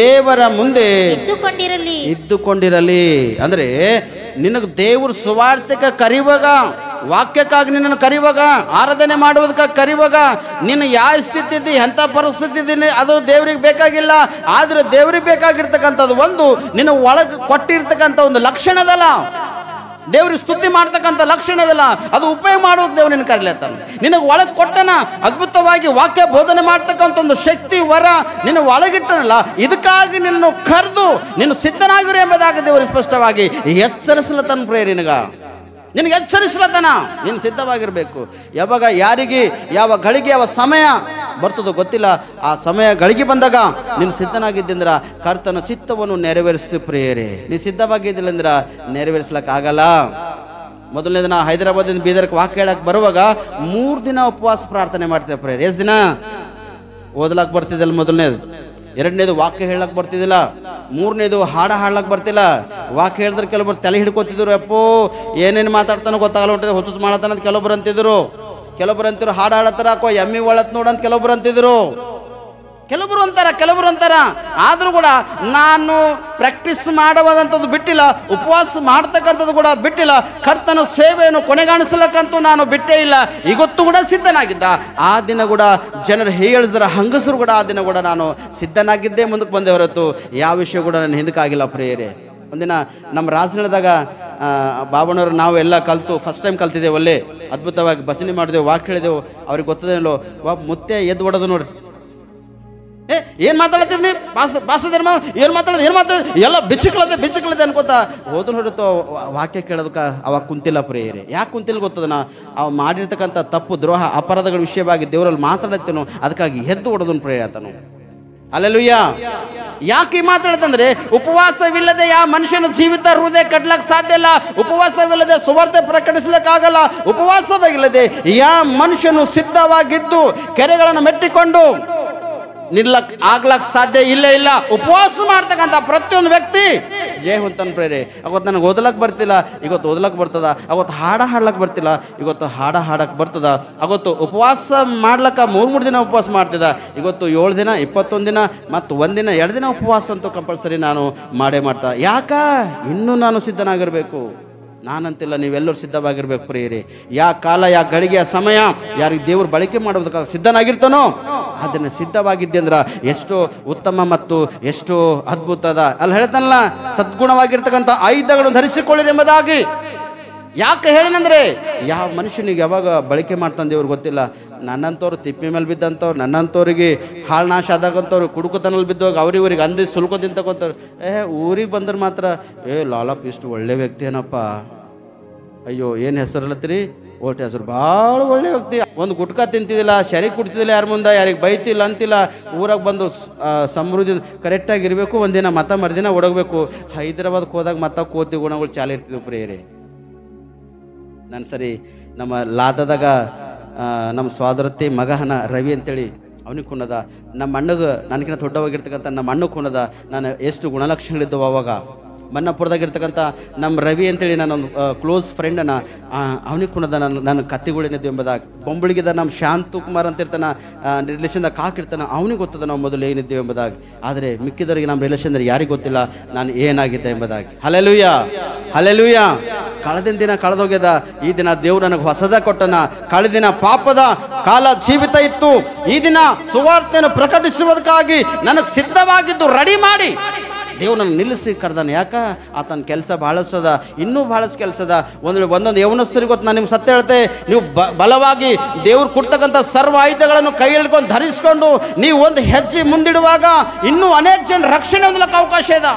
ದೇವರ ಮುಂದೆ ಇದ್ದುಕೊಂಡಿರಲಿ. ಅಂದ್ರೆ ನಿನಗೆ ದೇವರು ಸುವಾರ್ತಿಕ ಕರೆಯುವಾಗ, ವಾಕ್ಯಕ್ಕಾಗಿ ನಿನ್ನನ್ನು ಕರೆಯುವಾಗ, ಆರಾಧನೆ ಮಾಡುವುದಕ್ಕಾಗಿ ಕರೆಯುವಾಗ, ನಿನ್ನ ಯಾವ ಸ್ಥಿತಿ ಇದ್ದಿ, ಎಂಥ ಪರಿಸ್ಥಿತಿ ಇದ್ದೀನಿ ಅದು ದೇವ್ರಿಗೆ ಬೇಕಾಗಿಲ್ಲ. ಆದರೆ ದೇವ್ರಿಗೆ ಬೇಕಾಗಿರ್ತಕ್ಕಂಥದ್ದು ಒಂದು ನಿನ್ನ ಒಳಗೆ ಕೊಟ್ಟಿರ್ತಕ್ಕಂಥ ಒಂದು ಲಕ್ಷಣದಲ್ಲ, ದೇವ್ರಿಗೆ ಸ್ತುತಿ ಮಾಡ್ತಕ್ಕಂಥ ಲಕ್ಷಣದಲ್ಲ, ಅದು ಉಪಯೋಗ ಮಾಡೋದು ದೇವ್ರು ನಿನ್ನ ಕರೀಲತ್ತಾನೆ. ನಿನಗೆ ಒಳಗೆ ಕೊಟ್ಟನ ಅದ್ಭುತವಾಗಿ ವಾಕ್ಯ ಬೋಧನೆ ಮಾಡ್ತಕ್ಕಂಥ ಒಂದು ಶಕ್ತಿ ವರ ನಿನ್ನ ಒಳಗಿಟ್ಟನಲ್ಲ, ಇದಕ್ಕಾಗಿ ನಿನ್ನ ಕರೆದು ನಿನ್ನ ಸಿದ್ಧನಾಗಿರು ಎಂಬುದಾಗಿ ದೇವರು ಸ್ಪಷ್ಟವಾಗಿ ಎಚ್ಚರಿಸಲತ್ತಾನ ಪ್ರೇರ. ನಿನಗೆ ಎಚ್ಚರಿಸಲತ್ತಾನ, ನೀನು ಸಿದ್ಧವಾಗಿರಬೇಕು. ಯಾವಾಗ ಯಾರಿಗೆ ಯಾವ ಗಳಿಗೆ ಯಾವ ಸಮಯ ಬರ್ತದೋ ಗೊತ್ತಿಲ್ಲ. ಆ ಸಮಯ ಗಳಿಗೆ ಬಂದಾಗ ನೀನು ಸಿದ್ಧನಾಗಿದ್ದಂದ್ರ ಕರ್ತನ ಚಿತ್ತವನ್ನು ನೆರವೇರಿಸ್ತೀವಿ ಪ್ರಿಯರೇ. ನೀನು ಸಿದ್ಧವಾಗಿದ್ದಿಲ್ಲ ಅಂದ್ರೆ ನೆರವೇರಿಸ್ಲಕ್ಕಾಗಲ್ಲ. ಮೊದಲನೇ ದಿನ ಹೈದರಾಬಾದಿಂದ ಬೀದರ್ಗೆ ವಾಕ್ಯ ಹೇಳಕ್ಕೆ ಬರುವಾಗ 3 ದಿನ ಉಪವಾಸ ಪ್ರಾರ್ಥನೆ ಮಾಡ್ತೇವೆ ಪ್ರಿಯರೇ. ಎಷ್ಟು ದಿನ ಓದಲಾಕ್ ಬರ್ತಿದ್ದಲ್ಲ? ಮೊದಲನೇದು. 2ನೇದು ವಾಕ್ಯ ಹೇಳಕ್ ಬರ್ತಿದ್ದಿಲ್ಲ. 3ನೇದು ಹಾಡಕ್ಕೆ ಬರ್ತಿಲ್ಲ. ವಾಕ್ಯ ಹೇಳಿದ್ರೆ ಕೆಲವೊಬ್ರು ತಲೆ ಹಿಡ್ಕೊತಿದ್ರು, ಅಪ್ಪೋ ಏನೇನು ಮಾತಾಡ್ತಾನೋ ಗೊತ್ತಾಗಲ್ಲ ಹೊಟ್ಟೆ ಹುಚ್ಚು ಮಾಡತಾನಂತ ಕೆಲವೊಬ್ರು ಅಂತಿದ್ರು. ಕೆಲವೊಬ್ರು ಅಂತಿರು ಹಾಡು ಹಾಡತ್ತಾರ ಕೋ ಎಮ್ಮಿ ಒಳತ್ ನೋಡಂತ ಕೆಲವೊಬ್ರು ಅಂತಿದ್ರು, ಕೆಲವರು ಅಂತಾರ. ಆದರೂ ಕೂಡ ನಾನು ಪ್ರಾಕ್ಟೀಸ್ ಮಾಡುವಂಥದ್ದು ಬಿಟ್ಟಿಲ್ಲ, ಉಪವಾಸ ಮಾಡ್ತಕ್ಕಂಥದ್ದು ಕೂಡ ಬಿಟ್ಟಿಲ್ಲ, ಕರ್ತನ ಸೇವೆಯನ್ನು ಕೊನೆಗಾಣಿಸ್ಲಕ್ಕಂತೂ ನಾನು ಬಿಟ್ಟೇ ಇಲ್ಲ. ಇವತ್ತು ಕೂಡ ಸಿದ್ಧನಾಗಿದ್ದ. ಆ ದಿನ ಕೂಡ ಜನರು ಹೇಳಿದ್ರ ಹಂಗಸರು ಕೂಡ ಆ ದಿನ ಕೂಡ ನಾನು ಸಿದ್ಧನಾಗಿದ್ದೇ ಮುಂದಕ್ಕೆ ಬಂದೆ ಹೊರತು ಯಾವ ವಿಷಯ ಕೂಡ ನಾನು ಹಿಂದಕ್ಕಾಗಿಲ್ಲ ಪ್ರಿಯರೇ. ಒಂದಿನ ನಮ್ಮ ರಾಜನಗರದಾಗ ಬಾಬಣ್ಣವರು ನಾವು ಎಲ್ಲ ಕಲಿತು ಫಸ್ಟ್ ಟೈಮ್ ಕಲ್ತಿದ್ದೇವೆ, ಒಳ್ಳೆ ಅದ್ಭುತವಾಗಿ ಭಜನೆ ಮಾಡಿದೆವು, ವಾಕ್ಯ ಹೇಳಿದೆವು. ಅವ್ರಿಗೆ ಗೊತ್ತದೇನೋ ಒಬ್ಬ ಮುತ್ತೆ ಎದ್ದು ಹೊಡೋದು ನೋಡ್ರಿ, ಏನು ಮಾತಾಡ್ತಿದ್ನಿ ಭಾಷೆ ಧರ್ಮ ಏನು ಮಾತಾಡೋದು ಎಲ್ಲ ಬಿಚ್ಚಿಕ್ಲತೆ ಅನ್ಕೋತಾ ಹೋದನು ಹೊರತು ವಾಕ್ಯ ಕೇಳೋದಕ್ಕೆ ಅವಾಗ ಕುಂತಿಲ್ಲ ಪ್ರಿಯರೇ. ಯಾಕೆ ಕುಂತಿಲ್ಲ ಗೊತ್ತದನ, ಅವ ಮಾಡಿರ್ತಕ್ಕಂಥ ತಪ್ಪು ದ್ರೋಹ ಅಪರಾಧಗಳ ವಿಷಯವಾಗಿ ದೇವರಲ್ಲಿ ಮಾತಾಡತ್ತೇನೋ, ಅದಕ್ಕಾಗಿ ಎದ್ದು ಹೊಡೋದನ್ನು ಪ್ರಿಯ ಆತನು. ಹಲ್ಲೆಲೂಯಾ. ಯಾಕೆ ಮಾತಾಡ್ತಂದ್ರೆ ಉಪವಾಸವಿಲ್ಲದೆ ಯಾವ ಮನುಷ್ಯನ ಜೀವಿತ ಹೃದಯ ಕಟ್ಲಕ್ಕೆ ಸಾಧ್ಯ ಇಲ್ಲ, ಉಪವಾಸವಿಲ್ಲದೆ ಸುವಾರ್ತೆ ಪ್ರಕಟಿಸ್ಲಿಕ್ಕಾಗಲ್ಲ, ಉಪವಾಸವಿಲ್ಲದೆ ಯಾವ ಮನುಷ್ಯನು ಸಿದ್ಧವಾಗಿದ್ದು ಕೆರೆಗಳನ್ನು ಮೆಟ್ಟಿಕೊಂಡು ಆಗ್ಲಕ್ ಸಾಧ್ಯ ಇಲ್ಲ. ಉಪವಾಸ ಮಾಡ್ತಕ್ಕಂಥ ಪ್ರತಿಯೊಂದು ವ್ಯಕ್ತಿ ಜಯವಂತನ ಪ್ರೇರೆ. ಅವತ್ತು ನನಗೆ ಓದಲಕ್ಕೆ ಬರ್ತಿಲ್ಲ, ಇವತ್ತು ಓದಲಕ್ಕೆ ಬರ್ತದ. ಅವತ್ತು ಹಾಡಕ್ಕೆ ಬರ್ತಿಲ್ಲ, ಇವತ್ತು ಹಾಡಕ್ಕೆ ಬರ್ತದ. ಅವತ್ತು ಉಪವಾಸ ಮಾಡ್ಲಕ್ಕ 3 ದಿನ ಉಪವಾಸ ಮಾಡ್ತಿದ್ದ, ಇವತ್ತು 7 ದಿನ 21 ದಿನ ಮತ್ತು 1 ದಿನ 2 ದಿನ ಉಪವಾಸ ಅಂತೂ ಕಂಪಲ್ಸರಿ ನಾನು ಮಾಡ್ತಾ. ಯಾಕ ಇನ್ನೂ ನಾನು ಸಿದ್ಧನಾಗಿರ್ಬೇಕು. ನಾನಂತಿಲ್ಲ, ನೀವೆಲ್ಲರೂ ಸಿದ್ಧವಾಗಿರ್ಬೇಕು ಪ್ರಿಯರೇ. ಯಾ ಕಾಲ, ಯಾ ಗಳಿಗೆ, ಆ ಸಮಯ ಯಾರಿಗೆ ದೇವರು ಬಳಕೆ ಮಾಡೋದಕ್ಕಾಗ ಸಿದ್ಧನಾಗಿರ್ತಾನೋ ಅದನ್ನು ಸಿದ್ಧವಾಗಿದ್ದೆ ಅಂದ್ರೆ ಎಷ್ಟೋ ಉತ್ತಮ ಮತ್ತು ಎಷ್ಟೋ ಅದ್ಭುತದ. ಅಲ್ಲಿ ಹೇಳ್ತಾನಲ್ಲ, ಸದ್ಗುಣವಾಗಿರ್ತಕ್ಕಂಥ ಆಯುಧಗಳನ್ನು ಧರಿಸಿಕೊಳ್ಳಿರಿ ಎಂಬುದಾಗಿ. ಯಾಕೆ ಹೇಳಿನಂದ್ರೆ ಯಾವ ಮನುಷ್ಯನಿಗೆ ಯಾವಾಗ ಬಳಕೆ ಮಾಡ್ತಾನೆ ದೇವ್ರಿಗೆ ಗೊತ್ತಿಲ್ಲ. ನನ್ನಂಥವ್ರು ತಿಪ್ಪಿ ಮೇಲೆ ಬಿದ್ದಂಥವ್ರು, ನನ್ನಂಥವ್ರಿಗೆ ಹಾಳು ನಾಶ ಆದಾಗಂಥವ್ರು ಕುಡುಕತನಲ್ಲಿ ಬಿದ್ದೋಗಿ ಅವ್ರಿವ್ರಿಗೆ ಅಂದಿ ಸುಲ್ಕೊ ತಿಂತಕೊಂತವ್ರು. ಊರಿಗೆ ಬಂದ್ರೆ ಮಾತ್ರ ಲಾಲಪ್ ಇಷ್ಟು ಒಳ್ಳೆ ವ್ಯಕ್ತಿ ಏನಪ್ಪ, ಅಯ್ಯೋ ಏನು ಹೆಸರಲ್ಲತ್ತೀರಿ, ಓಟ್ ಹೆಸರು ಭಾಳ ಒಳ್ಳೆ ವ್ಯಕ್ತಿ, ಒಂದು ಗುಟ್ಕ ತಿಂತಿದ್ದಿಲ್ಲ, ಶರಿ ಕುಡ್ತಿದ್ದಿಲ್ಲ, ಯಾರ ಮುಂದೆ ಯಾರಿಗೆ ಬೈತಿಲ್ಲ ಅಂತಿಲ್ಲ, ಊರಾಗ ಬಂದು ಸಮೃದ್ಧಿ ಕರೆಕ್ಟಾಗಿರಬೇಕು, ಒಂದಿನ ಮರುದಿನ ಒಡಗಬೇಕು. ಹೈದರಾಬಾದ್ಗೆ ಹೋದಾಗ ಮತ್ತ ಕೋತಿ ಗುಣಗಳು ಚಾಲ ಇರ್ತಿದ್ವು ಪ್ರಿಯರೇ. ನಾನು ಸರಿ ನಮ್ಮ ಲಾದದಾಗ ನಮ್ಮ ಸೋದರತ್ತಿ ಮಗನ ರವಿ ಅಂತೇಳಿ ಅವನಿಗೆ ಕುನ್ನದ, ನಮ್ಮ ಅಣ್ಣಗೆ ನನಗಿಂತ ದೊಡ್ಡವಾಗಿರ್ತಕ್ಕಂಥ ನಮ್ಮ ಅಣ್ಣಗೆ ಕುನ್ನದ. ನಾನು ಎಷ್ಟು ಗುಣಲಕ್ಷಣಗಳಿದ್ದವು ಅವಾಗ. ಮನ್ನಪುರದಾಗಿರ್ತಕ್ಕಂಥ ನಮ್ಮ ರವಿ ಅಂತೇಳಿ ನಾನೊಂದು ಕ್ಲೋಸ್ ಫ್ರೆಂಡನ, ಅವನಿಗೆ ಕುನ್ನದ ನಾನು ಕತ್ತಿಗಳಿದ್ದು ಎಂಬುದಾಗ. ಬೊಂಬಳಿಗಿದ ನಮ್ಮ ಶಾಂತು ಕುಮಾರ್ ಅಂತ ಇರ್ತಾನೆ, ರಿಲೇಷನ್ದಾಗ ಕಾಕಿರ್ತಾನೆ, ಅವನಿಗೆ ಗೊತ್ತದ ನಾವು ಮೊದಲು ಏನಿದ್ದೇವೆ ಎಂಬುದಾಗಿ. ಆದರೆ ಮಿಕ್ಕಿದವರಿಗೆ ನಮ್ಮ ರಿಲೇಷನ್ದಾಗ ಯಾರಿಗೆ ಗೊತ್ತಿಲ್ಲ ನಾನು ಏನಾಗಿದ್ದೆ ಎಂಬುದಾಗಿ. ಹಲ್ಲೆಲೂಯಾ. ಕಳೆದಿನ ದಿನ ಕಳೆದೋಗ್ಯದ, ಈ ದಿನ ದೇವ್ರು ನನಗೆ ಹೊಸದ ಕೊಟ್ಟನ. ಕಳೆದಿನ ಪಾಪದ ಕಾಲ ಜೀವಿತ ಇತ್ತು, ಈ ದಿನ ಸುವಾರ್ತೆಯನ್ನು ಪ್ರಕಟಿಸುವುದಕ್ಕಾಗಿ ನನಗೆ ಸಿದ್ಧವಾಗಿದ್ದು ರೆಡಿ ಮಾಡಿ ದೇವ್ರು ನನ್ನ ನಿಲ್ಲಿಸಿ ಕರೆದಾನೆ. ಯಾಕ ಆತನ ಕೆಲಸ ಭಾಳಷ್ಟದ, ಇನ್ನೂ ಭಾಳಷ್ಟು ಕೆಲಸದ. ಒಂದೊಂದು ಯೌವನಸ್ಥರಿಗೆ ಗೊತ್ತು, ನಾನು ನಿಮ್ಗೆ ಸತ್ಯ ಹೇಳ್ತೆ, ನೀವು ಬಲವಾಗಿ ದೇವ್ರು ಕೊಡ್ತಕ್ಕಂಥ ಸರ್ವ ಆಯುಧಗಳನ್ನು ಕೈ ಹಿಡ್ಕೊಂಡು ಧರಿಸ್ಕೊಂಡು ನೀವು ಒಂದು ಹೆಜ್ಜೆ ಮುಂದಿಡುವಾಗ ಇನ್ನೂ ಅನೇಕ ಜನ ರಕ್ಷಣೆ ಹೊಂದಲಿಕ್ಕೆ ಅವಕಾಶ ಇದೆ.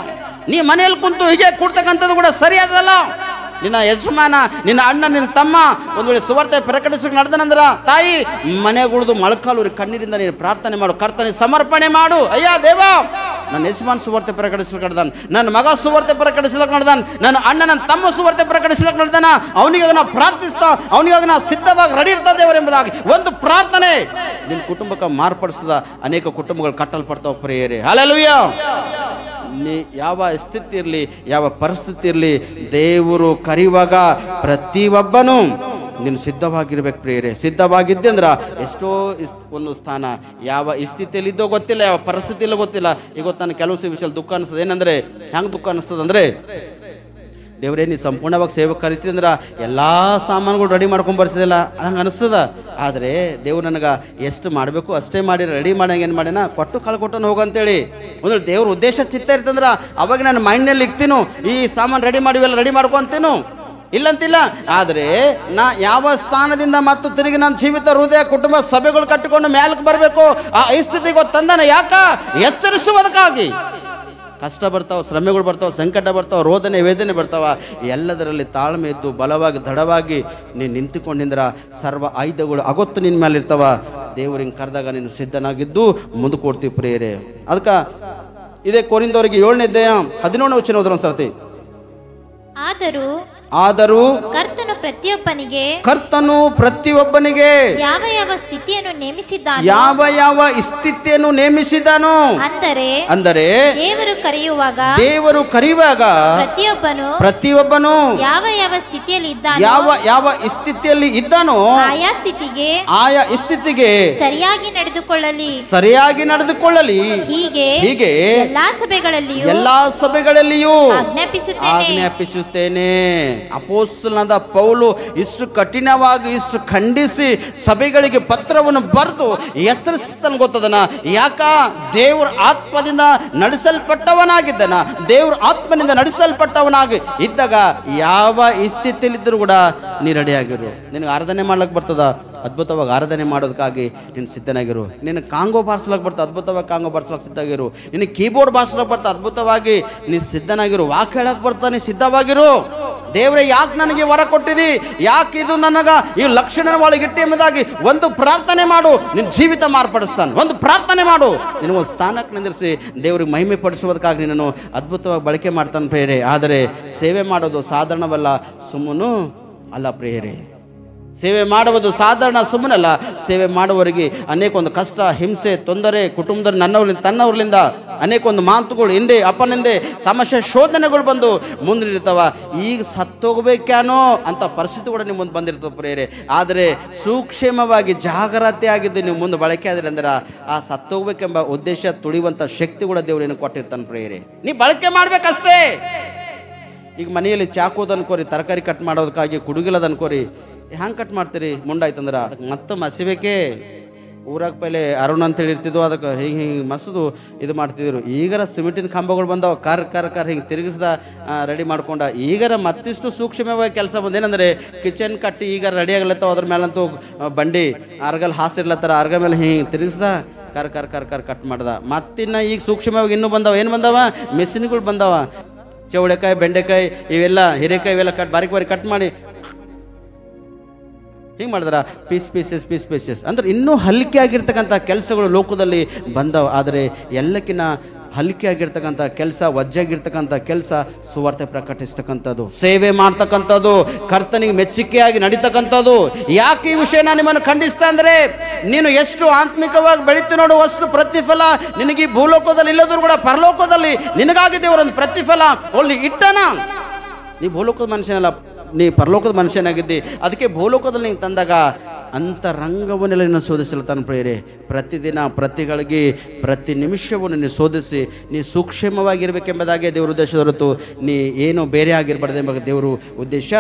ನೀ ಮನೆಯಲ್ಲಿ ಕುಂತು ಹೀಗೆ ಕೊಡ್ತಕ್ಕಂಥದ್ದು ಕೂಡ ಸರಿಯಾದಲ್ಲ. ನಿನ್ನ ಯಜಮಾನ, ನಿನ್ನ ಅಣ್ಣ, ನಿನ್ನ ತಮ್ಮ ಒಂದು ವೇಳೆ ಸುವಾರ್ತೆ ಪ್ರಕಟಿಸಕ್ಕೆ ನಡೆದನಂದ್ರ ತಾಯಿ ಮನೆಗುಳಿದು ಮೊಳಕಾಲು ಕಣ್ಣೀರಿಂದ ನೀನು ಪ್ರಾರ್ಥನೆ ಮಾಡು, ಕರ್ತನೆ ಸಮರ್ಪಣೆ ಮಾಡು. ಅಯ್ಯ ದೇವ, ನನ್ನ ಯಜಮಾನ್ ಸುವಾರ್ತೆ ಪ್ರಕಟಿಸ್ಲಿಕ್ಕೆ ನಡೆದಾನ, ನನ್ನ ಮಗ ಸುವಾರ್ತೆ ಪ್ರಕಟಿಸ್ಲಿಕ್ಕೆ ನಡೆದಾನ, ನನ್ನ ಅಣ್ಣ ನನ್ನ ತಮ್ಮ ಸುವಾರ್ತೆ ಪ್ರಕಟಿಸ್ಲಿಕ್ಕೆ ನಡೆದಾನ, ಅವನಿಗಾಗಿ ನಾವು ಪ್ರಾರ್ಥಿಸ್ತಾ, ಅವನಿಗಾಗಿ ನಾವು ಸಿದ್ಧವಾಗಿ ರೆಡಿ ಇರ್ತಾ ದೇವರು ಎಂಬುದಾಗಿ ಒಂದು ಪ್ರಾರ್ಥನೆ ನಿನ್ನ ಕುಟುಂಬಕ್ಕೆ ಮಾರ್ಪಡಿಸಿದ ಅನೇಕ ಕುಟುಂಬಗಳು ಕಟ್ಟಲ್ಪಡ್ತಾವ ಪ್ರಿಯರೇ. ಹಲ್ಲೆಲೂಯಾ. ನೀ ಯಾವ ಸ್ಥಿತಿ ಇರಲಿ, ಯಾವ ಪರಿಸ್ಥಿತಿ ಇರಲಿ, ದೇವರು ಕರೆಯುವಾಗ ಪ್ರತಿಯೊಬ್ಬನು ನೀನು ಸಿದ್ಧವಾಗಿರ್ಬೇಕು ಪ್ರಿಯರೇ. ಸಿದ್ಧವಾಗಿದ್ದೆ ಅಂದ್ರೆ ಎಷ್ಟೋ ಒಂದು ಸ್ಥಾನ ಯಾವ ಸ್ಥಿತಿಯಲ್ಲಿದ್ದೋ ಗೊತ್ತಿಲ್ಲ, ಯಾವ ಪರಿಸ್ಥಿತಿಯಲ್ಲೋ ಗೊತ್ತಿಲ್ಲ. ಈಗ ನನಗೆ ಕೆಲವು ವಿಷಯ ದುಃಖ ಅನಿಸ್ತದೆ. ಏನಂದರೆ ಹೆಂಗೆ ದುಃಖ ಅನಿಸ್ತದೆ ಅಂದರೆ, ದೇವರೇ ನೀ ಸಂಪೂರ್ಣವಾಗಿ ಸೇವಕ್ಕೆ ಕರಿತೀವಿ ಅಂದ್ರೆ ಎಲ್ಲ ಸಾಮಾನುಗಳು ರೆಡಿ ಮಾಡ್ಕೊಂಡು ಬರ್ತಿದ್ದಿಲ್ಲ ಹಂಗೆ ಅನಿಸ್ತದ. ಆದರೆ ದೇವ್ರು ನನಗೆ ಎಷ್ಟು ಮಾಡಬೇಕು ಅಷ್ಟೇ ಮಾಡಿ ರೆಡಿ ಮಾಡಂಗೆ ಏನು ಮಾಡಿನ ಕೊಟ್ಟು ಕಳ್ಕೊಟ್ಟನು ಹೋಗಂತೇಳಿ. ಒಂದು ದೇವ್ರ ಉದ್ದೇಶ ಚಿತ್ತ ಇರ್ತಂದ್ರೆ ಅವಾಗ ನಾನು ಮೈಂಡ್ನಲ್ಲಿ ಇಕ್ತೀನು, ಈ ಸಾಮಾನು ರೆಡಿ ಮಾಡಿವೆಲ್ಲ ರೆಡಿ ಮಾಡ್ಕೊತೀನು, ಇಲ್ಲಂತಿಲ್ಲ. ಆದರೆ ನಾ ಯಾವ ಸ್ಥಾನದಿಂದ ಮತ್ತು ತಿರುಗಿ ನನ್ನ ಜೀವಿತ ಹೃದಯ ಕುಟುಂಬ ಸಭೆಗಳು ಕಟ್ಟಿಕೊಂಡು ಮ್ಯಾಲಕ್ಕೆ ಬರಬೇಕು, ಆ ಸ್ಥಿತಿಗೆ ತಂದಾನೆ. ಯಾಕ? ಎಚ್ಚರಿಸುವುದಕ್ಕಾಗಿ. ಕಷ್ಟ ಬರ್ತಾವೆ, ಶ್ರಮೆಗಳು ಬರ್ತಾವೆ, ಸಂಕಟ ಬರ್ತಾವೆ, ರೋದನೆ ವೇದನೆ ಬರ್ತಾವೆ. ಎಲ್ಲದರಲ್ಲಿ ತಾಳ್ಮೆ ಇದ್ದು ಬಲವಾಗಿ ದೃಢವಾಗಿ ನೀನು ನಿಂತುಕೊಂಡಿಂದ್ರ ಸರ್ವ ಆಯುಧಗಳು ಅಗೊತ್ತು ನಿನ್ನ ಮೇಲೆ ಇರ್ತಾವ. ದೇವ್ರು ಹಿಂಗೆ ಕರೆದಾಗ ನೀನು ಸಿದ್ಧನಾಗಿದ್ದು ಮುಂದೆ ಕೊಡ್ತೀವಿ ಪ್ರಿಯರೇ. ಅದಕ್ಕೆ ಇದೇ ಕೊರಿಂದವರಿಗೆ 7ನೇ ಅಧ್ಯಾಯ 17ನೇ ವಚನ ಓದೋಣ ಸರ್ತಿ. ಆದರೂ ಕರ್ತನು ಪ್ರತಿಯೊಬ್ಬನಿಗೆ ಯಾವ ಯಾವ ಸ್ಥಿತಿಯನ್ನು ನೇಮಿಸಿದ್ದಾನೋ ಯಾವ ಯಾವ ಸ್ಥಿತಿಯನ್ನು ನೇಮಿಸಿದಾನೋ ಅಂದರೆ ದೇವರು ಕರೆಯುವಾಗ ಪ್ರತಿಯೊಬ್ಬನು ಯಾವ ಯಾವ ಸ್ಥಿತಿಯಲ್ಲಿ ಇದ್ದಾನೋ ಯಾವ ಸ್ಥಿತಿಯಲ್ಲಿ ಇದ್ದಾನೋ ಆಯಾ ಸ್ಥಿತಿಗೆ ಸರಿಯಾಗಿ ನಡೆದುಕೊಳ್ಳಲಿ ಹೀಗೆ ಎಲ್ಲಾ ಸಭೆಗಳಲ್ಲಿಯೂ ಆಜ್ಞಾಪಿಸುತ್ತೇನೆ. ಅಪೊಸ್ತಲನಾದ ಪೌಲು ಇಷ್ಟು ಕಠಿಣವಾಗಿ ಇಷ್ಟು ಖಂಡಿಸಿ ಸಭೆಗಳಿಗೆ ಪತ್ರವನ್ನು ಬರೆದು ಎಚ್ಚರಿಸ್ತಾನೆ ಗೊತ್ತದನ. ಯಾಕ? ದೇವರ ಆತ್ಮದಿಂದ ನಡೆಸಲ್ಪಟ್ಟವನಾಗಿದ್ದನ. ದೇವರ ಆತ್ಮನಿಂದ ನಡೆಸಲ್ಪಟ್ಟವನಾಗಿ ಇದ್ದಾಗ ಯಾವ ಸ್ಥಿತಿಯಲ್ಲಿದ್ದರೂ ಕೂಡ ನೀ ರೆಡಿಯಾಗಿರು. ನಿನಗೆ ಆರಾಧನೆ ಮಾಡ್ಲಿಕ್ಕೆ ಬರ್ತದ, ಅದ್ಭುತವಾಗಿ ಆರಾಧನೆ ಮಾಡೋದಕ್ಕಾಗಿ ನೀನು ಸಿದ್ಧನಾಗಿರು. ನಿನ್ನ ಕಾಂಗೋ ಬಾರಿಸ್ಲಕ್ಕೆ ಬರ್ತಾ, ಅದ್ಭುತವಾಗಿ ಕಾಂಗೋ ಬಾರಿಸ್ಲಕ್ಕೆ ಸಿದ್ಧವಾಗಿರು. ನಿನ್ನ ಕೀಬೋರ್ಡ್ ಬಾರಿಸ್ಲಕ್ಕೆ ಬರ್ತಾ, ಅದ್ಭುತವಾಗಿ ನೀನು ಸಿದ್ಧನಾಗಿರು. ವಾಕ್ ಹೇಳಕ್ಕೆ ಬರ್ತಾ, ನೀನು ಸಿದ್ಧವಾಗಿರು. ದೇವರೇ, ಯಾಕೆ ನನಗೆ ವರ ಕೊಟ್ಟಿದಿ? ಯಾಕೆ ಇದು ನನಗ ಈ ಲಕ್ಷಣ ಒಳಗಿಟ್ಟಿ ಎಂಬುದಾಗಿ ಒಂದು ಪ್ರಾರ್ಥನೆ ಮಾಡು, ನಿನ್ನ ಜೀವಿತ ಮಾರ್ಪಡಿಸ್ತಾನೆ. ಒಂದು ಪ್ರಾರ್ಥನೆ ಮಾಡು, ನಿನ್ನ ಒಂದು ಸ್ಥಾನಕ್ಕೆ ನಿಂದಿರಿಸಿ ದೇವರಿಗೆ ಮಹಿಮೆ ಪಡಿಸುವುದಕ್ಕಾಗಿ ನಿನ್ನನ್ನು ಅದ್ಭುತವಾಗಿ ಬಳಕೆ ಮಾಡ್ತಾನೆ ಪ್ರಿಯರೇ. ಆದರೆ ಸೇವೆ ಮಾಡೋದು ಸಾಧಾರಣವಲ್ಲ, ಸುಮ್ಮನು ಅಲ್ಲ ಪ್ರಿಯರೇ. ಸೇವೆ ಮಾಡುವುದು ಸಾಧಾರಣ ಸುಮ್ಮನಲ್ಲ. ಸೇವೆ ಮಾಡುವವರಿಗೆ ಅನೇಕ ಒಂದು ಕಷ್ಟ, ಹಿಂಸೆ, ತೊಂದರೆ, ಕುಟುಂಬದಲ್ಲಿ ತನ್ನವರಿಂದ ಅನೇಕ ಒಂದು ಮಾತುಗಳು ಹಿಂದೆ ಅಪ್ಪನಿಂದೆ ಸಮಸ್ಯೆ ಶೋಧನೆಗಳು ಬಂದು ಮುಂದಿರ್ತಾವ. ಈಗ ಸತ್ತೋಗ್ಬೇಕ್ಯಾನೋ ಅಂತ ಪರಿಸ್ಥಿತಿ ಕೂಡ ನಿಮ್ಮ ಮುಂದೆ ಬಂದಿರ್ತವೆ ಪ್ರಿಯರೇ. ಆದರೆ ಸೂಕ್ಷ್ಮವಾಗಿ ಜಾಗ್ರತೆಯಾಗಿದ್ದು ನೀವು ಮುಂದೆ ಬಳಕೆ ಆದ್ರೆ ಅಂದ್ರೆ ಆ ಸತ್ತೋಗ್ಬೇಕೆಂಬ ಉದ್ದೇಶ ತುಳಿಯುವಂಥ ಶಕ್ತಿ ಕೂಡ ದೇವರು ನಿನಗೆ ಕೊಟ್ಟಿರ್ತಾನೆ ಪ್ರಿಯರೇ. ನೀ ಬಳಕೆ ಮಾಡ್ಬೇಕಷ್ಟೇ. ಈಗ ಮನೆಯಲ್ಲಿ ಚಾಕೋದು ಅನ್ಕೋರಿ, ತರಕಾರಿ ಕಟ್ ಮಾಡೋದಕ್ಕಾಗಿ ಕುಡುಗಿಲದ ಅನ್ಕೋರಿ, ಹ್ಯಾಂಗೆ ಕಟ್ ಮಾಡ್ತೀರಿ? ಮುಂಡಾಯ್ತಂದ್ರೆ ಅದಕ್ಕೆ ಮತ್ತೆ ಮಸಿಬೇಕೇ. ಊರಾಗ ಪೈಲೆ ಅರುಣ್ ಅಂತೇಳಿ ಇರ್ತಿದ್ವು, ಅದಕ್ಕೆ ಹಿಂಗೆ ಮಸದು ಇದು ಮಾಡ್ತಿದ್ರು. ಈಗರ ಸಿಮೆಂಟಿನ ಕಂಬಗಳು ಬಂದವ, ಕರ್ ಹಿಂಗೆ ತಿರುಗಿಸ್ದ ರೆಡಿ ಮಾಡ್ಕೊಂಡ. ಈಗರ ಮತ್ತಿಷ್ಟು ಸೂಕ್ಷ್ಮವಾಗಿ ಕೆಲಸ ಬಂದೇನೆಂದರೆ ಕಿಚನ್ ಕಟ್ಟಿ ಈಗ ರೆಡಿ ಆಗ್ಲತ್ತಾವ. ಅದ್ರ ಮೇಲಂತೂ ಬಂಡಿ ಅರ್ಗಲ್ ಹಾಸಿರ್ಲತ್ತಾರ, ಅರ್ಗ ಮೇಲೆ ಹಿಂಗೆ ತಿರುಗಿಸ್ದ ಕರ್ ಕಟ್ ಮಾಡ್ದ. ಮತ್ತಿನ್ನು ಈಗ ಸೂಕ್ಷ್ಮವಾಗಿ ಇನ್ನೂ ಬಂದವ. ಏನು ಬಂದವ? ಮೆಷಿನ್ಗಳು ಬಂದವ. ಚೌಳೆಕಾಯಿ, ಬೆಂಡೆಕಾಯಿ, ಇವೆಲ್ಲ ಹಿರೇಕಾಯಿ ಇವೆಲ್ಲ ಬಾರೀಕ್ ಕಟ್ ಮಾಡಿ ಹಿಂಗೆ ಮಾಡಿದ್ರ ಪೀಸಸ್ ಅಂದ್ರೆ ಇನ್ನೂ ಹಲ್ಕೆ ಆಗಿರ್ತಕ್ಕಂಥ ಕೆಲಸಗಳು ಲೋಕದಲ್ಲಿ ಬಂದವ. ಆದರೆ ಎಲ್ಲಕ್ಕಿಂತ ಹಲ್ಕೆ ಆಗಿರ್ತಕ್ಕಂಥ ಕೆಲಸ, ವಜ್ಜಾಗಿರ್ತಕ್ಕಂಥ ಕೆಲಸ ಸುವಾರ್ತೆ ಪ್ರಕಟಿಸ್ತಕ್ಕಂಥದ್ದು, ಸೇವೆ ಮಾಡ್ತಕ್ಕಂಥದ್ದು, ಕರ್ತನಿಗೆ ಮೆಚ್ಚುಗೆಯಾಗಿ ನಡೀತಕ್ಕಂಥದ್ದು. ಯಾಕೆ ಈ ವಿಷಯ ನಾನು ನಿಮ್ಮನ್ನು ಖಂಡಿಸ್ತಾ ಅಂದರೆ, ನೀನು ಎಷ್ಟು ಆತ್ಮಿಕವಾಗಿ ಬೆಳೀತಿ ನೋಡು, ಅಷ್ಟು ಪ್ರತಿಫಲ ನಿನಗೆ ಈ ಭೂಲೋಕದಲ್ಲಿ ಇಲ್ಲದರೂ ಕೂಡ ಪರಲೋಕದಲ್ಲಿ ನಿನಗಾಗಿ ದೇವರೊಂದು ಪ್ರತಿಫಲ ಒಳ್ಳೆ ಇಟ್ಟನ. ನೀ ಭೂಲೋಕದ ಮನುಷ್ಯನಲ್ಲ, ನೀ ಪರಲೋಕದ ಮನುಷ್ಯನಾಗಿದ್ದಿ. ಅದಕ್ಕೆ ಭೂಲೋಕದಲ್ಲಿ ನೀನು ತಂದಾಗ ಅಂತರಂಗವನ್ನೆಲ್ಲ ನಿನ್ನ ಶೋಧಿಸಲ್ತಾನೆ ಪ್ರಿಯರೇ. ಪ್ರತಿದಿನ, ಪ್ರತಿಗಳಿಗೆ, ಪ್ರತಿ ನಿಮಿಷವನ್ನು ನೀನು ಶೋಧಿಸಿ ನೀ ಸೂಕ್ಷ್ಮವಾಗಿರ್ಬೇಕೆಂಬುದಾಗೆ ದೇವರ ಉದ್ದೇಶ ಹೊರತು ನೀ ಏನು ಬೇರೆ ಆಗಿರಬಾರ್ದು ಎಂಬ ದೇವರು ಉದ್ದೇಶ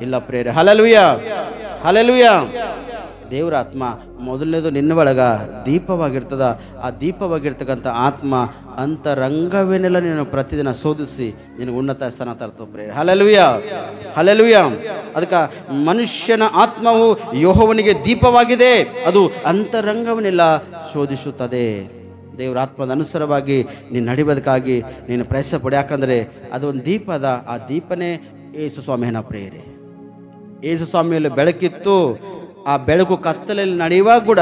ಇಲ್ಲ ಪ್ರಿಯರೇ. Hallelujah, hallelujah. ದೇವರ ಆತ್ಮ ಮೊದಲನೇದು ನಿನ್ನ ಒಳಗ ದೀಪವಾಗಿರ್ತದ. ಆ ದೀಪವಾಗಿರ್ತಕ್ಕಂಥ ಆತ್ಮ ಅಂತರಂಗವೇನೆಲ್ಲ ನೀನು ಪ್ರತಿದಿನ ಶೋಧಿಸಿ ನಿನಗೆ ಉನ್ನತ ಸ್ಥಾನ ತರ್ತವೆ ಪ್ರಿಯರೇ. Hallelujah, hallelujah. ಅದಕ್ಕೆ ಮನುಷ್ಯನ ಆತ್ಮವು ಯೆಹೋವನಿಗೆ ದೀಪವಾಗಿದೆ, ಅದು ಅಂತರಂಗವನ್ನೆಲ್ಲ ಶೋಧಿಸುತ್ತದೆ. ದೇವರ ಆತ್ಮದ ಅನುಸಾರವಾಗಿ ನೀನು ನಡೆಯೋದಕ್ಕಾಗಿ ನೀನು ಪ್ರಯಾಸ ಪಡಿ. ಯಾಕಂದರೆ ಅದೊಂದು ದೀಪ ಅದ. ಆ ದೀಪನೇ ಯೇಸು ಸ್ವಾಮಿಯನ ಪ್ರಿಯರೇ. ಯೇಸು ಸ್ವಾಮಿಯಲ್ಲಿ ಬೆಳಕಿತ್ತು. ಆ ಬೆಳಕು ಕತ್ತಲಲ್ಲಿ ನಡೆಯುವಾಗ ಕೂಡ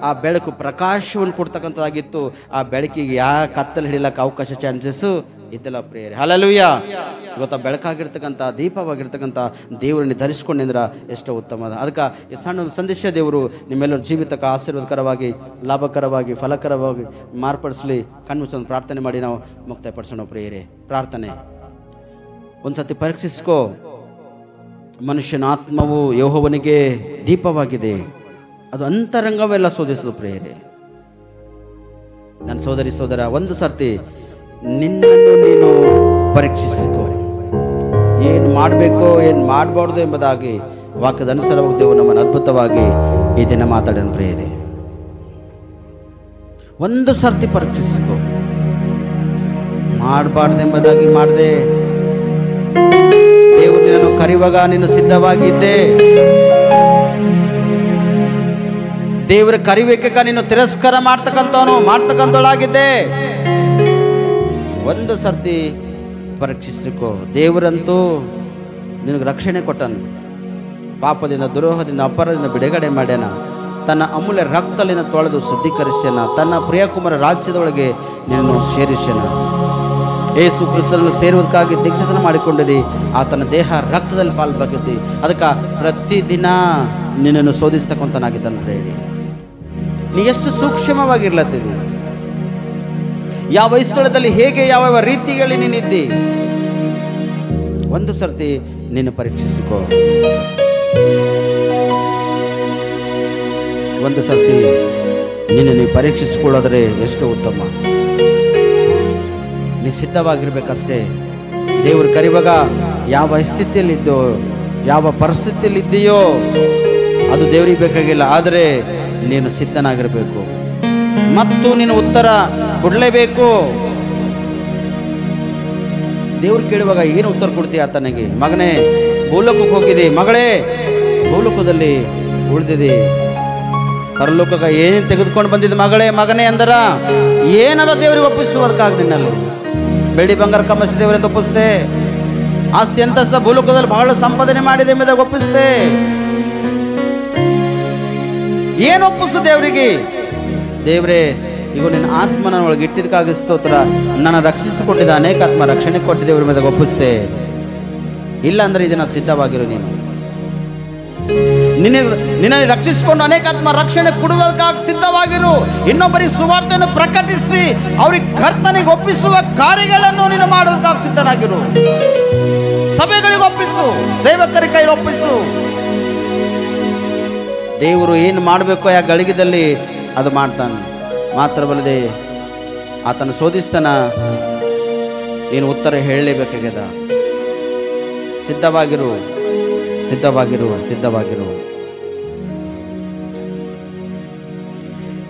ಆ ಬೆಳಕು ಪ್ರಕಾಶವನ್ನು ಕೊಡ್ತಕ್ಕಂಥದ್ದಾಗಿತ್ತು. ಆ ಬೆಳಕಿಗೆ ಕತ್ತಲು ಹಿಡಿಯಲಿಕ್ಕೆ ಅವಕಾಶ ಚಾನ್ಸಸ್ಸು ಇದ್ದಲ್ಲ ಪ್ರಿಯರೇ. ಹಲ್ಲೆಲೂಯಾ. ಇವತ್ತು ಬೆಳಕಾಗಿರ್ತಕ್ಕಂಥ ದೀಪವಾಗಿರ್ತಕ್ಕಂಥ ದೇವರನ್ನು ಧರಿಸ್ಕೊಂಡಿದ್ರೆ ಎಷ್ಟೋ ಉತ್ತಮ. ಅದಕ್ಕೆ ಈ ಸಣ್ಣ ಒಂದು ಸಂದೇಶ ದೇವರು ನಿಮ್ಮೆಲ್ಲರ ಜೀವಿತಕ್ಕೆ ಆಶೀರ್ವಾದಕರವಾಗಿ, ಲಾಭಕರವಾಗಿ, ಫಲಕರವಾಗಿ ಮಾರ್ಪಡಿಸಲಿ. ಕಣ್ಮುಚ್ಚೊಂದು ಪ್ರಾರ್ಥನೆ ಮಾಡಿ ನಾವು ಮುಕ್ತಾಯಪಡಿಸೋಣ ಪ್ರಿಯರೇ. ಪ್ರಾರ್ಥನೆ. ಒಂದು ಸತಿ ಪರೀಕ್ಷಿಸ್ಕೋ. ಮನುಷ್ಯನ ಆತ್ಮವು ಯೆಹೋವನಿಗೆ ದೀಪವಾಗಿದೆ, ಅದು ಅಂತರಂಗವೆಲ್ಲ ಶೋಧಿಸು ಪ್ರಿಯರೇ. ನನ್ನ ಸೋದರಿ ಸೋದರ, ಒಂದು ಸರ್ತಿ ನಿನ್ನನ್ನು ನೀನು ಪರೀಕ್ಷಿಸಿಕೋ. ಏನು ಮಾಡಬೇಕೋ ಏನು ಮಾಡಬಾರ್ದು ಎಂಬುದಾಗಿ ವಾಕ್ಯದ ಅನುಸಾರವಾಗಿ ದೇವರು ನಮ್ಮನ್ನು ಅದ್ಭುತವಾಗಿ ಈ ದಿನ ಮಾತಾಡೋಣ ಪ್ರಿಯರೇ. ಒಂದು ಸರ್ತಿ ಪರೀಕ್ಷಿಸಿಕೋ. ಮಾಡಬಾರ್ದು ಎಂಬುದಾಗಿ ಮಾಡದೆ, ದೇವರು ನಿನ್ನನ್ನು ಕರೆಯುವಾಗ ನೀನು ಸಿದ್ಧವಾಗಿದ್ದೆ. ದೇವರ ಕರಿಬೇಕ ನೀನು ತಿರಸ್ಕಾರ ಮಾಡ್ತಕ್ಕಂಥವಳಾಗಿದ್ದೆ. ಒಂದು ಸರ್ತಿ ಪರೀಕ್ಷಿಸಿಕೋ. ದೇವರಂತೂ ನಿನಗೆ ರಕ್ಷಣೆ ಕೊಟ್ಟನು. ಪಾಪದಿಂದ, ದುರೋಹದಿಂದ, ಅಪರಾಧದಿಂದ ಬಿಡುಗಡೆ ಮಾಡ್ಯಾನ. ತನ್ನ ಅಮೂಲ್ಯ ರಕ್ತಲಿನ ತೊಳೆದು ಶುದ್ಧೀಕರಿಸ್ಯಾನ. ತನ್ನ ಪ್ರಿಯಕುಮಾರ ರಾಜ್ಯದೊಳಗೆ ನಿನ್ನನ್ನು ಸೇರಿಸ್ಯಾನ. ಯೇಸು ಕ್ರಿಸ್ತನಲ್ಲಿ ಸೇರುವುದಕ್ಕಾಗಿ ದೀಕ್ಷಾಸನ ಮಾಡಿಕೊಂಡಿದ್ದಿ, ಆತನ ದೇಹ ರಕ್ತದಲ್ಲಿ ಪಾಲ್ಬಾಗಿದ್ದಿ. ಅದಕ್ಕೆ ಪ್ರತಿದಿನ ನಿನ್ನನ್ನು ಶೋಧಿಸ್ತಕ್ಕಂತನಾಗಿದ್ದಾನೆ ಹೇಳಿ. ನೀ ಎಷ್ಟು ಸೂಕ್ಷ್ಮವಾಗಿರ್ಲತ್ತಿದ್ದಿ, ಯಾವ ಸ್ಥಳದಲ್ಲಿ ಹೇಗೆ ಯಾವ ರೀತಿಯಲ್ಲಿ ನೀನಿದ್ದಿ, ಒಂದು ಸರ್ತಿ ನೀನು ಪರೀಕ್ಷಿಸಿಕೋ. ಒಂದು ಸರ್ತಿ ನೀನು ಪರೀಕ್ಷಿಸಿಕೊಳ್ಳೋದ್ರೆ ಎಷ್ಟು ಉತ್ತಮ. ನೀ ಸಿದ್ಧವಾಗಿರ್ಬೇಕಷ್ಟೇ. ದೇವರು ಕರೆಯುವಾಗ ಯಾವ ಸ್ಥಿತಿಯಲ್ಲಿದ್ದೋ, ಯಾವ ಪರಿಸ್ಥಿತಿಯಲ್ಲಿದ್ದೀಯೋ ಅದು ದೇವರಿಗೆ ಬೇಕಾಗಿಲ್ಲ. ಆದರೆ ನೀನು ಸಿದ್ಧನಾಗಿರಬೇಕು ಮತ್ತು ನೀನು ಉತ್ತರ ಕೊಡಲೇಬೇಕು. ದೇವ್ರು ಕೇಳುವಾಗ ಏನು ಉತ್ತರ ಕೊಡ್ತೀಯ ಆತನಿಗೆ? ಮಗನೇ ಭೂಲೋಕಕ್ಕೆ ಹೋಗಿದೆ, ಮಗಳೇ ಭೂಲೋಕದಲ್ಲಿ ಉಳಿದಿದೆ, ಪರಲೋಕಕ್ಕೆ ಏನೇನು ತೆಗೆದುಕೊಂಡು ಬಂದಿದ್ದು ಮಗಳೇ ಮಗನೇ ಅಂದರ ಏನದ ದೇವರಿಗೆ ಒಪ್ಪಿಸುವುದಕ್ಕಾಗಿ ನಿನ್ನಲ್ಲಿ ಬೆಳ್ಳಿ ಬಂಗಾರ ಕಮ್ಮಸಿ ದೇವರಿಂದ ಒಪ್ಪಿಸ್ತೆ, ಆಸ್ತಿ ಅಂತಸ್ತ ಭೂಲೋಕದಲ್ಲಿ ಬಹಳ ಸಂಪಾದನೆ ಮಾಡಿದೆ ಎಂಬುದಾಗಿ ಒಪ್ಪಿಸ್ತೆ. ಏನು ಒಪ್ಪಿಸು ದೇವರಿಗೆ? ದೇವರೇ ಈಗ ನಿನ್ನ ಆತ್ಮನ ಒಳಗೆ ಇಟ್ಟಿದ್ದಕ್ಕಾಗಿ ಸ್ತೋತ್ರ, ನನ್ನ ರಕ್ಷಿಸಿಕೊಟ್ಟಿದ್ದ ಅನೇಕ ಆತ್ಮ ರಕ್ಷಣೆ ಕೊಟ್ಟು ದೇವರ ಮೇಲೆ ಒಪ್ಪಿಸ್ತೆ. ಇಲ್ಲ ಅಂದ್ರೆ ಇದನ್ನ ಸಿದ್ಧವಾಗಿರು. ನಿನ್ನ ರಕ್ಷಿಸಿಕೊಂಡು ಅನೇಕ ಆತ್ಮ ರಕ್ಷಣೆ ಕೊಡುವುದಕ್ಕಾಗಿ ಸಿದ್ಧವಾಗಿರು. ಇನ್ನೊಬ್ಬರಿಗೆ ಸುವಾರ್ತೆಯನ್ನು ಪ್ರಕಟಿಸಿ ಅವ್ರಿಗೆ ಕರ್ತನಿಗೆ ಒಪ್ಪಿಸುವ ಕಾರ್ಯಗಳನ್ನು ನೀನು ಮಾಡುವುದಕ್ಕಾಗಿ ಸಿದ್ಧನಾಗಿರು. ಸಭೆಗಳಿಗೆ ಒಪ್ಪಿಸು, ಸೇವಕರ ಕೈಲಿ ಒಪ್ಪಿಸು. ದೇವರು ಏನು ಮಾಡಬೇಕು ಆ ಗಳಿಗೆದಲ್ಲಿ ಅದು ಮಾಡ್ತಾನೆ. ಮಾತ್ರವಲ್ಲದೆ ಆತನ ಶೋಧಿಸ್ತಾನ, ನೀನು ಉತ್ತರ ಹೇಳಲೇಬೇಕಾಗ್ಯದ. ಸಿದ್ಧವಾಗಿರು, ಸಿದ್ಧವಾಗಿರು, ಸಿದ್ಧವಾಗಿರು.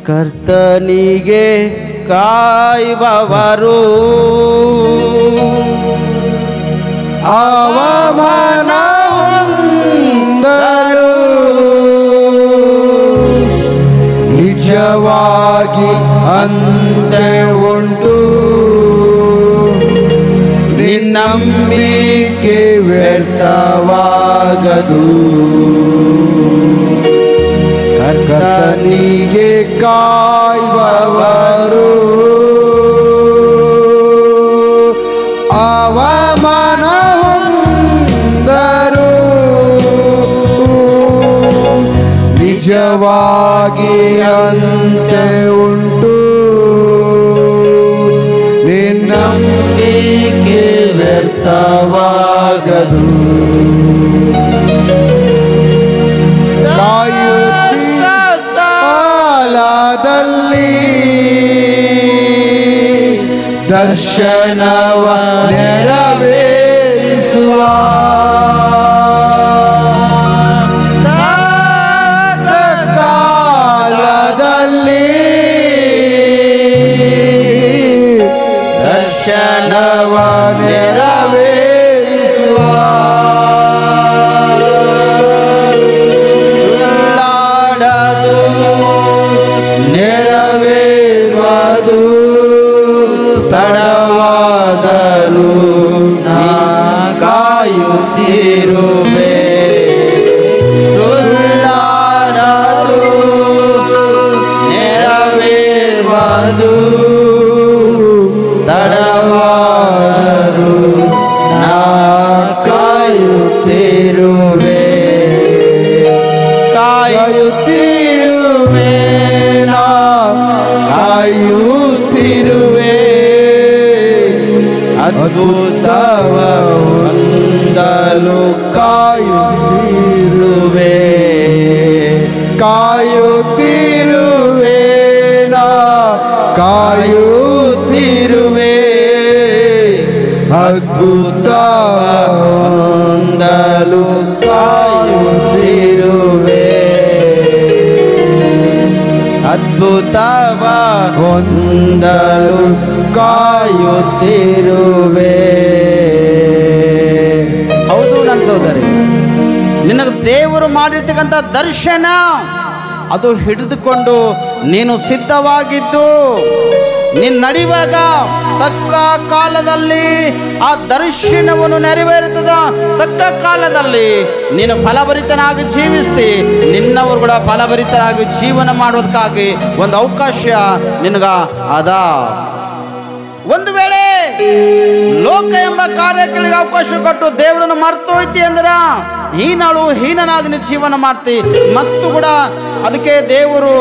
ಕರ್ತನಿಗೆ ಕಾಯುವವರು ಅವಮಾನ ಹೊಂದರು, ನಿಜವಾಗಿ ಅಂತ್ಯ ಉಂಟು, ನಿನ್ನಂಬಿಕೆ ವ್ಯರ್ಥವಾಗದು. ಕರ್ತನಿಗೆ ಕಾಯುವವರು ಅವಮಾನ ಹೊಂದರು, ನಿಜವಾಗಿ ಅಂತ್ಯ ಉಂಟು, ನಿನ್ನಂಬಿಕೆ ವ್ಯರ್ಥವಾಗದು. ಕಾಲದಲ್ಲಿ ದರ್ಶನವ ನೆರವೇರಿಸುವ ಕಾಲದಲ್ಲಿ ದರ್ಶನವ ನೆರವೇರಿಸುವ ಸುಳ್ಳಾಡದು ನೆರವೇರುವುದು ತಡವಾದರೂ ಕಾಯುತ್ತಿರುವೆ. ಸುಳ್ಳಾಡಲು ನೆರವೇರುವುದು ತಡವಾದರೂ ನಾ ಕಾಯುತ್ತಿರುವೆ. ಕಾಯುತ್ತಿರುವೆ, ನಾ ಕಾಯುತ್ತಿರುವೆ. ಅದ್ಭುತವ ಹೊಂದಲು ಕಾಯುತ್ತಿರುವೆ. ಕಾಯುತ್ತಿರುವೆ, ನಾ ಕಾಯುತ್ತಿರುವೆ. ಅದ್ಭುತವ ಹೊಂದಲು ಕಾಯುತ್ತಿರುವೆ. ಅದ್ಭುತವ ಹೊಂದಲು ಕಾಯುತ್ತಿರುವೆ. ಹೌದು ನನ್ನ ಸಹೋದರಿ, ನಿನಗೆ ದೇವರು ಮಾಡಿರ್ತಕ್ಕಂಥ ದರ್ಶನ ಅದು ಹಿಡಿದುಕೊಂಡು ನೀನು ಸಿದ್ಧವಾಗಿದ್ದು ನೀನು ನಡೆಯುವಾಗ ತಕ್ಕ ಕಾಲದಲ್ಲಿ ಆ ದರ್ಶನವನ್ನು ನೆರವೇರುತ್ತದ. ತಕ್ಕ ಕಾಲದಲ್ಲಿ ನೀನು ಫಲಭರಿತನಾಗಿ ಜೀವಿಸ್ತಿ, ನಿನ್ನವರು ಕೂಡ ಫಲಭರಿತರಾಗಿ ಜೀವನ ಮಾಡೋದಕ್ಕಾಗಿ ಒಂದು ಅವಕಾಶ ನಿನಗ ಅದ. ಒಂದು ವೇಳೆ ಲೋಕ ಎಂಬ ಕಾರ್ಯಕ್ಕೆಗಳಿಗೆ ಅವಕಾಶ ಕೊಟ್ಟು ದೇವರನ್ನು ಮರ್ತು ಹೋಯ್ತಿ ಅಂದ್ರ ಹೀನಾಳು ಹೀನನಾಗಿ ನೀನು ಜೀವನ ಮಾಡ್ತಿ. ಮತ್ತು ಕೂಡ ಅದಕ್ಕೆ ದೇವರು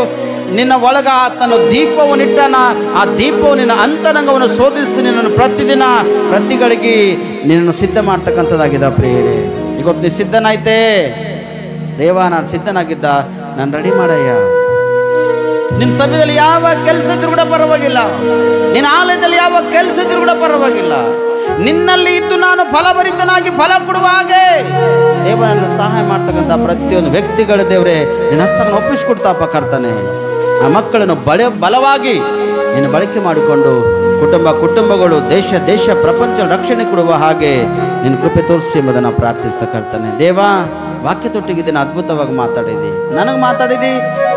ನಿನ್ನ ಒಳಗ ತನ್ನ ದೀಪವನ್ನು ಇಟ್ಟನ. ಆ ದೀಪವು ನಿನ್ನ ಅಂತರಂಗವನ್ನು ಶೋಧಿಸಿ ನಿನ್ನನ್ನು ಪ್ರತಿದಿನ ಪ್ರತಿಗಳಿಗೆ ನಿನ್ನನ್ನು ಸಿದ್ಧ ಮಾಡ್ತಕ್ಕಂಥದ್ದಾಗಿದೆ ಪ್ರಿಯರೇ. ಇವತ್ತು ನೀ ಸಿದ್ಧನಾಯ್ತೆ, ದೇವ ನಾನು ಸಿದ್ಧನಾಗಿದ್ದ, ನಾನು ರೆಡಿ ಮಾಡಯ್ಯ. ನಿನ್ನ ಸಭೆಯಲ್ಲಿ ಯಾವ ಕೆಲಸ ಇದ್ರೂ ಕೂಡ ಪರವಾಗಿಲ್ಲ, ನಿನ್ನ ಆಲಯದಲ್ಲಿ ಯಾವ ಕೆಲಸ ಇದ್ರೂ ಕೂಡ ಪರವಾಗಿಲ್ಲ, ನಿನ್ನಲ್ಲಿ ಇದ್ದು ನಾನು ಫಲಭರಿತನಾಗಿ ಫಲ ಕೊಡುವ ಹಾಗೆ ದೇವರನ್ನು ಸಹಾಯ ಮಾಡ್ತಕ್ಕಂಥ ಪ್ರತಿಯೊಂದು ವ್ಯಕ್ತಿಗಳ ದೇವರೇ ನಿನ್ನ ಹಸ್ತವನ್ನು ಒಪ್ಪಿಸಿಕೊಡ್ತಾಪ ಕರ್ತನೆ. ಆ ಮಕ್ಕಳನ್ನು ಬಲವಾಗಿ ನೀನು ಬಳಕೆ ಮಾಡಿಕೊಂಡು ಕುಟುಂಬಗಳು ದೇಶ ಪ್ರಪಂಚ ರಕ್ಷಣೆ ಕೊಡುವ ಹಾಗೆ ನಿನ್ನ ಕೃಪೆ ತೋರಿಸಿ ಎಂಬುದನ್ನು ಪ್ರಾರ್ಥಿಸ್ತಾ ಕರ್ತನೆ. ದೇವಾ, ವಾಕ್ಯ ತೊಟ್ಟಿಗಿದ್ದೇನೆ, ಅದ್ಭುತವಾಗಿ ಮಾತಾಡಿದಿ, ನನಗೆ ಮಾತಾಡಿದಿ,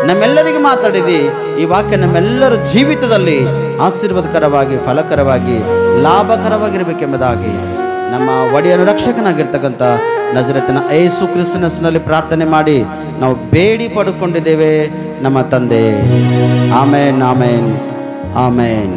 ನಮ್ಮೆಲ್ಲರಿಗೆ ಮಾತಾಡಿದಿ. ಈ ವಾಕ್ಯ ನಮ್ಮೆಲ್ಲರ ಜೀವಿತದಲ್ಲಿ ಆಶೀರ್ವಾದಕರವಾಗಿ, ಫಲಕರವಾಗಿ, ಲಾಭಕರವಾಗಿರಬೇಕೆಂಬುದಾಗಿ ನಮ್ಮ ಒಡೆಯನು ರಕ್ಷಕನಾಗಿರ್ತಕ್ಕಂಥ ನಜರೇತಿನ ಯೇಸು ಕ್ರಿಸ್ತನ ಹೆಸರಿನಲ್ಲಿ ಪ್ರಾರ್ಥನೆ ಮಾಡಿ ನಾವು ಬೇಡಿ ಪಡ್ಕೊಂಡಿದ್ದೇವೆ ನಮ್ಮ ತಂದೆ. ಆಮೇನ್, ಆಮೇನ್, ಆಮೇನ್.